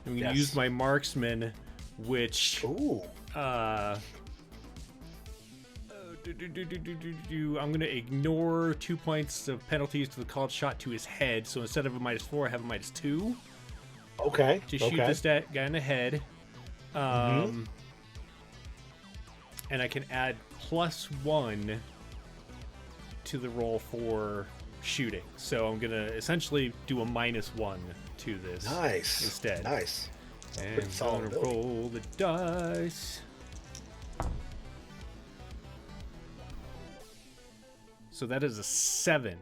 I'm gonna Yes. use my marksman, which Ooh. I'm gonna ignore 2 points of penalties to the called shot to his head. So instead of a -4, I have a -2 Okay. to shoot this guy in the head. And I can add +1 to the roll for shooting. So I'm gonna essentially do a -1 to this Nice. instead. Nice. And Pretty solid gonna ability. roll the dice. So that is a 7.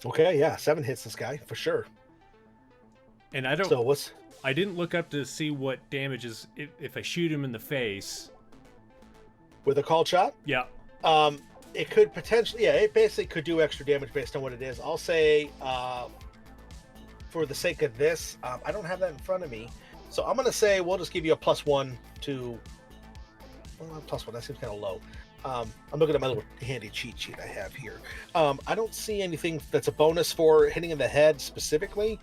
Okay, yeah, 7 hits this guy for sure. And I don't. So what's I didn't look up to see what damage is if I shoot him in the face. with a called shot? Yeah. It could potentially, yeah, it basically could do extra damage based on what it is. I'll say, for the sake of this, I don't have that in front of me, so I'm gonna say we'll just give you a +1 to. +1. That seems kind of low. I'm looking at my little handy cheat sheet I have here. I don't see anything that's a bonus for hitting in the head specifically.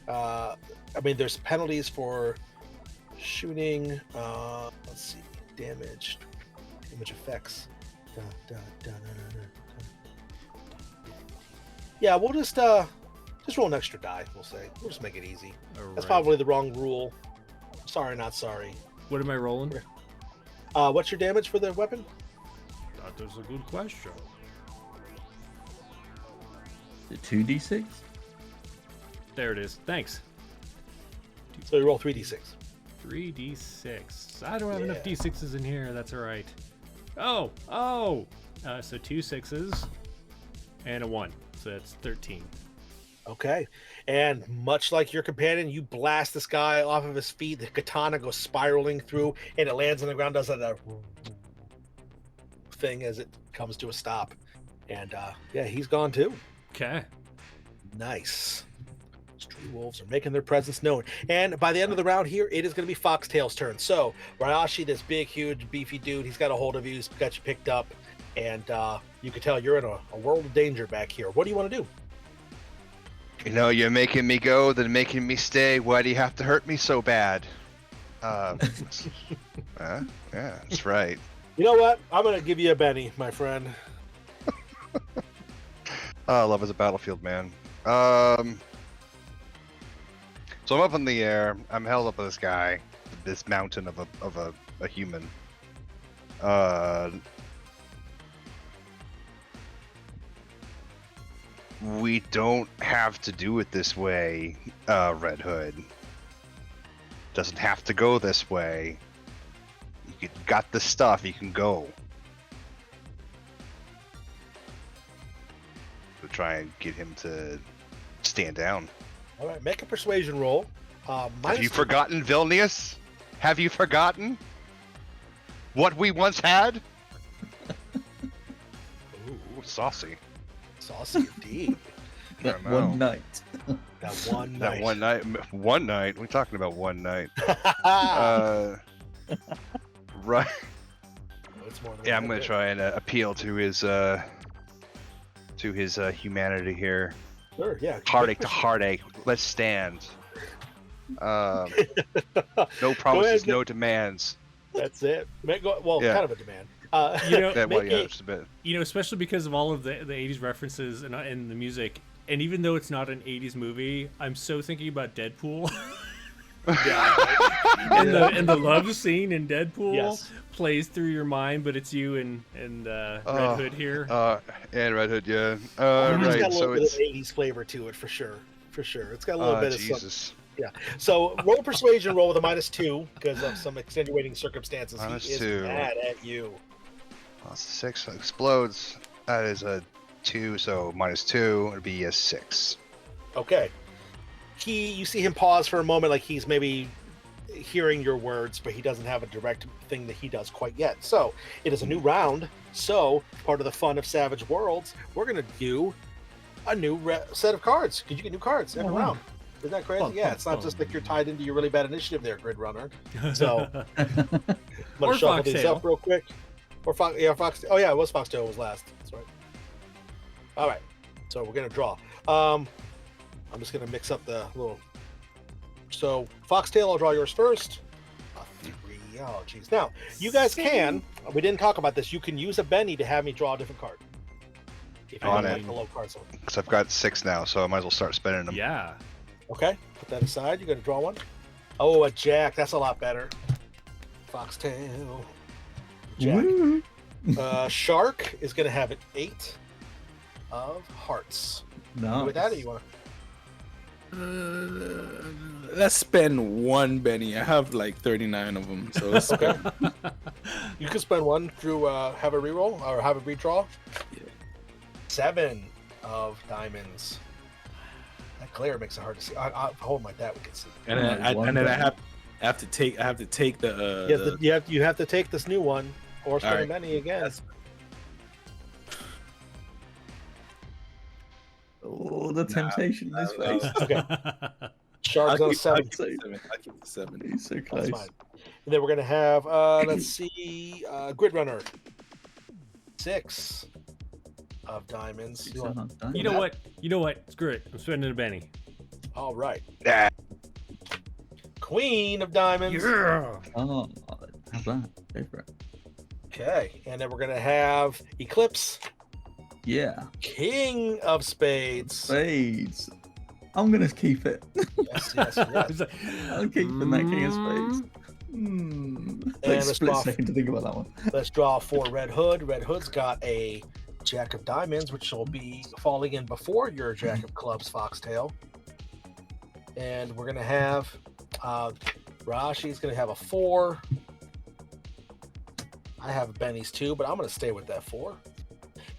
I mean, there's penalties for shooting. Let's see, damage effects. Yeah, we'll just roll an extra die. We'll say we'll just make it easy. That's Alright. probably the wrong rule. Sorry, not sorry. What am I rolling? What's your damage for the weapon? That was a good question. Is it 2d6? There it is. Thanks. So you roll 3d6. 3d6. I don't have enough Yeah. d6s in here. That's all right. Oh. So 2 6s and a 1. So that's 13. Okay. And much like your companion, you blast this guy off of his feet. The katana goes spiraling through, and it lands on the ground, does a thing as it comes to a stop. And yeah, he's gone too. Okay. Nice. Street wolves are making their presence known. And by the end of the round here, it is going to be Foxtail's turn. So Ryashi, this big, huge, beefy dude, he's got a hold of you. He's got you picked up. And you can tell you're in a world of danger back here. What do you want to do? You know, you're making me go, then making me stay. Why do you have to hurt me so bad? Yeah, that's right. You know what? I'm going to give you a Benny, my friend. Love is a battlefield, man. So I'm up in the air. I'm held up by this guy, this mountain of a human. We don't have to do it this way, Red Hood. Doesn't have to go this way. You got the stuff. You can go. To try and get him to stand down. All right, make a persuasion roll. Have Minus you 2. forgotten Vilnius? Have you forgotten what we once had? Ooh, saucy. Saucy indeed. That don't know. one night. That one night. That one night. One night. We're talking about one night. Right. It's more than Yeah, I'm one gonna night. try and appeal to his humanity here. Sure, yeah. Heartache to heartache. Let's stand. No Go promises, ahead. no demands. That's it. Well, Yeah. kind of a demand. You know, Yeah, well, Make yeah, it- just a bit. You know, especially because of all of the 80s references and the music. And even though it's not an 80s movie, I'm so thinking about Deadpool. and the love scene in Deadpool Yes. plays through your mind, but it's you and Red Hood here. And Red Hood, yeah. It's got Right. a So little bit it's of 80s flavor to it, for sure. For sure. It's got a little bit of something. Jesus. Yeah. So roll persuasion roll with a -2 because of some extenuating circumstances. He is -2. mad at you. That's a 6 explodes. That is a 2, so -2 would be a 6. Okay. You see him pause for a moment, like he's maybe hearing your words, but he doesn't have a direct thing that he does quite yet. So it is a new round. So part of the fun of Savage Worlds, we're gonna do a new set of cards because you get new cards every Oh, wow. round. Isn't that crazy? Fun, Yeah, fun, it's not fun. just like you're tied into your really bad initiative there, Grid Runner. So I'm Or gonna shuffle these Foxtail. up real quick. Or Fox. Oh yeah, it was Foxtail was last. That's right. All right. So we're gonna draw. I'm just gonna mix up the little. So Foxtail, I'll draw yours first. A 3. Oh geez. Now you guys can. We didn't talk about this. You can use a Benny to have me draw a different card. If you On don't it. like the low cards. Because I've got 6 now, so I might as well start spending them. Yeah. Okay. Put that aside. You're gonna draw one. Oh, a Jack. That's a lot better. Foxtail. Jack. Woo. Shark is going to have an 8 of hearts. Nice. With that, or you want let's spend one Benny. I have like 39 of them, so let's Okay. spend. You can spend one through have a reroll or have a redraw. Yeah. 7 of diamonds. That glare makes it hard to see. I'll hold like that. We can see. And then I have to take the You have to take this new one or spend right. many again. That's- Oh, the temptation in his face. Okay. Sharks on a 7. I'll keep the 7. He's so That's close. fine. And then we're gonna have let's see, Grid Runner. 6 of diamonds. He's on a You know what? You know what? Screw it. I'm spending a Benny. All right. Ah, Queen of diamonds. Yeah. Oh, have that. Go for it. Okay, and then we're gonna have Eclipse. Yeah. King of spades. Spades. I'm gonna keep it. Yes, yes, yes. I'll keep that king of spades. Take a let's split draw- second to think about that one. Let's draw for Red Hood. Red Hood's got a Jack of Diamonds, which will be falling in before your Jack of Clubs, Foxtail. And we're gonna have Rashi's gonna have a 4. I have Benny's 2, but I'm gonna stay with that 4.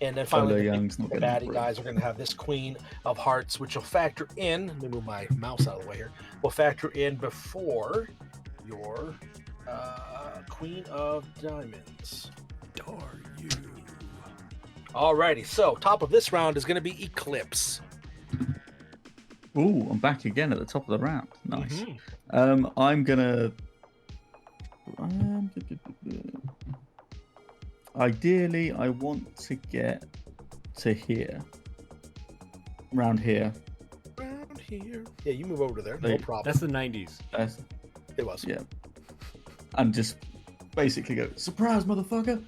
And then Solo finally, Young's not the gonna baddie break. guys are going to have this Queen of Hearts, which will factor in. Let me move my mouse out of the way here. Will factor in before your Queen of Diamonds. Are you? Alrighty, so top of this round is going to be Eclipse. Ooh, I'm back again at the top of the round. Nice. Mhm. I'm gonna. Ideally, I want to get to here. Round here. Round here. Yeah, you move over to there. No Wait, problem. That's the 90s. That's, It was. yeah. And just basically go, surprise, motherfucker!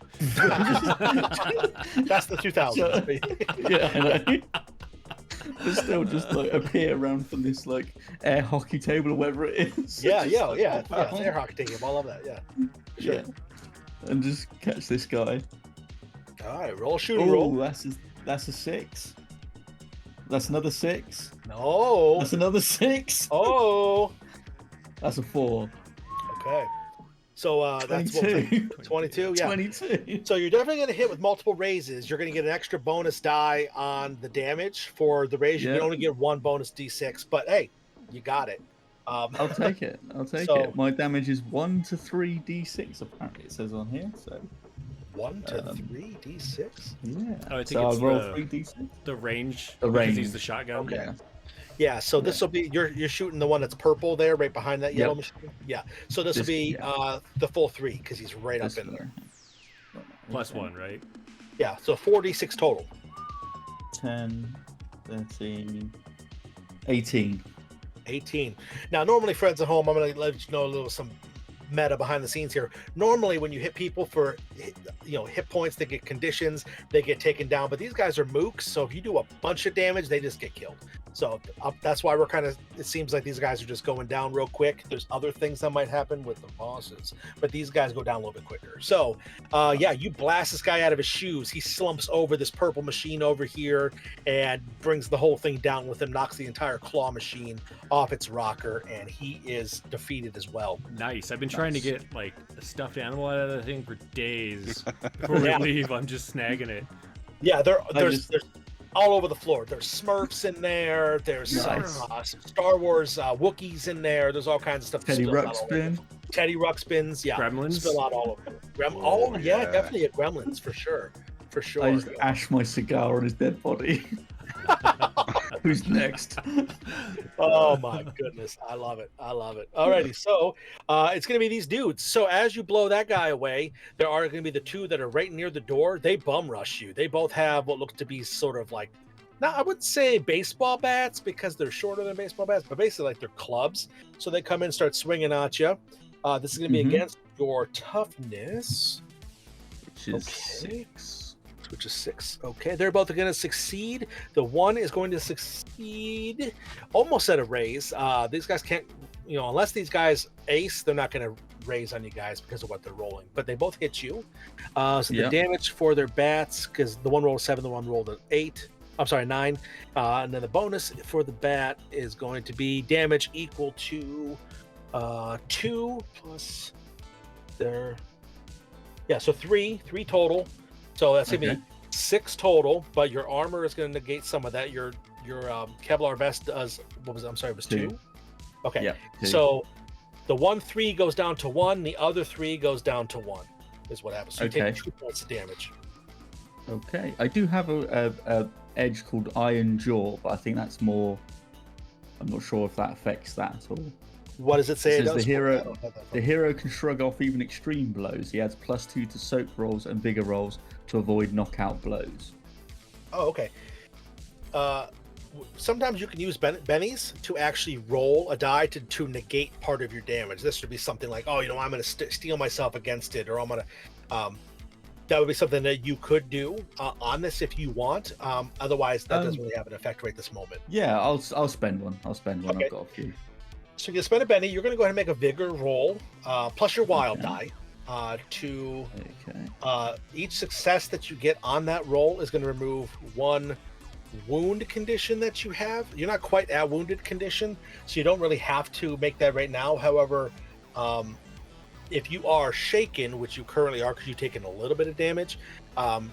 That's the 2000s. Yeah, I know. But still just like appear around from this like air hockey table or whatever it is. Yeah, Just, yeah, like, yeah. pop Yeah, out. it's air hockey game. I love that. Yeah. Sure. Yeah. And just catch this guy. All right, roll shooting roll. Oh, that's a 6. That's another 6. No. That's another 6. Oh. That's a 4. Okay. So that's what was it? 22. 22. Yeah. 22. So you're definitely going to hit with multiple raises. You're going to get an extra bonus die on the damage for the raise. You Yeah. can only get one bonus d6, but hey, you got it. I'll take it. I'll take So- it. My damage is 1 to 3 d6. Apparently, it says on here. So 1 to Um, 3 d6. yeah. Oh, I think so it's I'll roll the- 3 d6. The range. The because range. He's the shotgun. Okay. Yeah. Yeah. So this will be you're shooting the one that's purple there, right behind that yellow Yep. machine. Yeah. So this will This- be yeah. the full 3 because he's right This up in one. there. Plus 1, right? Yeah. So 4d6 total. 10, 13, 18. 18. Now, normally, friends at home, I'm going to let you know a little some meta behind the scenes here. Normally, when you hit people for hit points, they get conditions, they get taken down. But these guys are mooks, so if you do a bunch of damage, they just get killed. So that's why we're kind of. It seems like these guys are just going down real quick. There's other things that might happen with the bosses, but these guys go down a little bit quicker. So, yeah, you blast this guy out of his shoes. He slumps over this purple machine over here and brings the whole thing down with him. Knocks the entire claw machine off its rocker, and he is defeated as well. Nice. I've been trying to get like a stuffed animal out of that thing for days. Before we Yeah. leave, I'm just snagging it. Yeah, just- there's all over the floor. There's Smurfs in there. There's Nice. Star Wars Wookiees in there. There's all kinds of stuff. Teddy spilled out all over. Ruxpin. Teddy Ruxpins, yeah. Gremlins? Spill out all over. Oh, yeah, yeah. definitely a Gremlins for sure. For sure. I just ash my cigar on his dead body. Who's next? Oh my goodness, I love it. I love it. Alrighty, so it's gonna be these dudes. So as you blow that guy away, there are gonna be the two that are right near the door. They bum rush you. They both have what looks to be sort of like, now I wouldn't say baseball bats because they're shorter than baseball bats, but basically like they're clubs. So they come in and start swinging at you. This is gonna be Mhm. against your toughness, Which is Okay. 6. which is 6. Okay, they're both going to succeed. The one is going to succeed almost at a raise. These guys can't, unless these guys ace, they're not going to raise on you guys because of what they're rolling. But they both hit you. So the Yep. damage for their bats, because the one rolled a 7, the one rolled an 8. I'm sorry, 9. And then the bonus for the bat is going to be damage equal to 2 plus their. Yeah, so 3 total. So that's gonna be 6 total. But your armor is gonna negate some of that. Your Kevlar vest does. What was it? I'm sorry, it was 2. Okay. Yeah. 2. So the 1/3 goes down to 1. The other 3 goes down to 1. Is what happens. So you take 2 points of damage. Okay. I do have a edge called Iron Jaw, but I think that's more. I'm not sure if that affects that at all. What does it say? It It says does? the hero can shrug off even extreme blows. He adds +2 to soak rolls and vigor rolls to avoid knockout blows. Oh, okay. Sometimes you can use bennies to actually roll a die to negate part of your damage. This would be something like, oh, I'm going to steel myself against it, or I'm going to. That would be something that you could do on this if you want. Otherwise, that doesn't really have an effect right this moment. Yeah, I'll spend one. Okay. I've got a few. So you spend a Benny. You're going to go ahead and make a vigor roll, plus your wild die. To each success that you get on that roll is going to remove 1 wound condition that you have. You're not quite at wounded condition, so you don't really have to make that right now. However, if you are shaken, which you currently are because you've taken a little bit of damage,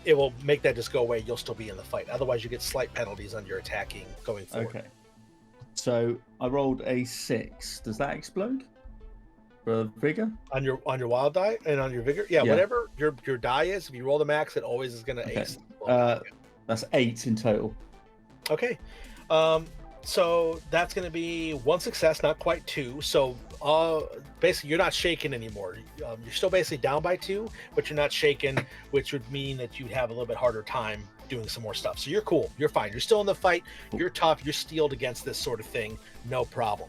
it will make that just go away. You'll still be in the fight. Otherwise, you get slight penalties on your attacking going forward. Okay. So I rolled a 6. Does that explode? For vigor? On your wild die and on your vigor? Yeah, whatever your die is, if you roll the max, it always is going to ace. That's 8 in total. Okay. So that's going to be 1 success, not quite 2. So basically, you're not shaken anymore. You're still basically down by 2, but you're not shaken, which would mean that you'd have a little bit harder time doing some more stuff. So you're cool. You're fine. You're still in the fight. You're tough. You're steeled against this sort of thing. No problem.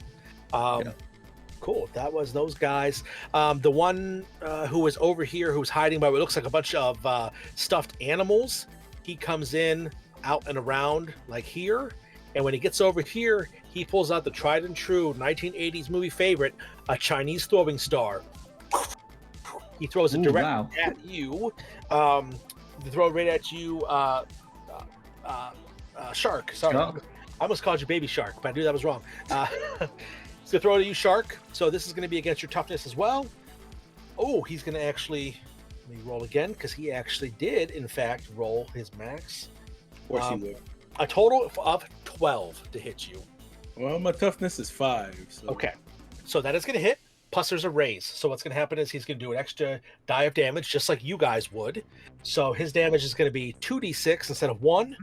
Cool. That was those guys. The one who was over here, who's hiding by what looks like a bunch of stuffed animals, he comes in out and around like here. And when he gets over here, he pulls out the tried and true 1980s movie favorite, a Chinese throwing star. He throws it directly at you. To throw it right at you, Shark. Sorry. Shark. I almost called you Baby Shark, but I knew that was wrong. He's going to throw it at you, Shark. So this is going to be against your toughness as well. Oh, he's going to actually... Let me roll again, because he actually did, in fact, roll his max. Of course he would. A total of 12 to hit you. Well, my toughness is 5. So. Okay. So that is going to hit. Plus there's a raise. So what's going to happen is he's going to do an extra die of damage, just like you guys would. So his damage is going to be 2d6 instead of 1.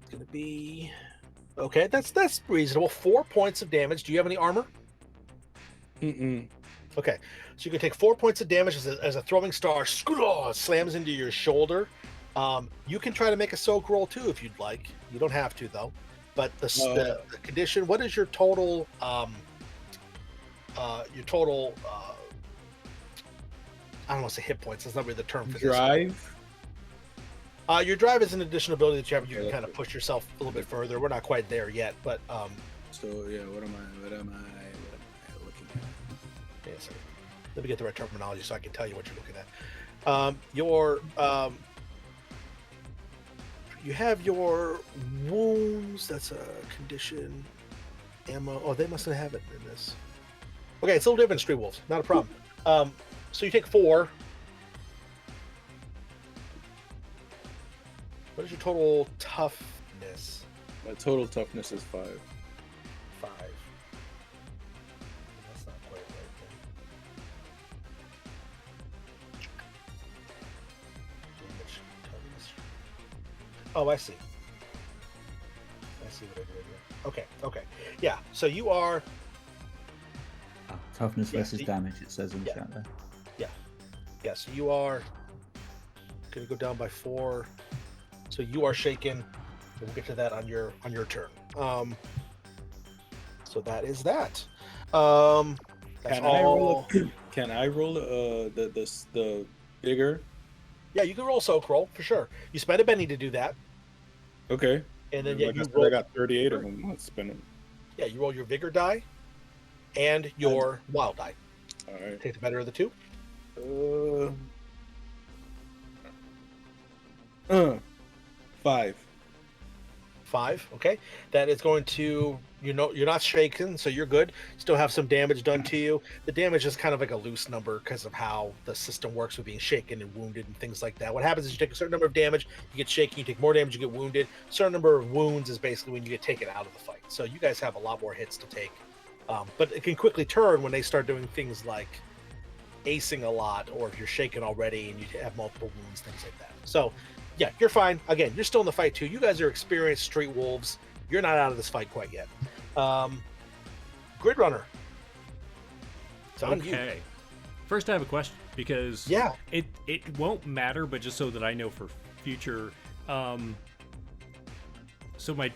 It's going to be... Okay, that's reasonable. 4 points of damage. Do you have any armor? Mm-mm. Okay. So you can take 4 points of damage as a throwing star slams into your shoulder. You can try to make a soak roll too if you'd like. You don't have to though. But the condition, what is your total I don't want to say hit points, that's not really the term for drive. This. Your drive is an additional ability that you have. You can kind of push yourself a little bit further. We're not quite there yet, but so yeah, what am I looking at? Yeah, so let me get the right terminology so I can tell you what you're looking at. You have your wounds. That's a condition. Ammo. Oh, they mustn't have it in this. Okay, it's a little different. Street Wolves, not a problem. So you take 4. What is your total toughness? My total toughness is 5. 5. That's not quite right then. Damage, toughness. Oh, I see. I see what I did here. Okay. Yeah, so you are... Toughness versus damage, it says in the chat there. Yeah, so you are going to go down by 4. So you are shaken. We'll get to that on your turn. So that is that. That's all. Can I roll the bigger? Yeah, you can roll soak roll for sure. You spend a Benny to do that. Okay. And then I got 38 of them. Let's spend them. Yeah, you roll your vigor die and your wild die. All right. Take the better of the 2. 5. 5. Okay, that is going to, you're not shaken, so you're good. Still have some damage done to you. The damage is kind of like a loose number because of how the system works with being shaken and wounded and things like that. What happens is you take a certain number of damage, you get shaken, you take more damage, you get wounded. A certain number of wounds is basically when you get taken out of the fight. So you guys have a lot more hits to take, but it can quickly turn when they start doing things like acing a lot, or if you're shaken already and you have multiple wounds, things like that. So yeah, you're fine. Again, you're still in the fight too. You guys are experienced street wolves. You're not out of this fight quite yet. Grid Runner. It's on you. Okay. First, I have a question because it won't matter, but just so that I know for future. So my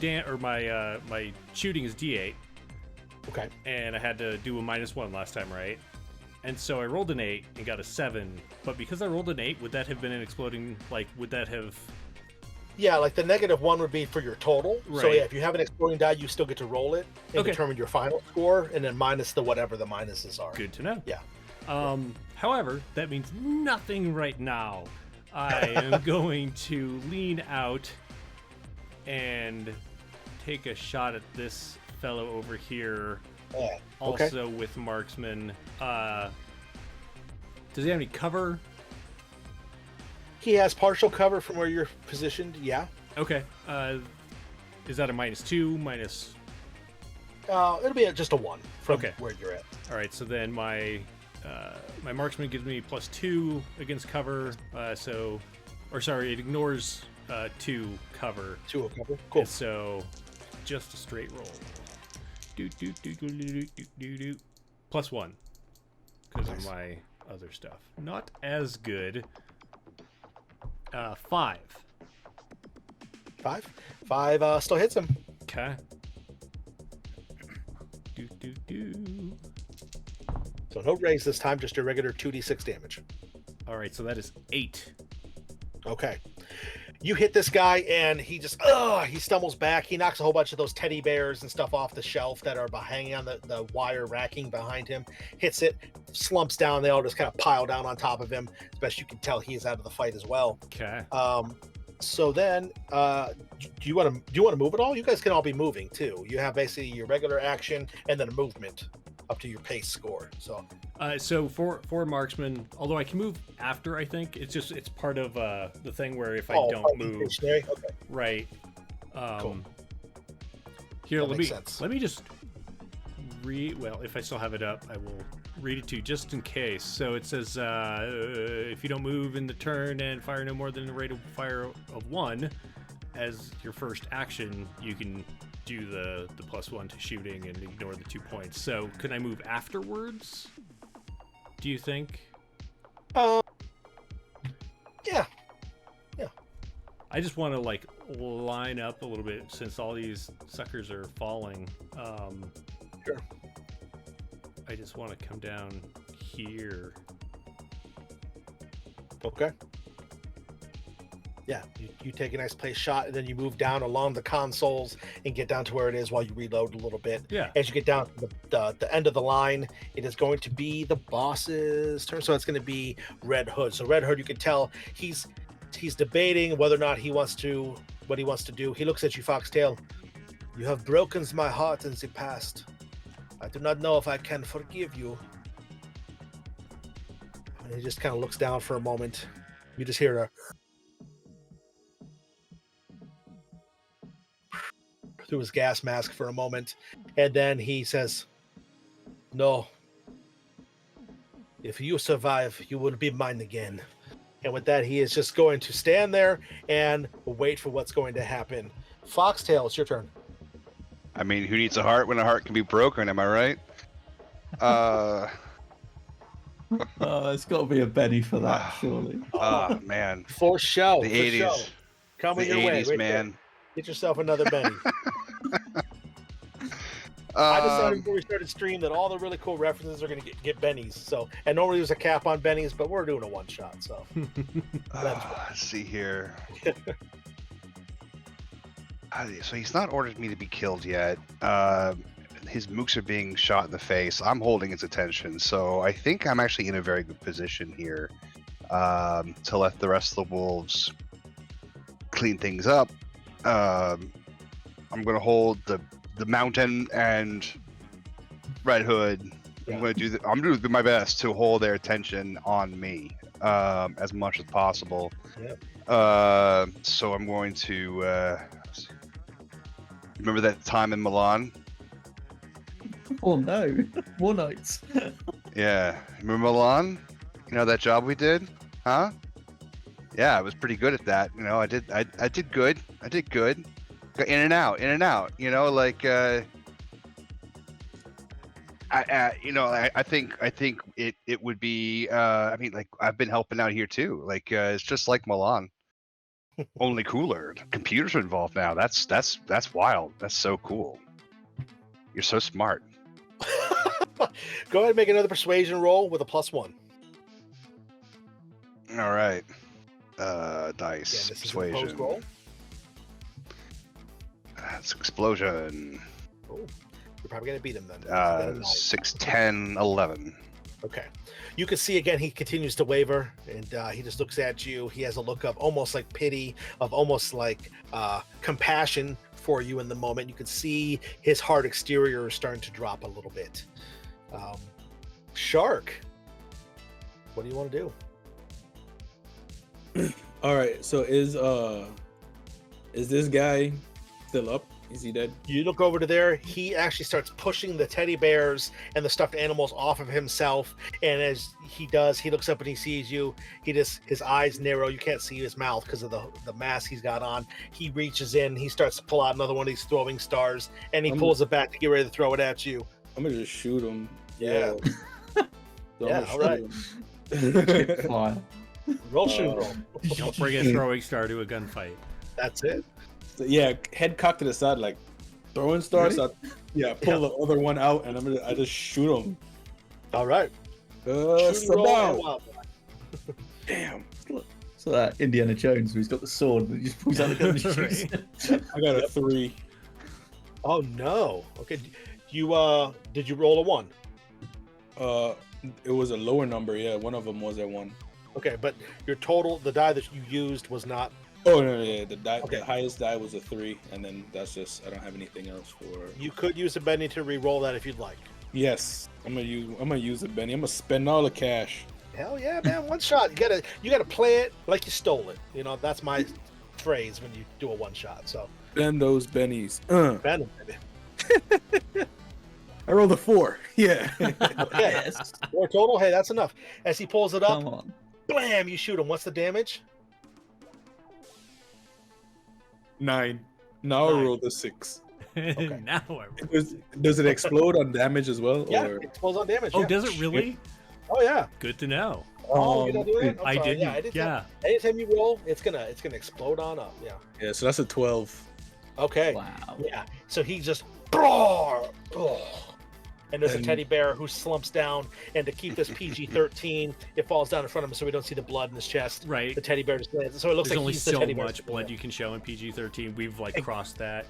my shooting is D8. Okay. And I had to do a -1 last time, right? And so I rolled an 8 and got a 7. But because I rolled an 8, would that have been an exploding? Like, would that have? Yeah, like the -1 would be for your total. Right. So yeah, if you have an exploding die, you still get to roll it and Okay. determine your final score, and then minus the whatever the minuses are. Good to know. Yeah. However, that means nothing right now. I am going to lean out and take a shot at this fellow over here. Yeah. Okay. Also with marksman. Does he have any cover? He has partial cover from where you're positioned. Yeah. Okay. Is that a -2 minus? It'll be just a 1 from Okay. where you're at. All right. So then my marksman gives me +2 against cover. It ignores 2 cover. 2 of cover. Cool. And so just a straight roll. +1 because of my other stuff. Not as good. 5. 5 still hits him. Okay. So no raise this time, just a regular 2d6 damage. All right, so that is 8. Okay. You hit this guy and he just he stumbles back. He knocks a whole bunch of those teddy bears and stuff off the shelf that are hanging on the wire racking behind him. Hits it, slumps down. They all just kind of pile down on top of him. As best you can tell, he is out of the fight as well. Okay. So then, do you want to move at all? You guys can all be moving too. You have basically your regular action and then a movement up to your pace score. So So for marksman, although I can move after, I think it's part of the thing where if I don't move, okay. right? Cool. Here, That let makes sense. me just read. Well, if I still have it up, I will read it to you just in case. So it says, if you don't move in the turn and fire no more than the rate of fire of 1, as your first action, you can do the +1 to shooting and ignore the 2 points. So can I move afterwards? Do you think? Yeah. I just want to line up a little bit since all these suckers are falling. Sure. I just want to come down here. Okay. Yeah, you take a nice place shot, and then you move down along the consoles and get down to where it is while you reload a little bit. Yeah. As you get down to the end of the line, it is going to be the boss's turn. So it's going to be Red Hood. So Red Hood, you can tell he's debating whether or not what he wants to do. He looks at you, Foxtail. You have broken my heart in the past. I do not know if I can forgive you. And he just kind of looks down for a moment. You just hear a through his gas mask for a moment, and then he says, "No. If you survive, you will be mine again." And with that, he is just going to stand there and wait for what's going to happen. Foxtail, it's your turn. I mean, who needs a heart when a heart can be broken? Am I right? It's got to be a Benny for that, surely. Oh man, For show. the for '80s, show. Coming the your way, '80s, right man. there. Get yourself another Benny. I decided before we started stream that all the really cool references are going to get bennies. So, and normally there's a cap on bennies, but we're doing a one shot. So, Let's see here. So he's not ordered me to be killed yet. His mooks are being shot in the face. I'm holding his attention, so I think I'm actually in a very good position here to let the rest of the wolves clean things up. I'm gonna hold the Mountain and Red Hood. Yeah. I'm gonna do my best to hold their attention on me as much as possible. Yeah. So I'm going to remember that time in Milan. Oh no, War Knights. Yeah, remember Milan? You know that job we did, huh? Yeah, I was pretty good at that. You know, I did good. I did good. Got in and out. You know, like I think it would be. I mean, like I've been helping out here too. Like it's just like Milan, only cooler. Computers are involved now. That's wild. That's so cool. You're so smart. Go ahead and make another persuasion roll with a +1. All right. Yeah, Dice this is an opposed persuasion. roll. That's explosion. Oh, you're probably gonna beat him then. 6, 10, 11. Okay. You can see again he continues to waver, and he just looks at you. He has a look of almost like pity, of almost like compassion for you in the moment. You can see his hard exterior is starting to drop a little bit. Shark, what do you want to do? All right. So is this guy still up? Is he dead? You look over to there. He actually starts pushing the teddy bears and the stuffed animals off of himself. And as he does, he looks up and he sees you. His eyes narrow. You can't see his mouth because of the mask he's got on. He reaches in. He starts to pull out another one of these throwing stars, and he pulls it back to get ready to throw it at you. I'm gonna just shoot him. Yeah. So Yeah, all right. Fire. Roll shoot roll. Don't bring a throwing star to a gunfight. That's it. So, yeah, head cocked to the side, like throwing stars. Really? Pull the other one out, and I just shoot him. All right. Shooting So roll down. and wildfire. Damn, So that Indiana Jones, where he's got the sword and he just pulls out the gun and shoots. I got a 3. Oh no. Okay. You did you roll a 1? It was a lower number. Yeah, one of them was at 1. Okay, but your total, the die that you used was not. Oh no, yeah, the die, Okay. the highest die was a 3, and then that's just I don't have anything else for. You could use a Benny to re-roll that if you'd like. Yes, I'm gonna use it, Benny. I'm gonna spend all the cash. Hell yeah, man! One shot. You gotta play it like you stole it. You know that's my phrase when you do a one shot. So Spend those bennies. Venom, baby. I rolled a 4. Yeah. Okay, Yes. 4 total. Hey, that's enough. As he pulls it up, Come on. blam! You shoot him. What's the damage? 9. Now 9. I rolled a 6. Now I Does it explode on damage as well? Yeah, Or? it explodes on damage. Oh, yeah. does it really? Oh yeah. Good to know. Oh, you don't do it? I'm I sorry. didn't. Yeah, I did. Yeah. Anytime you roll, it's gonna explode on up. Yeah. Yeah, so that's a 12. Okay. Wow. Yeah. So he just roar. And there's a And- teddy bear who slumps down, and to keep this PG-13, it falls down in front of him so we don't see the blood in his chest. Right. The teddy bear just lands. So it looks There's like only he's the so teddy bear. much blood you can show in PG-13. We've like crossed that.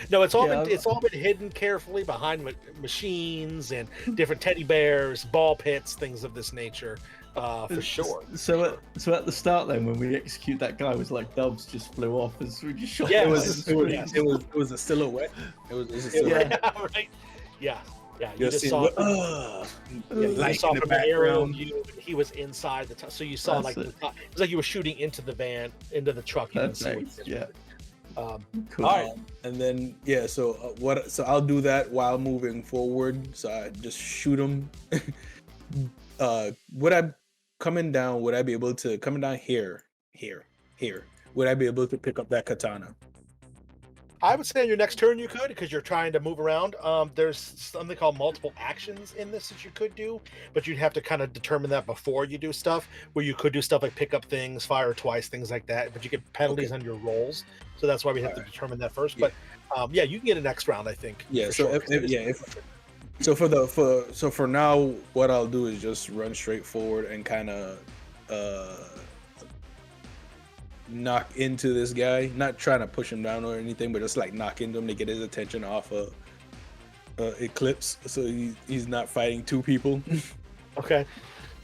No, it's all Yeah, been hidden carefully behind machines and different teddy bears, ball pits, things of this nature, for sure. So at the start then, when we execute that guy, it was like doves just flew off as we just shot. Yeah, him. It was a silhouette. It was a silhouette. Yeah, right. Yeah. Yeah, you You'll just see saw. the You light saw in the from an aerial background. view, he was inside the so you saw That's like it. the top. It was like you were shooting into the van, into the truck. You didn't see what Perfect. he did. Yeah. Cool. All right. And then yeah, so So I'll do that while moving forward. So I just shoot him. Would I coming down? Would I be able to coming down here? Would I be able to pick up that katana? I would say on your next turn you could, because you're trying to move around. There's something called multiple actions in this that you could do, but you'd have to kind of determine that before you do stuff. Where you could do stuff like pick up things, fire twice, things like that. But you get penalties on your rolls, so that's why we have to determine that first. Yeah. But yeah, you can get a next round, I think. Yeah. for So sure, 'cause it is- So for now, what I'll do is just run straight forward and kind of knock into this guy. Not trying to push him down or anything, but just like knock into him to get his attention off of Eclipse, so he's not fighting 2 people. Okay.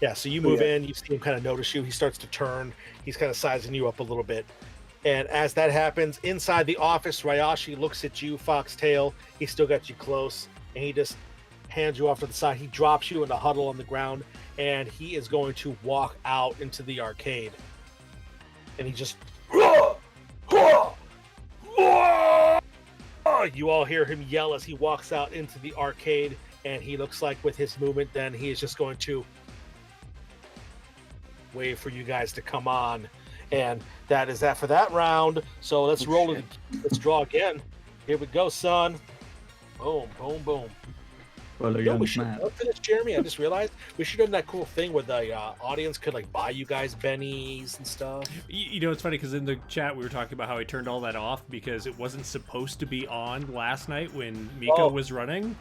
Yeah, so you move Yeah. in, you see him kind of notice you. He starts to turn. He's kind of sizing you up a little bit. And as that happens, inside the office, Ryashi looks at you, Foxtail. He still got you close, and he just hands you off to the side. He drops you in a huddle on the ground, and he is going to walk out into the arcade. And he just... You all hear him yell as he walks out into the arcade, and he looks like with his movement, then he is just going to wait for you guys to come on. And that is that for that round. So let's roll it. Let's draw again. Here we go, son. Boom, boom, boom. Well, You know, we should have for this, Jeremy. I just realized we should have done that cool thing where the audience could like buy you guys bennies and stuff. You know, it's funny because in the chat we were talking about how I turned all that off because it wasn't supposed to be on last night when Miko was running.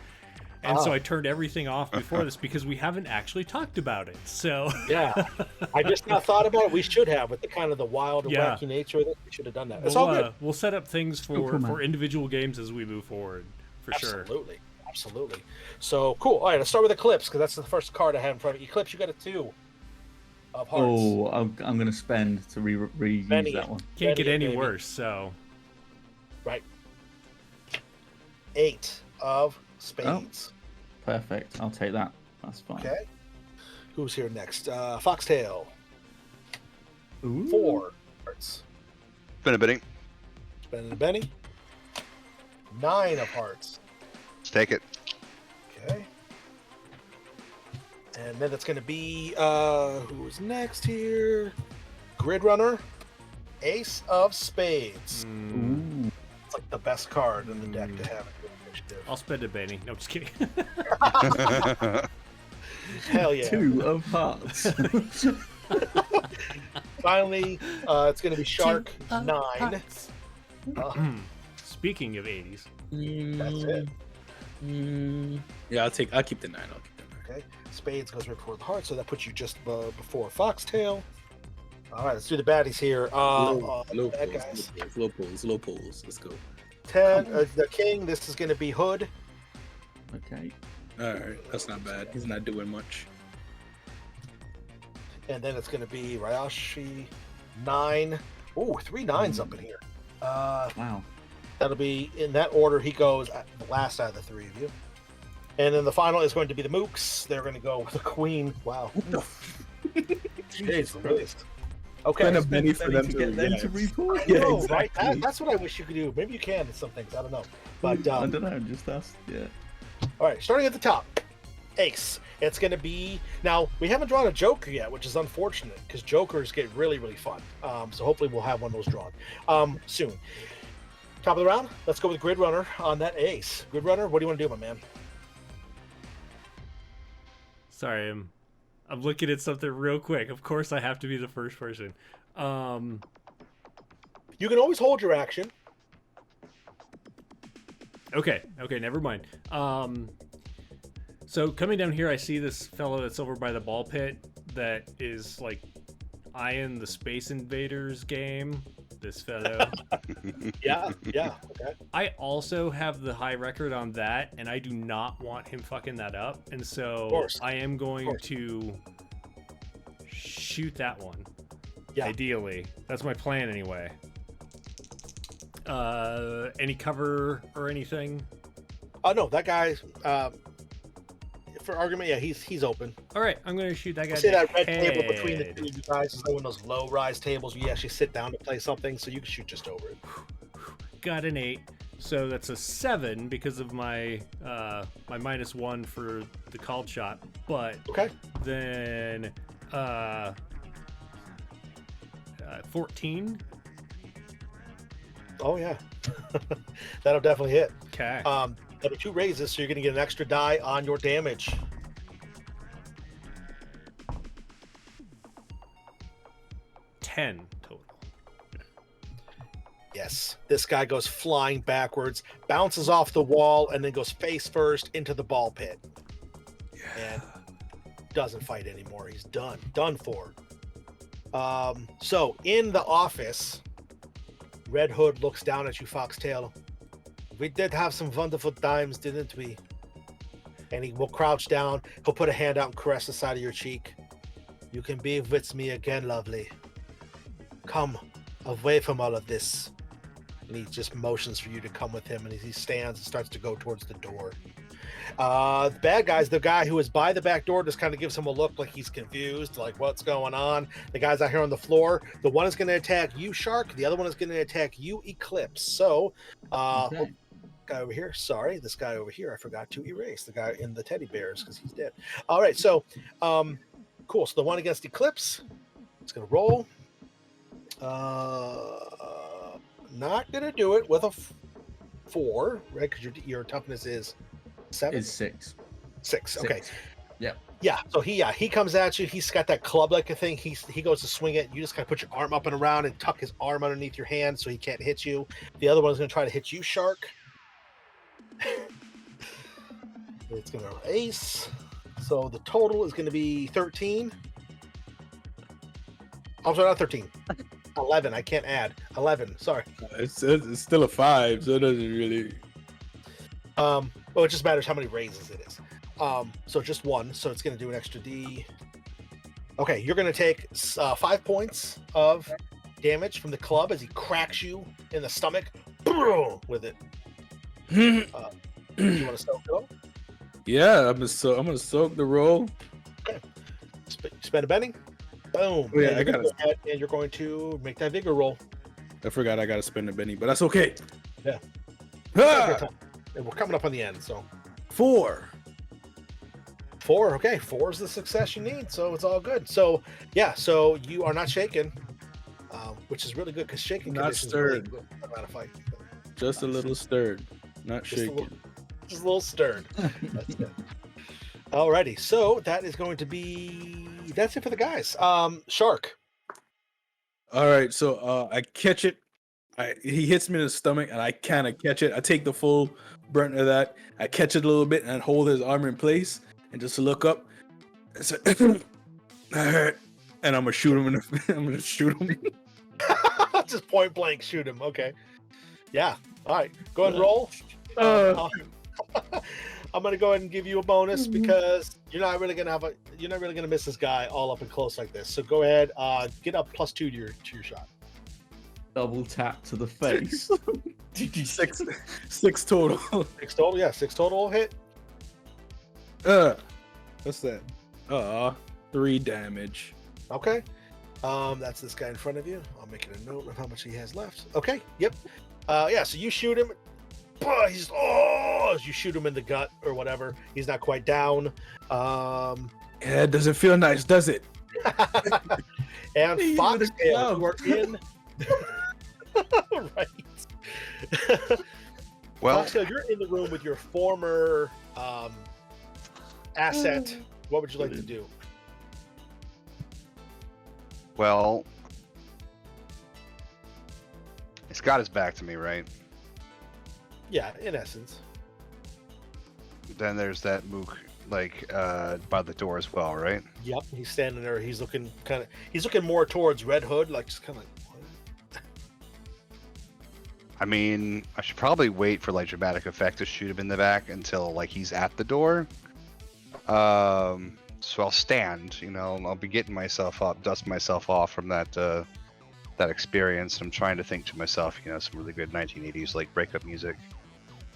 And so I turned everything off before this because we haven't actually talked about it. So yeah, I just now thought about it. We should have with the kind of the wild and wacky nature of it. We should have done that. It's all good. We'll set up things for individual games as we move forward, for sure. Absolutely. Absolutely. So cool. All right, let's start with Eclipse because that's the first card I have in front of you. Eclipse, you got a 2 of hearts. Oh, I'm going to spend to reuse that one. Can't get any worse. So right. 8 of spades. Oh, perfect. I'll take that. That's fine. Okay. Who's here next? Foxtail. Ooh. 4 hearts. Been a bidding. Spending a Benny. 9 of hearts. Let's take it. Okay. And then it's going to be, who's next here? Grid Runner. Ace of spades. Ooh. It's like the best card in the deck to have. I'll spend a Benny. No, just kidding. Hell yeah. 2 of hearts. Finally, it's going to be Shark 9. Speaking of 80s. That's it. Yeah, I'll keep the 9. I'll keep the 9. Okay. Spades goes right before the heart, so that puts you just before Foxtail. All right, let's do the baddies here. Low bad pulls, guys. low pulls. Let's go. 10, the king, this is going to be Hood. Okay. All right, that's not bad. He's not doing much. And then it's going to be Ryashi 9. Oh, 3 9s up in here. Wow. That'll be in that order. He goes at the last out of the 3 of you. And then the final is going to be the Mooks. They're going to go with the Queen. Wow. What the? Jeez Louise. Okay. Spend a Benny for them to get them to report. I know, right? That's what I wish you could do. Maybe you can in some things. I don't know. But I don't know. Just ask. Yeah. all right, starting at the top. Ace. It's going to be... Now, we haven't drawn a Joker yet, which is unfortunate because Jokers get really, really fun. So hopefully we'll have one of those drawn soon. Top of the round, let's go with Grid Runner on that ace. Grid Runner, what do you want to do, my man? Sorry, I'm looking at something real quick. Of course, I have to be the first person. You can always hold your action. Okay, never mind. So coming down here, I see this fellow that's over by the ball pit that is like eyeing the Space Invaders game. This fellow. Yeah, okay. I also have the high record on that, and I do not want him fucking that up. And so I am going to shoot that one. Yeah. Ideally. That's my plan anyway. Any cover or anything? Oh, no, that guy's... for argument, yeah, he's open. All right, I'm going to shoot that guy. See that red table between the two of you guys is like one of those low-rise tables where you actually sit down to play something, so you can shoot just over it. Got an 8, so that's a 7 because of my my -1 for the called shot. But okay, then 14. Oh yeah, that'll definitely hit. Okay. That'll be 2 raises, so you're going to get an extra die on your damage. $10 total. Yes, this guy goes flying backwards, bounces off the wall, and then goes face first into the ball pit. And doesn't fight anymore. He's done for. So in the office, Red Hood looks down at you, Foxtail. We did have some wonderful times, didn't we? And he will crouch down. He'll put a hand out and caress the side of your cheek. You can be with me again, lovely. Come, away from all of this. And he just motions for you to come with him, and he stands and starts to go towards the door. The bad guys, the guy who is by the back door just kind of gives him a look like he's confused, like what's going on. The guys out here on the floor, the one is going to attack you, Shark. The other one is going to attack you, Eclipse. So, Okay. guy over here, sorry, this guy over here, I forgot to erase the guy in the teddy bears because he's dead. All right, so, cool. So the one against Eclipse, it's going to roll. Not going to do it with a 4, right? Because your toughness is 7? Is 6. 6. Okay. Yeah. Yeah. So he comes at you. He's got that club-like thing. He goes to swing it. You just kind of put your arm up and around and tuck his arm underneath your hand so he can't hit you. The other one's going to try to hit you, Shark. It's going to ace. So the total is going to be 13. I'm sorry, not 13. 11. I can't add. 11. Sorry. It's still a 5, so it doesn't really. Well, it just matters how many raises it is. So just 1. So it's going to do an extra D. Okay, you're going to take 5 points of damage from the club as he cracks you in the stomach with it. Do you want to soak it up? Yeah, I'm gonna soak the roll. Spend a bending. Boom. Oh, yeah, and I gotta- go ahead and you're going to make that vigor roll. I forgot I gotta spend a Benny, but that's okay. Yeah. Ah, And we're coming up on the end, so 4. 4. Okay, 4 is the success you need, so it's all good. So yeah, so you are not shaken, which is really good because shaking Not conditions stirred. really good about a fight. Just a little stirred, not Just a little- shaking. Just a little stirred. That's good. Alrighty, so that is going to be that's it for the guys. Shark. All right, so I catch it. He hits me in the stomach, and I kind of catch it. I take the full brunt of that. I catch it a little bit and hold his arm in place, and just look up. And say, "I hurt," and I'm gonna shoot him. I'm gonna shoot him. Just point blank shoot him. Okay. Yeah. All right. Go ahead and roll. I'm gonna go ahead and give you a bonus because you're not really gonna miss this guy all up and close like this. So go ahead, get up +2 to your shot. Double tap to the face. 6 total. 6 total, yeah, 6 total hit. What's that? 3 damage. Okay. That's this guy in front of you. I'll make it a note of how much he has left. Okay. Yep. Yeah. So you shoot him. He's you shoot him in the gut or whatever. He's not quite down. Yeah, it doesn't feel nice, does it? And He's with a Foxtail, club. you are in. Right. Well, Foxtail, you're in the room with your former asset. What would you like to do? well, it's got his back to me, right? Yeah, in essence. Then there's that mook, like, by the door as well, right? Yep. He's standing there. He's looking more towards Red Hood, like just kind of like. I mean, I should probably wait for like dramatic effect to shoot him in the back until like he's at the door. So I'll stand. I'll be getting myself up, dust myself off from that experience. I'm trying to think to myself, some really good 1980s like breakup music.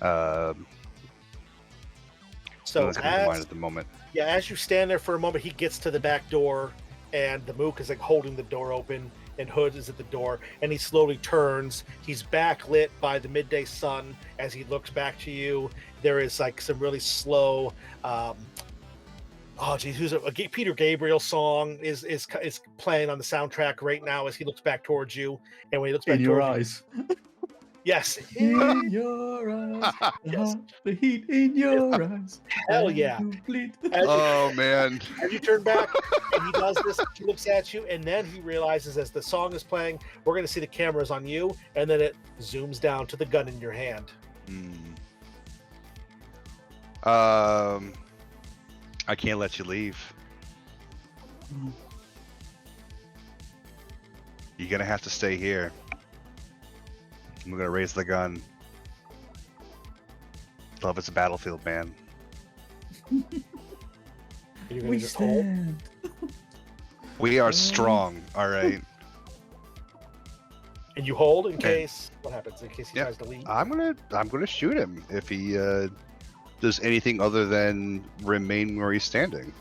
So that's coming to mind at the moment. Yeah, as you stand there for a moment, he gets to the back door, and the mook is like holding the door open, and Hood is at the door, and he slowly turns. He's backlit by the midday sun as he looks back to you. There is like some really slow, who's a Peter Gabriel song is playing on the soundtrack right now as he looks back towards you, and when he looks back In your towards you, eyes. yes, In your eyes. Yes. The heat in your eyes. hell yeah. You bleed. Oh man. As you turn back, and he does this, he looks at you, and then he realizes as the song is playing, we're going to see the cameras on you, and then it zooms down to the gun in your hand. I can't let you leave. You're gonna have to stay here. I'm gonna raise the gun. Love is a battlefield, man. You're gonna We just hold. stand. We are strong, all right. And you hold in Okay. case what happens in case he Yeah. tries to leave. I'm gonna shoot him if he does anything other than remain where he's standing.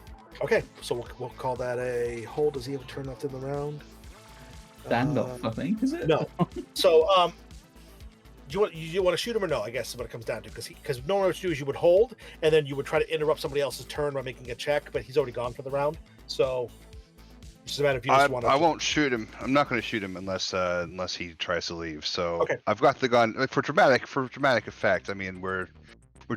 Okay, so we'll call that a hold. Does he have a turn left in the round? Standoff, I think, is it? No. So do you want to shoot him or no? I guess is what it comes down to, because normally what you do is you would hold and then you would try to interrupt somebody else's turn by making a check, but he's already gone for the round. So it's just a matter if you just want to. I won't shoot him. I'm not going to shoot him unless he tries to leave. So Okay. I've got the gun for dramatic effect. I mean, we're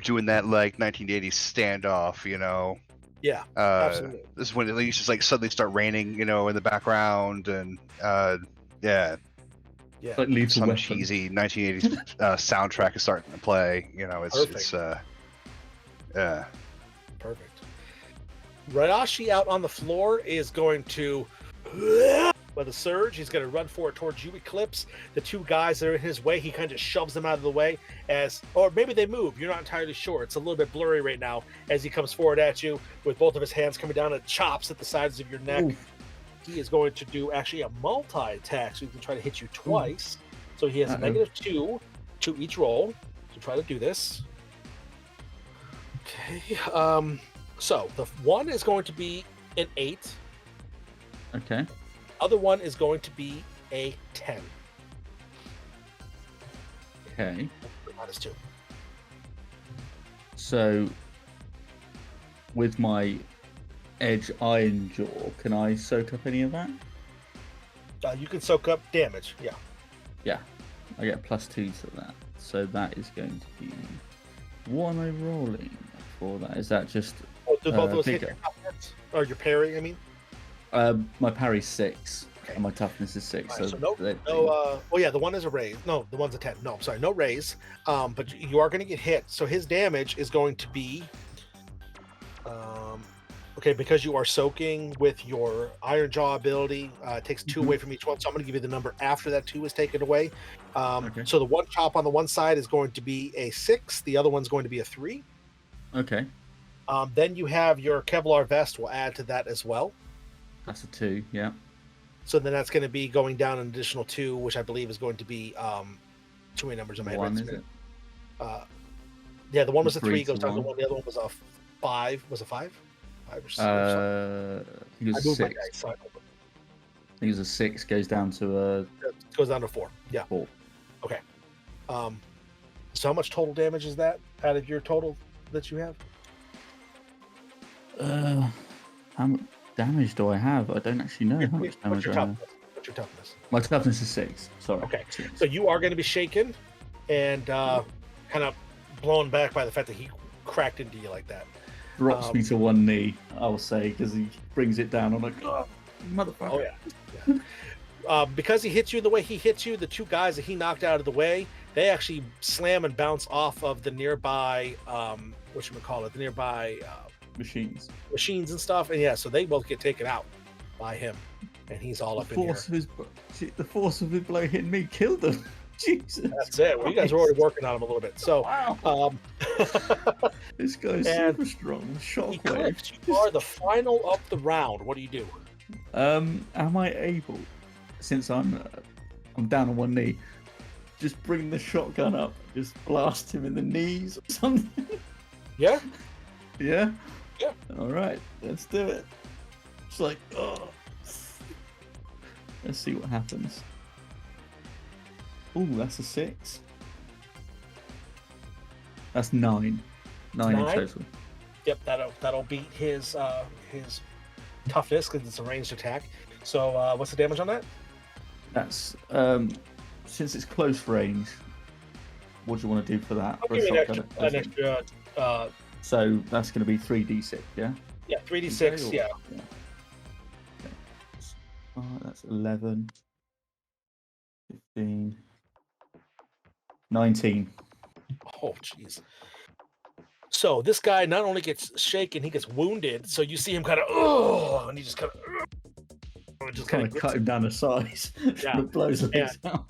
doing that like 1980s standoff, you know. Yeah, absolutely. This is when it used to like suddenly start raining, you know, in the background, and yeah, Yeah. Like lethal some weapon. cheesy 1980s soundtrack is starting to play. You know, it's yeah. Perfect. Radashi out on the floor is going to, with a surge, he's going to run forward towards you, Eclipse. The two guys that are in his way, he kind of shoves them out of the way or maybe they move. You're not entirely sure. It's a little bit blurry right now as he comes forward at you with both of his hands coming down and chops at the sides of your neck. Oof. He is going to do actually a multi-attack, so he can try to hit you twice. So he has a -2 to each roll to try to do this. Okay. So the one is going to be an 8. Okay. Other one is going to be a 10. Okay. -2. So, with my edge iron jaw, can I soak up any of that? You can soak up damage. Yeah. Yeah. I get +2 to that. So that is going to be... What am I rolling for that? Is that just... Oh, do both those hit bigger? your top hits? Or your parry, I mean? My parry's 6, Okay. and my toughness is 6. Alright, so so oh yeah, the one is a raise. No, the one's a 10. No, I'm sorry, no raise. But you are going to get hit. So his damage is going to be... okay, because you are soaking with your Iron Jaw ability, it takes 2 away from each one. So I'm going to give you the number after that 2 is taken away. Okay. So the one chop on the one side is going to be a 6. The other one's going to be a 3. Okay. Then you have your Kevlar vest will add to that as well. That's a 2, yeah. So then that's going to be going down an additional 2, which I believe is going to be too many numbers in my head. 1, is it? Yeah, the one was a 3, 3 goes to down to 1. 1. The other one was a 5. Was it 5? 5 or 6? I think it I was moved my 6. dice, so I think it was a 6, goes down to a it goes down to 4. Yeah. 4. So how much total damage is that out of your total that you have? How much damage do I have? I don't actually know how much What's damage your I have. toughness? What's your toughness? My toughness is 6. Sorry. Okay. 6. So you are going to be shaken and kind of blown back by the fact that he cracked into you like that. Drops me to one knee, I'll say, because he brings it down. I'm like, oh, motherfucker. Oh yeah. Because he hits you the way he hits you, the two guys that he knocked out of the way, they actually slam and bounce off of the nearby, the nearby Machines. machines and stuff. And yeah, so they both get taken out by him, and he's all up in here. The force of his blow hitting me killed them. Jesus. That's it. Well, you guys are already working on him a little bit. So, Wow. This guy's and super strong. Shockwave. Eclipse, you are the final of the round. What do you do? Am I able, since I'm down on one knee, just bring the shotgun up, just blast him in the knees or something? Yeah. Yeah? Yeah. All right, let's do it. It's like, oh. Let's see what happens. Ooh, that's a 6. That's 9. 9 in 9? total. Yep, that'll beat his toughness because it's a ranged attack. So what's the damage on that? That's since it's close range. What do you want to do for that? I'll For give you shotgun, an extra. So that's going to be 3d6, yeah. Yeah, 3d6. Okay, Yeah. Okay. That's 11, 15, 19. Oh, jeez. So this guy not only gets shaken, he gets wounded. So you see him kind of, and he just kind of, Just kind of cut him down to size. Yeah. It blows the legs out.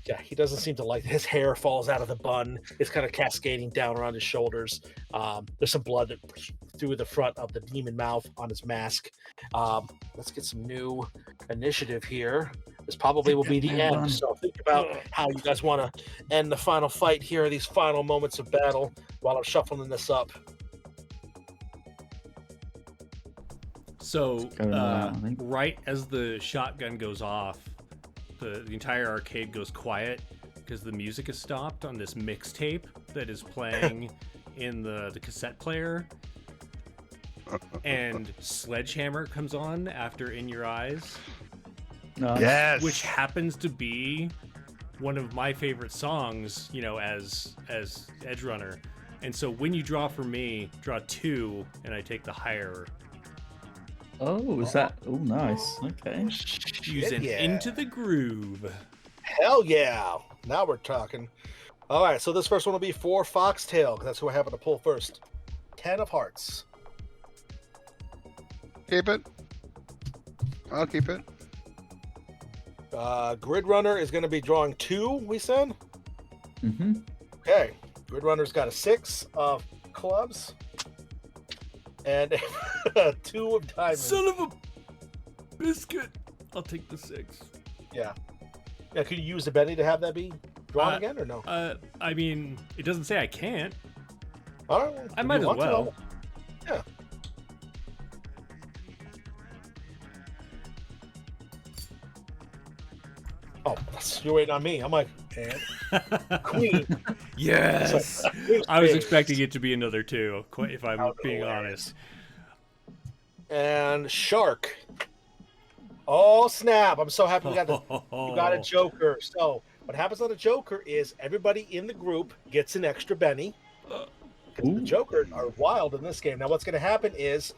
Yeah, he doesn't seem to like it. His hair falls out of the bun. It's kind of cascading down around his shoulders. There's some blood that through the front of the demon mouth on his mask. Let's get some new initiative here. this probably will be the Well done. end. So think about how you guys want to end the final fight here, these final moments of battle, while I'm shuffling this up. So, Going around, I think. right as the shotgun goes off, the entire arcade goes quiet because the music is stopped on this mixtape that is playing in the cassette player. And Sledgehammer comes on after In Your Eyes, Nice. Yes. which happens to be one of my favorite songs, you know, as Edgerunner. And so when you draw for me, draw 2, and I take the higher. Oh, is that? Oh, nice. Okay. Using yeah. Into the Groove. Hell yeah. Now we're talking. All right, so this first one will be for Foxtail, 'cause that's who I happen to pull first. 10 of hearts. Keep it. I'll keep it. Grid Runner is going to be drawing 2, we said? Mm-hmm. Okay. Grid Runner's got a 6 of clubs. And 2 of diamonds. Son of a biscuit. I'll take the 6. Yeah. Yeah, could you use the Benny to have that be drawn again, or no? I mean, it doesn't say I can't. All right, I if might you as want to. well. Yeah. Oh, you're waiting on me. I'm like, and Queen. Yes. I was expecting it to be another 2, if I'm being honest. And Shark. Oh snap! I'm so happy we got you got a Joker. So what happens on a Joker is everybody in the group gets an extra Benny. 'Cause the Jokers are wild in this game. Now what's going to happen is,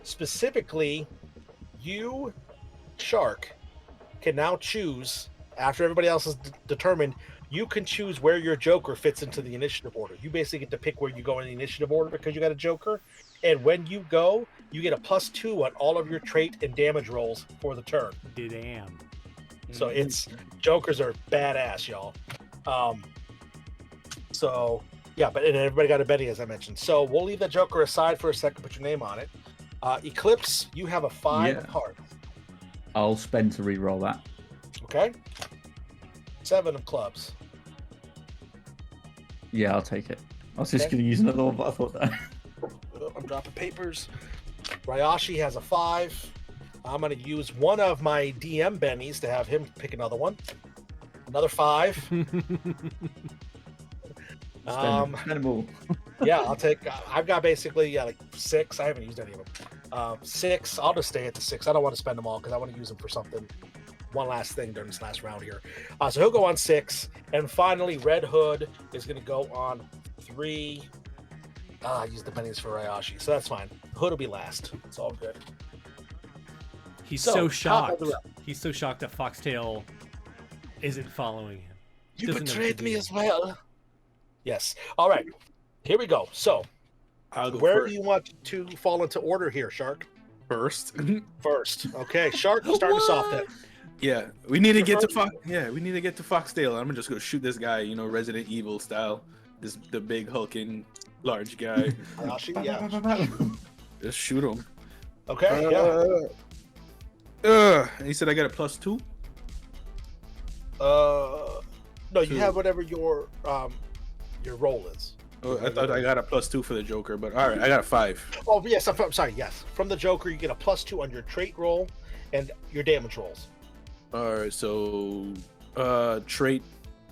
specifically, you, Shark, can now choose, after everybody else is determined, you can choose where your Joker fits into the initiative order. You basically get to pick where you go in the initiative order because you got a Joker. And when you go, you get a +2 on all of your trait and damage rolls for the turn. Damn. So it's Jokers are badass, y'all. So yeah, but and everybody got a Benny, as I mentioned. So we'll leave that Joker aside for a second. Put your name on it. Eclipse, you have a 5 of hearts. I'll spend to re-roll that. Okay. 7 of clubs. Yeah, I'll take it. I was just Okay. going to use another one, but I thought that. I'm dropping papers. Ryashi has a 5. I'm going to use one of my DM Bennies to have him pick another one. Another 5. Spend them all. Yeah, I'll take. I've got basically like 6. I haven't used any of them. 6. I'll just stay at the 6. I don't want to spend them all because I want to use them for something. One last thing during this last round here. So he'll go on 6, and finally Red Hood is going to go on 3. I used the pennies for Ryashi, so that's fine. Hood will be last. It's all good. He's So, so top of shocked. the round. He's so shocked that Foxtail isn't following him. You Doesn't know what betrayed to me do. as well. Yes. All right. Here we go. So, I'll go where first. do you want to fall into order here, Shark? First. First. Okay, Shark, start us off then. Yeah, we need to Your get to first- we need to get to Foxtail. I'm gonna just go shoot this guy, you know, Resident Evil style. The big hulking large guy. Ryashi, yeah. Just shoot him. Okay, yeah. And he said I got a +2. No, you 2. have whatever your roll is. Oh, I thought I got a +2 for the Joker, but all right, I got a 5. Oh, yes, I'm sorry, yes. From the Joker, you get a +2 on your trait roll and your damage rolls. All right, so trait,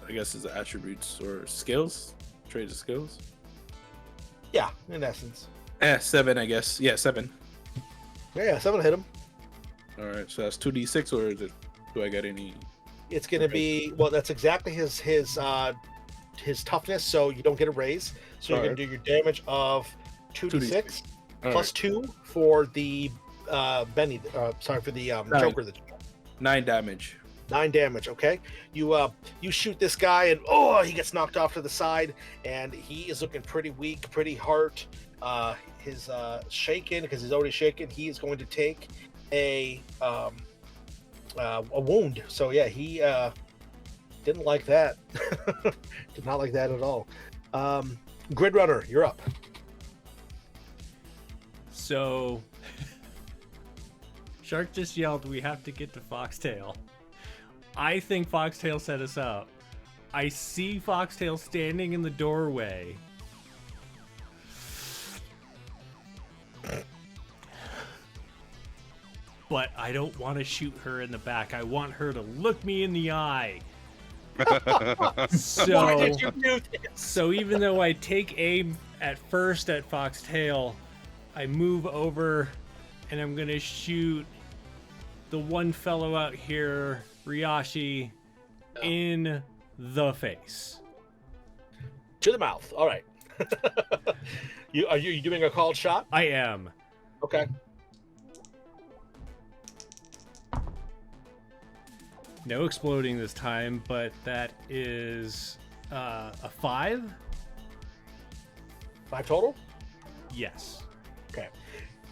I guess, is attributes or skills. Trait is skills. Yeah, in essence. 7, I guess. Yeah, 7. Yeah, 7 hit him. All right, so that's 2d6, or is it? Do I get any? It's going to be, well, that's exactly his toughness, so you don't get a raise. So you're going to do your damage of 2d6 All plus 2 for the Benny, for the Joker. 9 damage. 9 damage. Okay, you shoot this guy, and he gets knocked off to the side, and he is looking pretty weak, pretty hurt. His shaken because he's already shaken. He is going to take a wound. So yeah, he didn't like that. Did not like that at all. Grid Runner, you're up. So, Shark just yelled, "We have to get to Foxtail." I think Foxtail set us up. I see Foxtail standing in the doorway. But I don't want to shoot her in the back. I want her to look me in the eye. Why So, did you do this? so even though I take aim at first at Foxtail, I move over and I'm gonna shoot the one fellow out here, Ryashi, in the face. To the mouth. All right. Are you doing a called shot? I am. Okay. No exploding this time, but that is a 5. 5 total? Yes. Okay.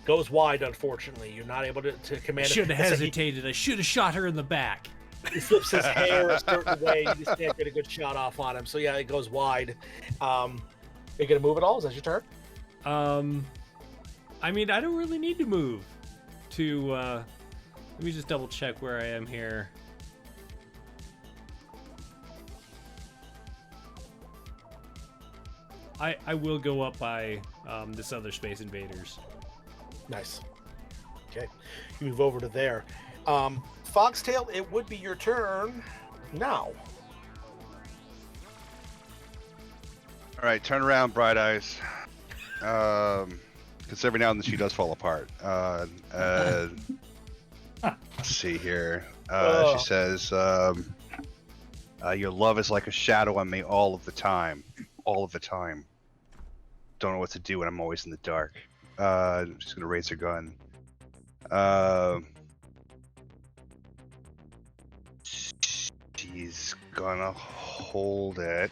Goes wide, unfortunately. You're not able to command it. Should have It's like hesitated. I should have shot her in the back. He flips his hair a certain way. You just can't get a good shot off on him. So, yeah, it goes wide. Are you going to move at all? Is that your turn? I mean, I don't really need to move to, let me just double check where I am here. I will go up by this other Space Invaders. Nice. Okay. You move over to there. Foxtail, it would be your turn now. All right, turn around, Bright Eyes. Because every now and then she does fall apart. Let's see here. She says, "Your love is like a shadow on me all of the time. All of the time. Don't know what to do when I'm always in the dark." She's gonna raise her gun. She's gonna hold it.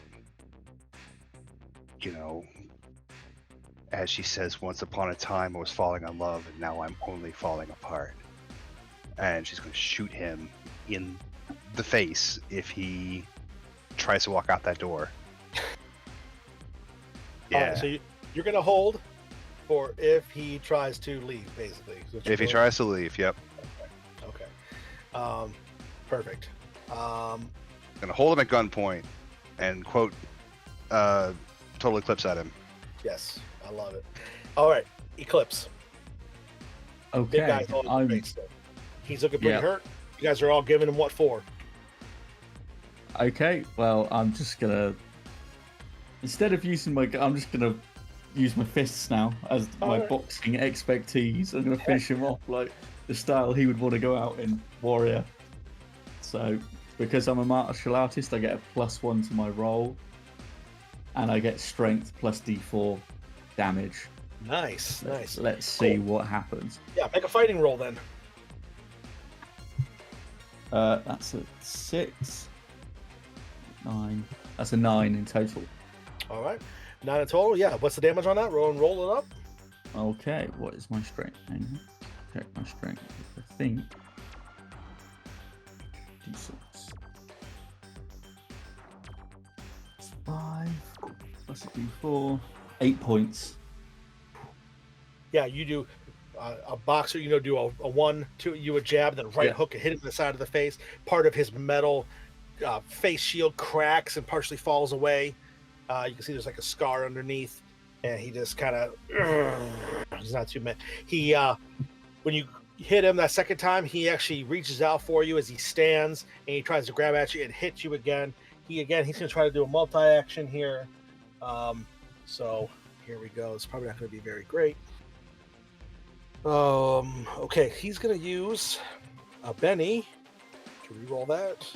You know, as she says, once upon a time I was falling in love, and now I'm only falling apart. And she's going to shoot him in the face if he tries to walk out that door. All Yeah. right, so you're going to hold for if he tries to leave, basically. is what you're If he doing? tries to leave, yep. Okay. Perfect. Gonna hold him at gunpoint and quote total eclipse at him. Yes, I love it. All right, Eclipse. Big Okay, guy's all in I'm the face, so he's looking pretty Yeah. hurt. You guys are all giving him what for? okay. Well, I'm just gonna instead of using my, I'm just gonna use my fists now as my Alright. boxing expertise. I'm gonna finish him off like the style he would want to go out in, warrior. So, because I'm a martial artist, I get a +1 to my roll, and I get strength plus D4 damage. Nice, nice. Let's see Cool. what happens. Yeah, make a fighting roll then. That's a 6, 9. That's a 9 in total. All right, 9 in total. Yeah, what's the damage on that? Roll it up. Okay, what is my strength? Hang on. Check my strength. I think D6. 5 plus a D4. 8 points. Yeah, you do a boxer. Do a 1-2. You a jab, then right Yeah. hook and hit him in the side of the face. Part of his metal face shield cracks and partially falls away. You can see there's like a scar underneath, and he just kind of. He's not too mad. He when you hit him that second time, he actually reaches out for you as he stands and he tries to grab at you and hit you again. He's gonna try to do a multi-action here. So here we go. It's probably not gonna be very great. Okay, he's gonna use a Benny to reroll that.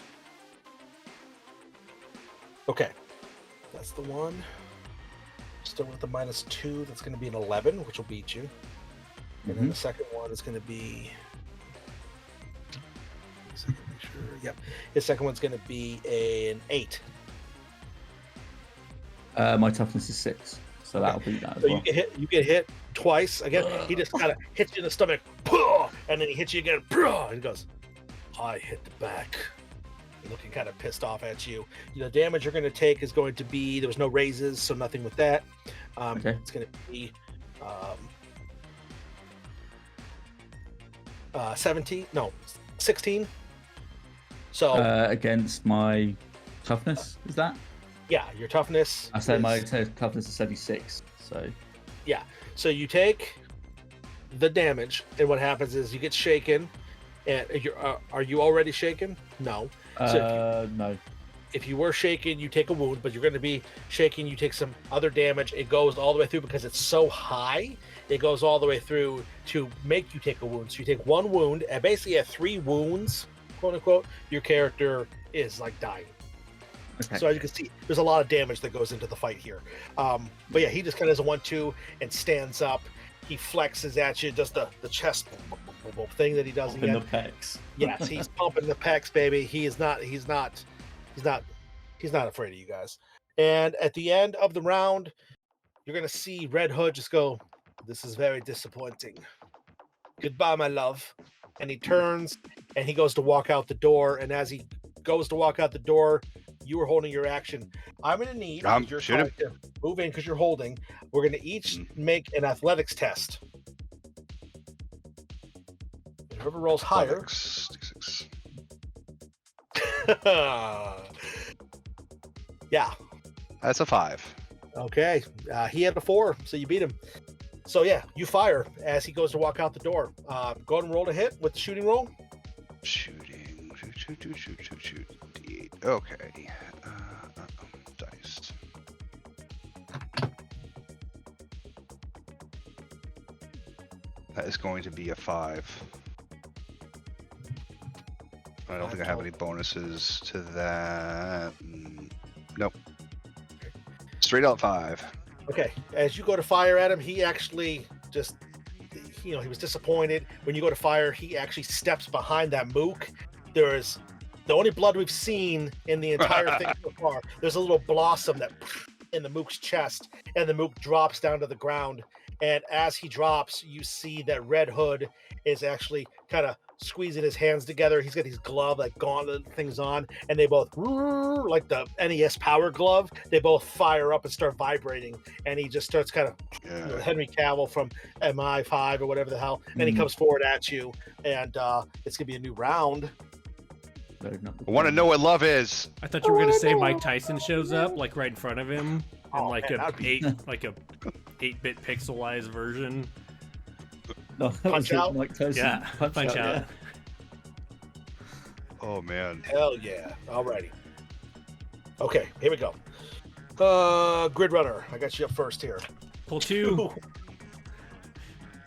Okay, that's the one. Still with the -2. That's gonna be an 11, which will beat you. And then the second one is going to be. Make sure. Yep. His second one's going to be an 8. My toughness is 6, so that'll beat that as So well. you get hit twice. Again, he just kind of hits you in the stomach, and then he hits you again, and he goes, "I hit the back." Looking kind of pissed off at you. The damage you're going to take is going to be. There was no raises, so nothing with that. Okay. It's going to be. 16. So So Against my toughness, is that? yeah, your toughness. I said my is- toughness is 76. So So you take the damage, and what happens is you get shaken. And are you already shaken? No. So no. if you were shaken, you take a wound, but you're going to be shaken. You take some other damage. It goes all the way through because it's so high. It goes all the way through to make you take a wound. So you take one wound, and basically at 3 wounds, quote unquote, your character is like dying. Okay. So as you can see, there's a lot of damage that goes into the fight here. But yeah, he just kind of does a 1-2 and stands up. He flexes at you, does the chest thing that he does In again. the pecs. Yes, he's pumping the pecs, baby. He's not afraid of you guys. And at the end of the round, you're gonna see Red Hood just go, "This is very disappointing. Goodbye, my love." And he turns and he goes to walk out the door. And as he goes to walk out the door, you are holding your action. I'm gonna need your shoot him. character move in because you're holding. We're gonna each make an athletics test. Whoever rolls higher. Athletics, 6. Yeah. That's a 5. Okay. He had a 4, so you beat him. So yeah, you fire as he goes to walk out the door. Go ahead and roll to hit with the shooting roll. Shooting. Shoot. D8. Okay. Dice. That is going to be a 5. I don't think I have any bonuses to that. Nope. Straight out 5. Okay. As you go to fire at him, he actually just, he was disappointed. When you go to fire, he actually steps behind that mook. There is the only blood we've seen in the entire thing so far. There's a little blossom that in the mook's chest, and the mook drops down to the ground. And as he drops, you see that Red Hood is actually kind of squeezing his hands together. He's got these glove, like gauntlet things on, and they both, like the NES Power Glove, they both fire up and start vibrating. And he just starts kind of Henry Cavill from MI5 or whatever the hell. And he comes forward at you, and it's going to be a new round. I want to know what love is. I thought you were gonna say Mike Tyson shows up like right in front of him, and like man, a that'd be- 8-bit pixelized version. No, that Punch was out? Mike Tyson. Yeah, punch out. Oh man. Hell yeah. Alrighty. Okay, here we go. Grid Runner, I got you up first here. Pull 2.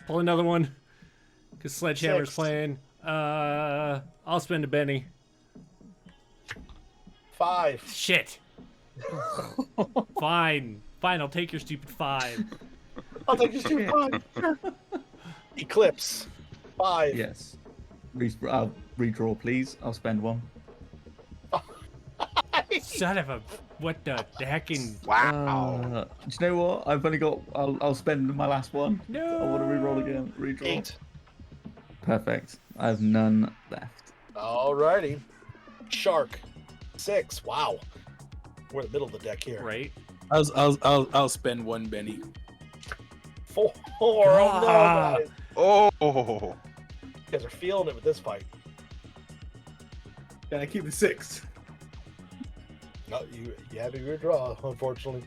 Pull another one. Cause Sledgehammer's 6. playing. I'll spend a Benny. 5. Shit. Fine. I'll take your stupid 5. I'll take your stupid 5. Eclipse. 5. Yes. Redraw, please. I'll spend 1. Son of a what the heckin'. Wow. Do you know what? I've only got. I'll spend my last one. No. I want to reroll again. Redraw. 8. Perfect. I have none left. Alrighty. Shark. 6. Wow. We're in the middle of the deck here. Right. I'll spend 1 Benny. 4. Oh no, guys. Oh. You guys are feeling it with this fight. Can I keep the 6? No, you had to redraw, unfortunately.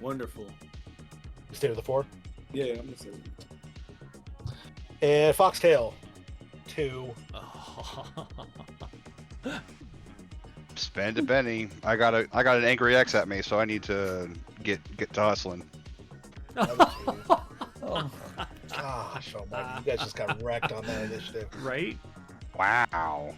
Wonderful. You stay with the 4. Yeah, I'm gonna say. And Foxtail. 2. Spend a Benny. I got an angry X at me, so I need to get to hustling. Oh, Gosh, almighty. You guys just got wrecked on that initiative. Right? Wow.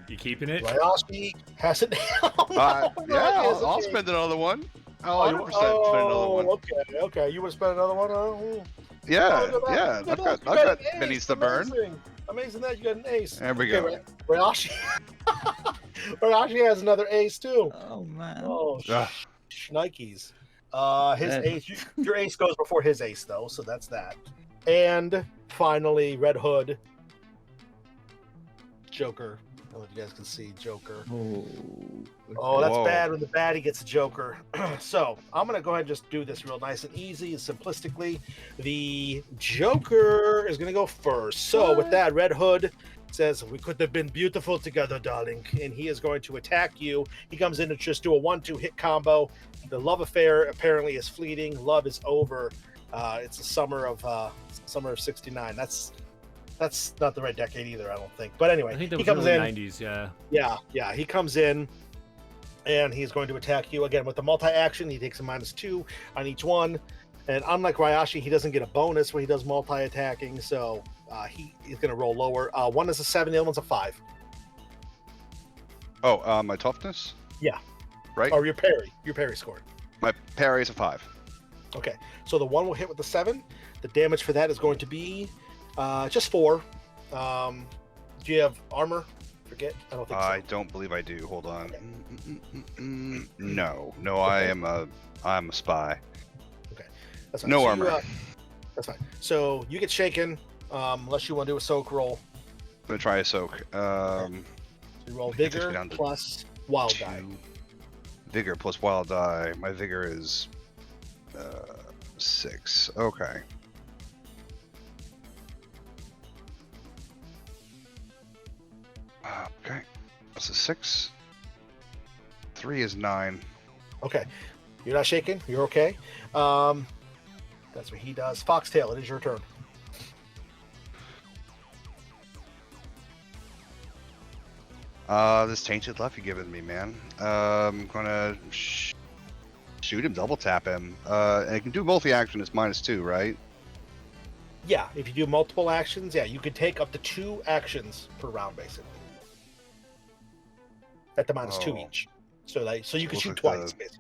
You keeping it? Ryoshi has it now. Yeah, I'll spend another one. Oh, you want to spend another one? Okay. You want to spend another one? Yeah, Look at yeah. that. I've You got an pennies ace. to burn. Amazing that you got an ace. There we go. Ryoshi. Ryoshi has another ace too. oh man. Oh, Ugh. shnikes. His Yeah. ace. Your ace goes before his ace though, so that's that. And finally, Red Hood. Joker. don't know if you guys can see Joker. Oh, Oh, that's Whoa. bad when the baddie gets a Joker. So I'm going to go ahead and just do this real nice and easy and simplistically. The Joker is going to go first. So with that, Red Hood says, we could have been beautiful together, darling. And he is going to attack you. He comes in to just do a 1-2 hit combo. The love affair apparently is fleeting. Love is over. It's the summer of '69. That's not the right decade either, I don't think. But anyway, I think that he was comes early in. 90s, yeah. Yeah, he comes in and he's going to attack you again with the multi-action. He takes a -2 on each one. And unlike Ryashi, he doesn't get a bonus when he does multi-attacking, so he's going to roll lower. One is a 7, the other one's a 5. Oh, my toughness? Yeah. Right? Or your parry score. My parry is a 5. Okay, so the one will hit with the 7. The damage for that is going to be just 4. Do you have armor? Forget. I don't think so. I don't believe I do. Hold on. No, I'm a spy. That's fine. No So armor. that's fine. So you get shaken, unless you want to do a soak roll. I'm gonna try a soak. So you roll Takes me vigor down to plus wild die. 2. Vigor plus wild die. My vigor is 6. Okay. Okay. That's a 6. 3 is 9. Okay, you're not shaken. You're okay. That's what he does. Foxtail, it is your turn. This tainted left you're giving me, man. I'm gonna shoot him, double tap him. And I can do multi-action. It's -2, right? Yeah, if you do multiple actions, yeah, you could take up to 2 actions per round, basically. At the -2 Oh. each. So you can Looks shoot like twice, the- basically.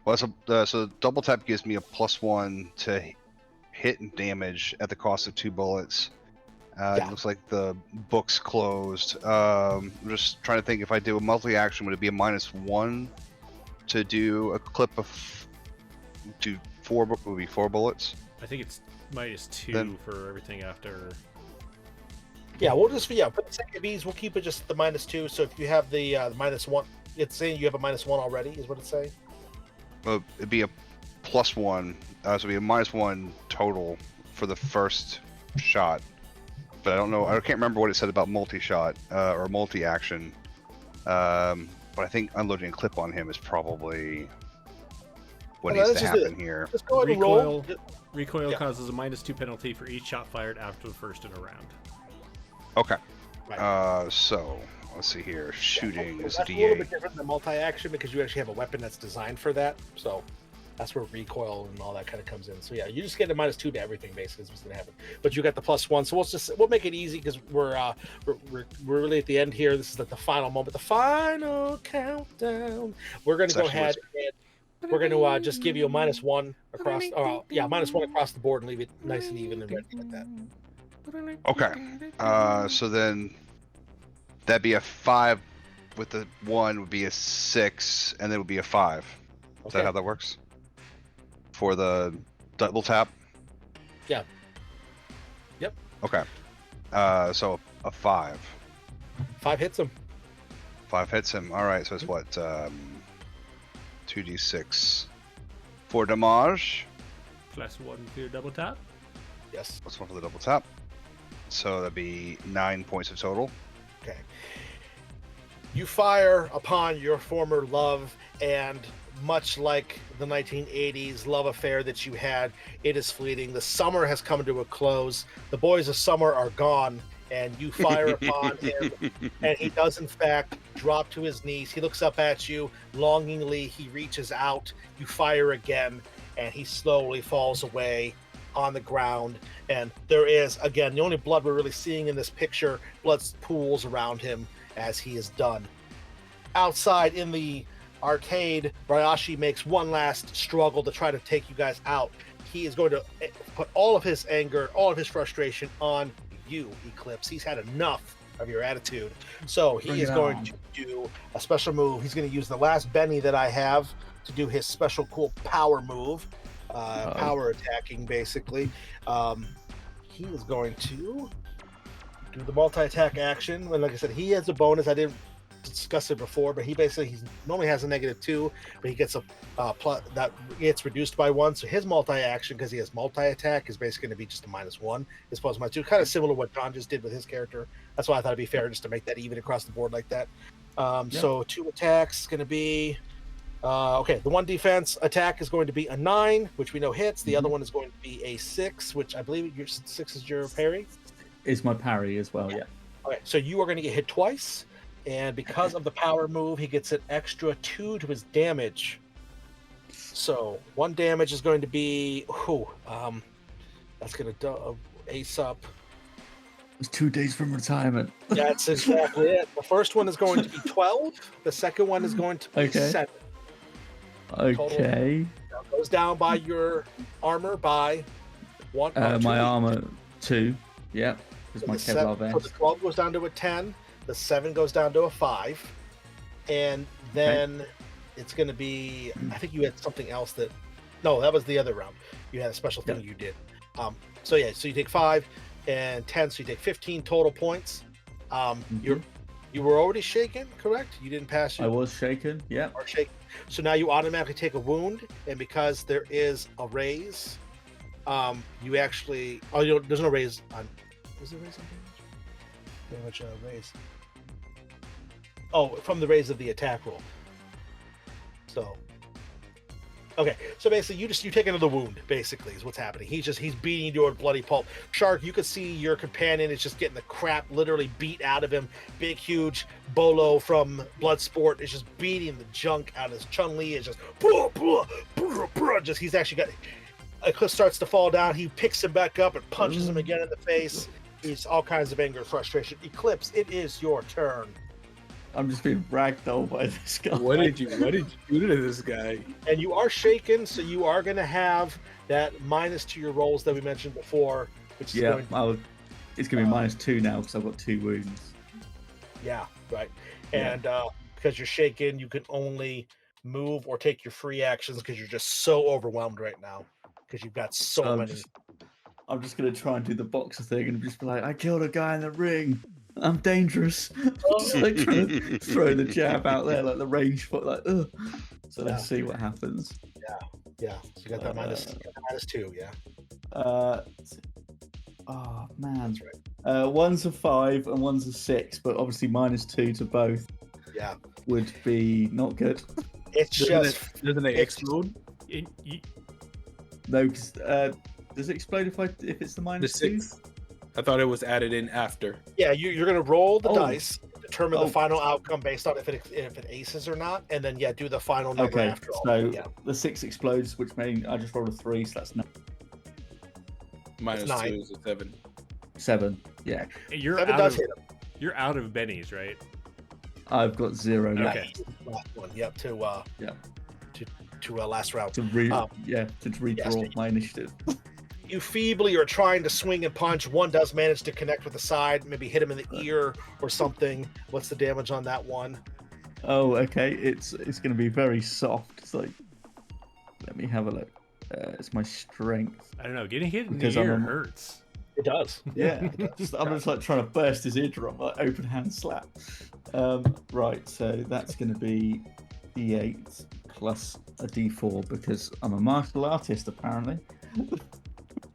Well, so double tap gives me a +1 to hit and damage at the cost of 2 bullets. Yeah. It looks like the book's closed. I'm just trying to think, if I do a multi-action, would it be a -1 to do a clip of 4? Would be 4 bullets? I think it's -2 Then- for everything after. Yeah, we'll just for the sake of ease, we'll keep it just the -2. So if you have the -1, it's saying you have a -1 already, is what it's saying. It'd be a +1, so it'd be a -1 total for the first shot. But I don't know. I can't remember what it said about multi-shot or multi-action. But I think unloading a clip on him is probably what Well, needs to let's just do happen here. Just go ahead and roll. Recoil Yeah. causes a -2 penalty for each shot fired after the first in a round. Okay. Right. So let's see here. Shooting is a That's a little D8. bit different than multi-action because you actually have a weapon that's designed for that. So that's where recoil and all that kind of comes in. So yeah, you just get a -2 to everything basically is what's gonna happen. But you got the +1, so we'll make it easy because we're really at the end here. This is like the final moment, the final countdown. We're gonna It's go actually ahead and we're gonna just give you a -1 across. -1 across the board and leave it nice and even and ready with that. Okay. So then that'd be a 5 with the 1 would be a 6, and then it would be a 5. Is that Okay. how that works? For the double tap? Yeah. Yep. Okay. So a 5. 5 hits him. 5 hits him. All right. So it's what? 2d6 for damage. +1 for your double tap. Yes. What's one for the double tap? So that'd be 9 points of total. Okay. You fire upon your former love, and much like the 1980s love affair that you had, it is fleeting. The summer has come to a close. The boys of summer are gone, and you fire upon him, and he does in fact drop to his knees. He looks up at you longingly. He reaches out. You fire again, and he slowly falls away on the ground. And there is, again, the only blood we're really seeing in this picture, blood pools around him as he is done. Outside in the arcade, Ryashi makes one last struggle to try to take you guys out. He is going to put all of his anger, all of his frustration on you, Eclipse. He's had enough of your attitude. So he Bring is it going on. to do a special move. He's going to use the last Benny that I have to do his special cool power move. Power attacking, basically. He is going to do the multi-attack action. And like I said, he has a bonus. I didn't discuss it before, but he normally has a -2, but he gets a plus that gets reduced by 1. So his multi-action, because he has multi-attack, is basically going to be just a -1 as opposed to -2. Kind of similar to what John just did with his character. That's why I thought it'd be fair just to make that even across the board like that. So 2 attacks is going to be okay. The 1 defense attack is going to be a 9, which we know hits. The other one is going to be a 6, which I believe your 6 is your parry. Is my parry as well? Yeah. Okay, so you are going to get hit twice, and because of the power move, he gets an extra 2 to his damage. So 1 damage is going to be that's going to ace up. It's 2 days from retirement. That's exactly it. The first one is going to be 12. The second one is going to be 7. Okay. Total goes down by your armor by 1. My armor 2. Yeah. Because my Kevlar vest. So the 12 goes down to a 10. The 7 goes down to a 5. And then it's going to be, I think you had something else that, no, that was the other round. You had a special thing you did. So you take 5 and 10, so you take 15 total points. You were already shaken, correct? You didn't pass. I was shaken. Yeah. Or shaken. So now you automatically take a wound, and because there is a raise, you actually. There's no raise on. Is there a raise on damage? Very much raise. Oh, from the raise of the attack roll. So. Okay, so basically you take another wound, basically, is what's happening. He's beating you to a bloody pulp. Shark, you can see your companion is just getting the crap literally beat out of him. Big, huge Bolo from Bloodsport is just beating the junk out of his. Chun-Li is just, he's actually got, Eclipse starts to fall down. He picks him back up and punches him again in the face. He's all kinds of anger and frustration. Eclipse, it is your turn. I'm just being ragdolled by this guy. What did you do to this guy? And you are shaken, so you are going to have that minus to your rolls that we mentioned before. Which is it's going to be -2 now because I've got 2 wounds. Yeah, right. And because you're shaken, you can only move or take your free actions because you're just so overwhelmed right now because you've got so many. I'm just going to try and do the boxer thing and just be like, I killed a guy in the ring. I'm dangerous. Just like trying to throw the jab out there, like the range foot, like, ugh. So let's see what happens. Yeah. So you got that -2, yeah. Oh man. That's right. One's a 5 and one's a 6, but obviously -2 to both. Yeah. Would be not good. It's doesn't it explode? No, because does it explode if it's the -2? 6. I thought it was added in after. Yeah, you're going to roll the dice, determine the final outcome based on if it aces or not, and then do the final number after all. So the 6 explodes, which means I just rolled a 3, so that's -2 is a 7. 7. Yeah. You're 7 does hit him. You're out of bennies, right? I've got 0 now. Okay. Last one. Yep. To last round. To redraw my initiative. You feebly are trying to swing and punch. One does manage to connect with the side, maybe hit him in the ear or something. What's the damage on that one? Oh, okay. It's going to be very soft. It's like, let me have a look. It's my strength. I don't know. Getting hit in the ear hurts. It does. Yeah. I'm just like trying to burst his eardrum, like open hand slap. Right. So that's going to be D8 plus a D4 because I'm a martial artist apparently.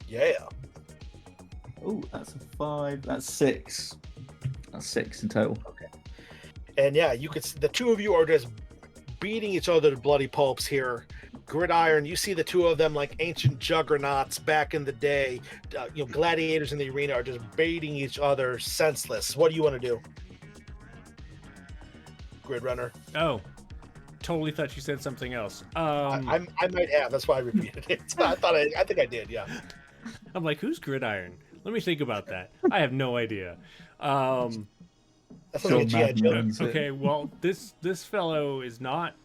Yeah. Oh, that's a 5. That's 6. That's 6 in total. Okay. And you could see the two of you are just beating each other to bloody pulps here. Gridiron, you see the two of them like ancient juggernauts back in the day. Gladiators in the arena are just baiting each other senseless. What do you want to do? Grid Runner. Oh, totally thought you said something else. I might have. That's why I repeated it. I think I did. Yeah. I'm like, who's Gridiron? Let me think about that. I have no idea. That's like a G.I. Joe. Okay, well, this fellow is not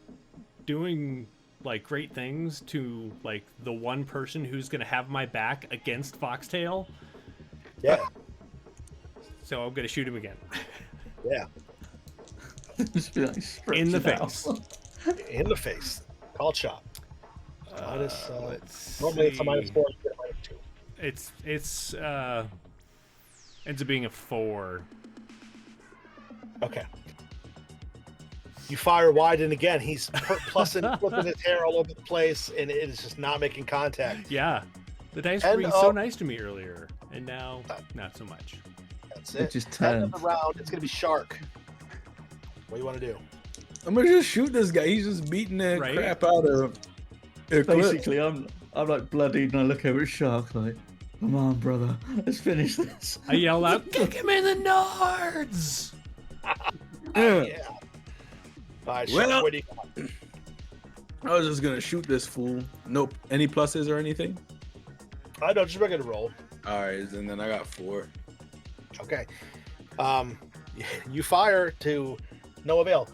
doing like great things to like the one person who's gonna have my back against Foxtail. Yeah. So I'm gonna shoot him again. Yeah. Just be like, in the face. In the face. Called shot. Normally it's a -4. You get a -2. It's Ends up being a 4. Okay. You fire wide, and again, he's plussing, flipping his hair all over the place, and it is just not making contact. Yeah. The dice were being so nice to me earlier, and now not so much. That's it. It just End turned. of the round, it's going to be Shark. What do you want to do? I'm gonna just shoot this guy. He's just beating the Right. crap out of Eclipse. Basically, I'm like bloodied, and I look over at Shark like, "Come on, brother, let's finish this." I yell out, "Kick him in the nards!" Yeah. All right, Shark, Well- what do you got? I was just gonna shoot this fool. Nope. Any pluses or anything? I know, just regular roll. All right, and then I got 4. Okay. You fire to no avail.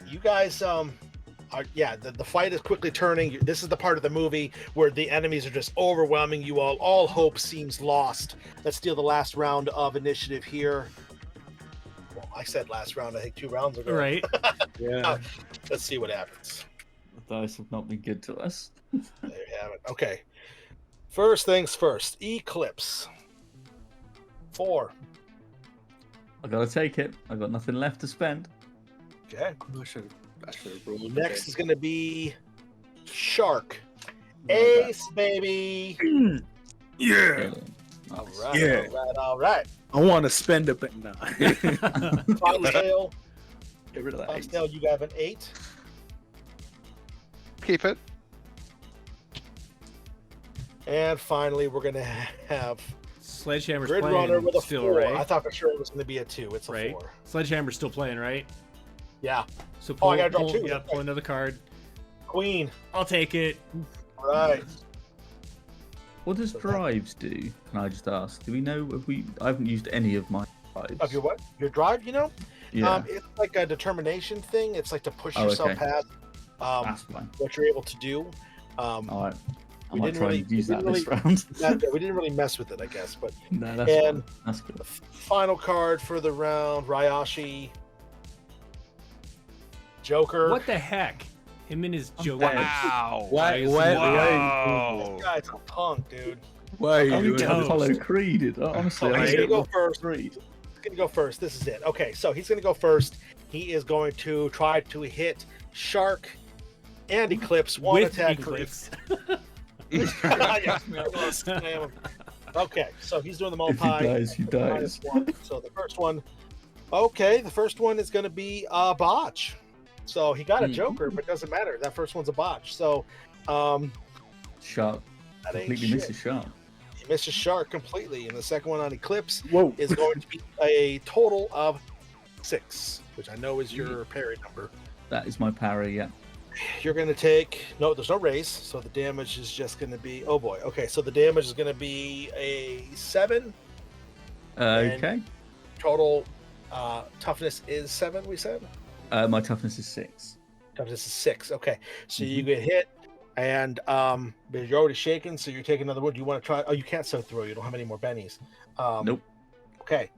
You guys, the fight is quickly turning. This is the part of the movie where the enemies are just overwhelming you all. All hope seems lost. Let's deal the last round of initiative here. Well, I said last round, I think 2 rounds ago. Right? Yeah. Let's see what happens. The dice have not been good to us. There you have it. Okay. First things first. Eclipse. 4. I gotta take it. I got nothing left to spend. Okay. I should have rolled. Next is going to be Shark. Oh, Ace, baby. Yeah. All Nice. right. Yeah. All right. I want to spend it, but no. Foxtail. Get rid of that. Foxtail, you have an 8. Keep it. And finally, we're going to have Sledgehammer's Grid playing Runner with a still, 4. right? I thought for sure it was going to be a 2. It's a Right. 4. Sledgehammer's still playing, right? Yeah. So Oh, pull, I gotta draw pull, 2. yeah, pull another card. Queen. I'll take it. All right. What does drives do? Can I just ask? Do we know if we? I haven't used any of my drives. Of your what? Your drive, you know? Yeah, It's like a determination thing. It's like to push Oh, yourself okay. past that's fine. what you're able to do. All right. I we might didn't try really- and use we that didn't this round. We didn't really mess with it, I guess. But No, that's And- fine. That's good. final card for the round, Ryashi. Joker. What the heck? Him and his joke. dead. Wow. Why? Wow. This guy's a punk, dude. Why are you I'm doing gonna toast. this? follow Creed. Honestly, Okay, I he's gonna go first. Creed. He's gonna go first. This is it. Okay, so he's gonna go first. He is going to try to hit Shark and Eclipse. One With attack. Eclipse. Yeah, slam him. Okay, so he's doing the multi. If he dies, he minus dies. 1. So the first one. Okay, the first one is going to be a botch. So he got a Hmm. Joker, but it doesn't matter. That first one's a botch. So Shark. that ain't Completely shit. misses Shark. He misses Shark completely, and the second one on Eclipse Whoa. is going to be a total of 6, which I know is your parry number. That is my parry. Yeah. You're going to take there's no raise, so the damage is just going to be oh boy. Okay, so the damage is going to be a 7. Okay. Total toughness is 7. We said My toughness is 6. toughness is 6. Okay, so you get hit, and but you're already shaken, so you're taking another wound. You want to try? Oh, you can't so throw. You don't have any more bennies. Nope. Okay.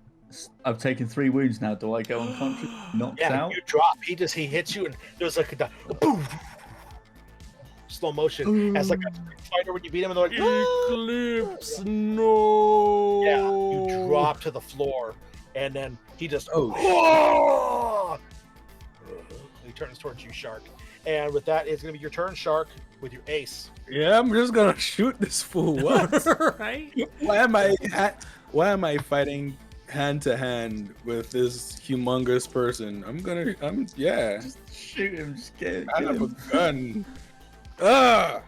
I've taken 3 wounds now. Do I go unconscious? Knocked Yeah, out? you drop. He hits you, and there's like a boom, slow motion as like a fighter when you beat him, and they're like, Eclipse, no. yeah, you drop to the floor, and then he just he turns towards you, Shark, and with that, it's gonna be your turn, Shark, with your ace. Yeah, I'm just gonna shoot this fool. What? Right? Why am I fighting hand to hand with this humongous person? Yeah. Just shoot him. Just get I have a him. gun. Ah!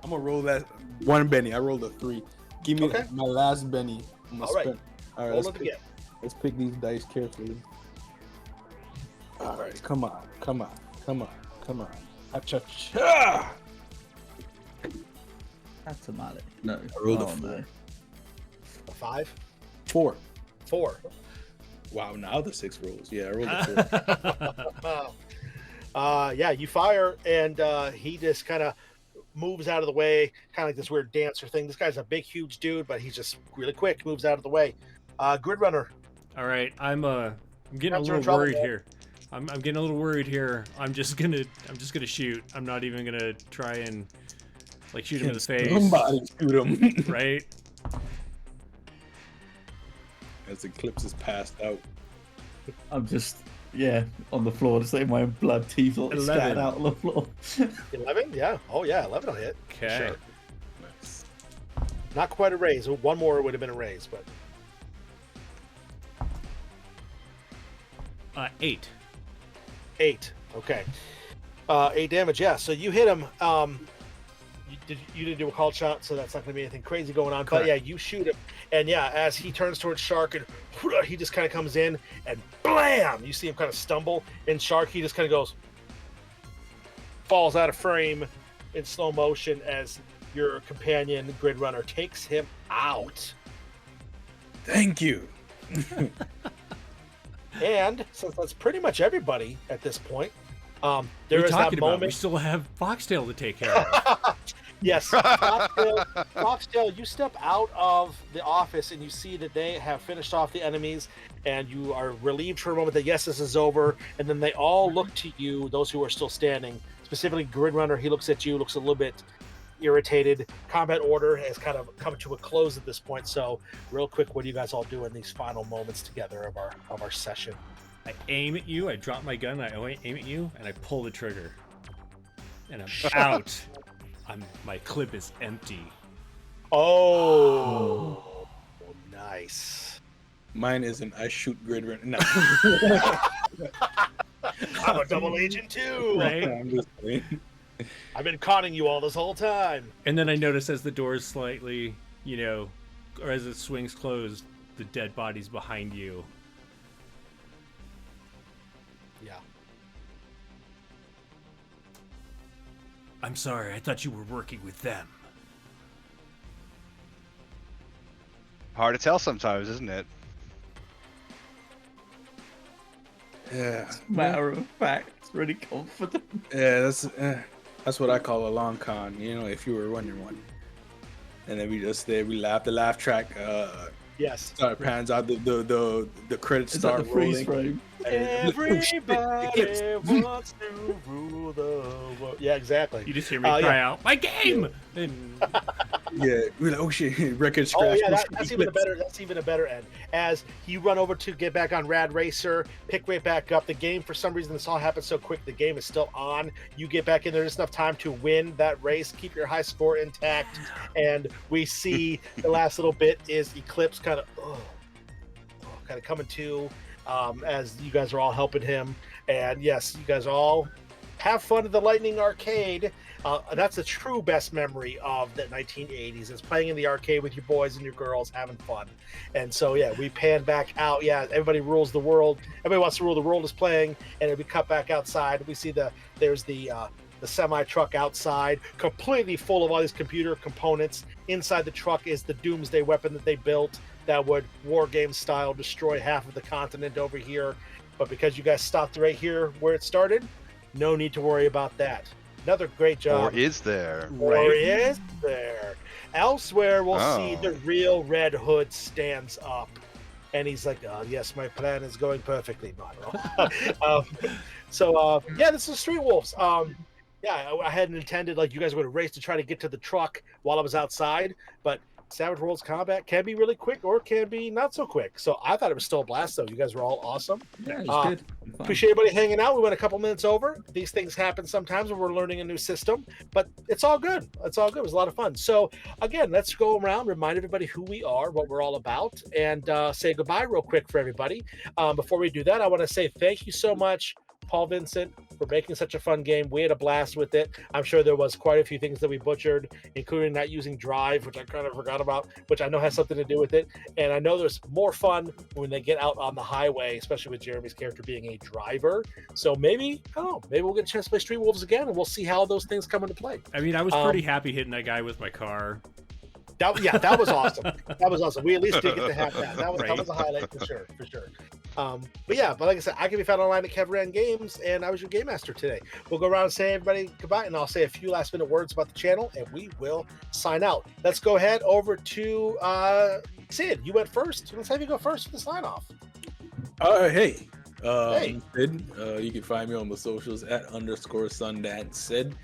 I'm gonna roll that 1 Benny. I rolled a 3. Give me Okay. my last Benny. I'm gonna All right. spend- All right, Roll let's it again. let's pick these dice carefully. All right, come on. Cha-cha-cha. That's a mallet. No. I rolled a Oh, 4. no. A 5, 4. 4. Wow, now the 6 rolls. Yeah, I rolled a 4. Yeah, you fire, and he just kind of moves out of the way, kind of like this weird dancer thing. This guy's a big, huge dude, but he's just really quick, moves out of the way. Grid Runner. All right, I'm getting a Guys are in little trouble, worried man. here. I'm getting a little worried here. I'm just gonna shoot. I'm not even gonna try and like shoot him in the face. Somebody shoot him. Right? as Eclipse is passed out. I'm just, on the floor, just letting my blood teeth all 11. scattered out on the floor. 11? Yeah. Oh, yeah. 11 will hit. for Okay. Sure. Nice. Not quite a raise. One more would have been a raise, but 8. 8. Okay. 8 damage. Yeah. So you hit him. You didn't do a called shot, so that's not going to be anything crazy going on. Correct. But yeah, you shoot him, and yeah, as he turns towards Shark, and he just kind of comes in, and blam! You see him kind of stumble, and Shark, he just kind of goes, falls out of frame in slow motion as your companion Grid Runner takes him out. Thank you. And since that's pretty much everybody at this point, What there are you is that talking about? We moment. still have Foxtail to take care of. Yes, Foxtail, you step out of the office and you see that they have finished off the enemies, and you are relieved for a moment that yes, this is over. And then they all look to you, those who are still standing. Specifically, Grid Runner, he looks at you, looks a little bit irritated. Combat order has kind of come to a close at this point. So, real quick, what do you guys all do in these final moments together of our session? I aim at you, I drop my gun, I aim at you, and I pull the trigger. And I'm out. My clip is empty. Oh, nice. Mine isn't. I shoot Grid Runner. No. I'm a double agent too. Right? I'm just kidding. I've been conning you all this whole time. And then I notice as the doors slightly, or as it swings closed, the dead body's behind you. Yeah. I'm sorry, I thought you were working with them. Hard to tell sometimes, isn't it? Yeah. Matter of fact, it's really confident. Yeah, that's what I call a long con. If you were running one. And then we laugh the laugh track. Yes. Start pans out the credits Is that start the freeze rolling. frame? Everybody wants to rule the world. Yeah, exactly. You just hear me Yeah. cry out, "My game!" And Yeah, we're like, oh shit, record Oh scratch. yeah, that's even a better. That's even a better end. As you run over to get back on Rad Racer, pick right back up. The game, for some reason, this all happened so quick. The game is still on. You get back in there just enough time to win that race, keep your high score intact, and we see the last little bit is Eclipse kind of coming to, as you guys are all helping him. And yes, you guys all have fun at the Lightning Arcade. That's a true best memory of the 1980s, is playing in the arcade with your boys and your girls, having fun. And so, yeah, we pan back out. Yeah, everybody rules the world. Everybody wants to rule the world is playing, and then we cut back outside. We see there's the semi truck outside, completely full of all these computer components. Inside the truck is the doomsday weapon that they built that would war game style destroy half of the continent over here. But because you guys stopped right here where it started, no need to worry about that. Another great job. Or is there? Or is there? Elsewhere, we'll see Oh. the real Red Hood stands up. And he's like, yes, my plan is going perfectly. No. Yeah, this is Street Wolves. Yeah, I hadn't intended, like, you guys were going to race to try to get to the truck while I was outside, but Savage Worlds combat can be really quick or can be not so quick. So I thought it was still a blast, though. You guys were all awesome. Yeah, it was good. Fun. Appreciate everybody hanging out. We went a couple minutes over. These things happen sometimes when we're learning a new system, but it's all good. It's all good. It was a lot of fun. So again, let's go around, remind everybody who we are, what we're all about, and say goodbye real quick for everybody. Before we do that, I want to say thank you so much, Paul Vincent, for making such a fun game. We had a blast with it. I'm sure there was quite a few things that we butchered, including not using drive, which I kind of forgot about, which I know has something to do with it. And I know there's more fun when they get out on the highway, especially with Jeremy's character being a driver. So maybe, I don't know, maybe we'll get a chance to play Street Wolves again, and we'll see how those things come into play. I mean, I was pretty happy hitting that guy with my car. That was awesome. That was awesome. We at least did get to have that. That was a highlight for sure. But like I said, I can be found online at KevRan Games, and I was your game master today. We'll go around and say everybody goodbye, and I'll say a few last minute words about the channel, and we will sign out. Let's go ahead over to Sid. You went first. Let's have you go first for the sign off. Hey. Hey. I'm Sid. You can find me on the socials at _Sundance Sid.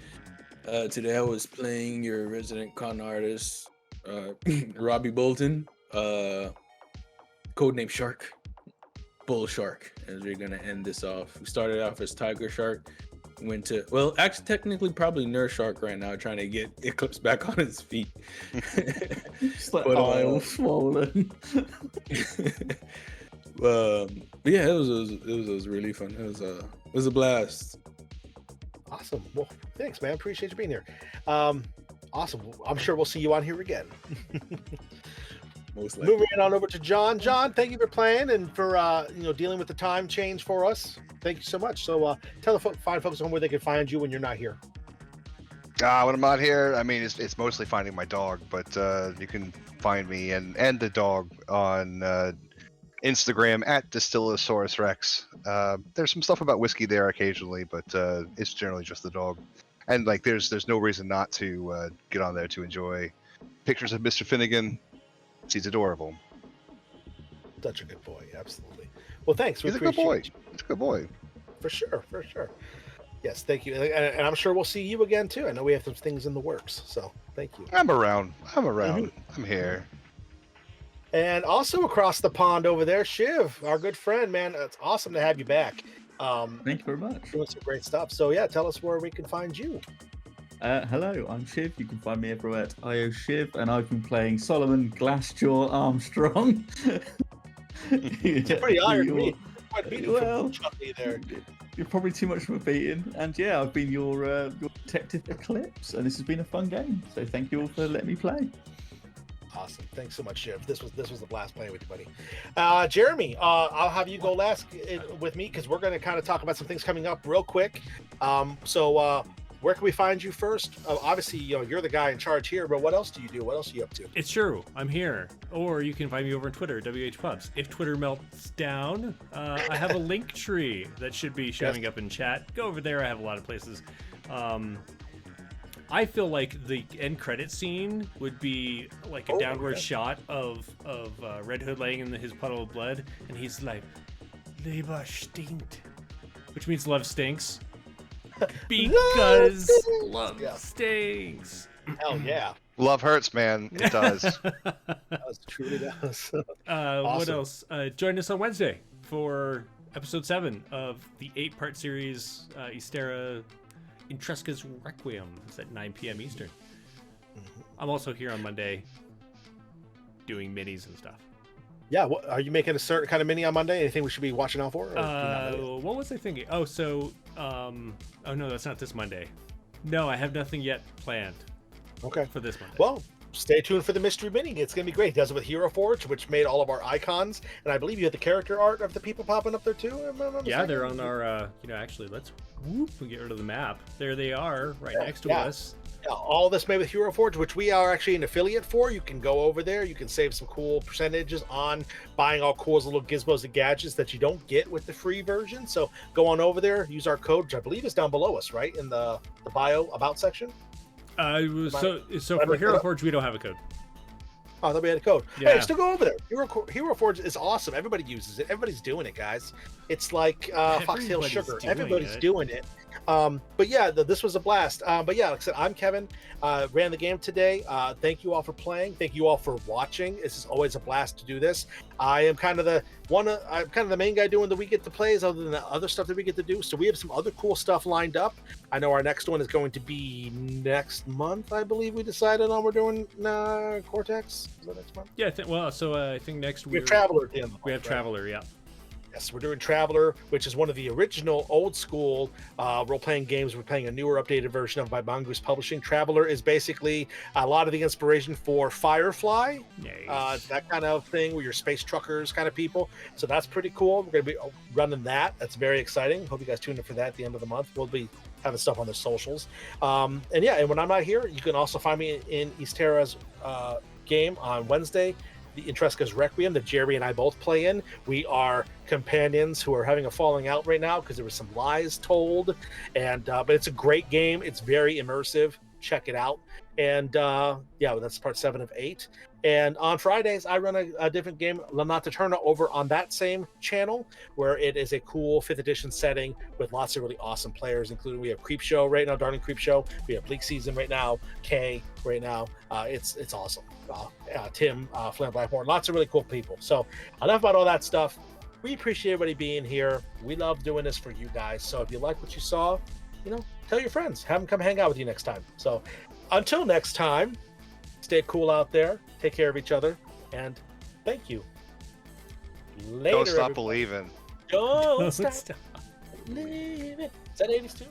Today I was playing your resident con artist, Robbie Bolton. codename Shark, Bull Shark, as we're gonna end this off. We started off as Tiger Shark, went to, well, actually technically probably Nurse Shark right now, trying to get Eclipse back on his feet. Just like But, eye all swollen. but yeah, it was really fun. It was a blast. Awesome. Well, thanks, man. Appreciate you being here. Awesome. I'm sure we'll see you on here again. Most likely. Moving on over to John. John, thank you for playing and for dealing with the time change for us. Thank you so much. So tell the fine folks on where they can find you when you're not here. When I'm not here, I mean, it's mostly finding my dog, but you can find me and the dog on Instagram at Distillosaurus Rex. There's some stuff about whiskey there occasionally, but it's generally just the dog. And like, there's no reason not to get on there to enjoy pictures of Mr. Finnegan. He's adorable. Such a good boy. Absolutely. Well, thanks. He's a good boy. He's a good boy. For sure. For sure. Yes, thank you. And I'm sure we'll see you again, too. I know we have some things in the works, so thank you. I'm around. I'm here. And also across the pond over there, Shiv, our good friend, man. It's awesome to have you back. Thank you very much. Doing some great stuff. So, yeah, tell us where we can find you. Hello, I'm Shiv. You can find me everywhere at IOShiv, and I've been playing Solomon Glassjaw Armstrong. It's pretty iron meat. Quite beaten Well, from Chutney there. you're probably too much of a beating. And yeah, I've been your detective Eclipse, and this has been a fun game. So thank you all for letting me play. Awesome. Thanks so much, Shiv. This was a blast playing with you, buddy. Jeremy, I'll have you go last with me because we're going to kind of talk about some things coming up real quick. Where can we find you first? Obviously, you're the guy in charge here, but what else do you do? What else are you up to? It's true. I'm here. Or you can find me over on Twitter, WHPubs. If Twitter melts down, I have a link tree that should be showing up in chat. Go over there. I have a lot of places. I feel like the end credit scene would be like a downward shot of Red Hood laying in his puddle of blood, and he's like, "Leber stinkt," which means love stinks. Because love stinks. Hell yeah. Love hurts, man. It does. It truly does. Awesome. What else? Join us on Wednesday for episode 7 of the 8-part series Ystera Etrusca's Requiem. It's at 9 p.m. Eastern. I'm also here on Monday doing minis and stuff. Yeah, are you making a certain kind of mini on Monday? Anything we should be watching out for? What was I thinking? Oh, no, that's not this Monday. No, I have nothing yet planned. Okay. For this Monday. Well, stay tuned for the mystery mini. It's going to be great. He does it with Hero Forge, which made all of our icons. And I believe you had the character art of the people popping up there too. Yeah, they're on our, actually, let's get rid of the map. There they are, right next to us. Yeah, all this made with Hero Forge, which we are actually an affiliate for. You can go over there. You can save some cool percentages on buying all cool little gizmos and gadgets that you don't get with the free version. So go on over there, use our code, which I believe is down below us, right? In the bio about section. So for Hero Forge, we don't have a code. Oh, thought we had a code. Yeah. Hey, still go over there. Hero Forge is awesome. Everybody uses it. Everybody's doing it, guys. It's like Foxtail Sugar. Everybody's doing it. But yeah, this was a blast. But yeah, like I said, I'm Kevin. Ran the game today. Thank you all for playing. Thank you all for watching. This is always a blast to do this. I am kind of the main guy doing the we get to plays, other than the other stuff that we get to do. So we have some other cool stuff lined up. I know our next one is going to be next month. I believe we decided on we're doing Cortex. Is that next month? Yeah. I think next we have Traveler at the end of the month, we have Traveler. Yeah. Yes, we're doing Traveler, which is one of the original old school role-playing games. We're playing a newer, updated version of by Mongoose Publishing. Traveler is basically a lot of the inspiration for Firefly, that kind of thing, where you're space truckers kind of people. So that's pretty cool. We're going to be running that. That's very exciting. Hope you guys tune in for that at the end of the month. We'll be having stuff on the socials. And when I'm not here, you can also find me in Ystera's game on Wednesday, the Etrusca's Requiem, that Jerry and I both play in. We are companions who are having a falling out right now because there were some lies told, but it's a great game. It's very immersive. check it out. And yeah, that's part 7 of 8. And on Fridays, I run a different game, La Nocturna, over on that same channel, where it is a cool 5th edition setting with lots of really awesome players, including we have Creepshow right now, Darling Creepshow. We have Bleak Season right now, Kay right now. It's awesome. Tim, Flint Blackmore, lots of really cool people. So enough about all that stuff. We appreciate everybody being here. We love doing this for you guys. So if you like what you saw, tell your friends. Have them come hang out with you next time. So until next time, stay cool out there. Take care of each other. And thank you. Later, Don't stop everybody. believing. Don't Let's stop stop. believing. Is that 80s too?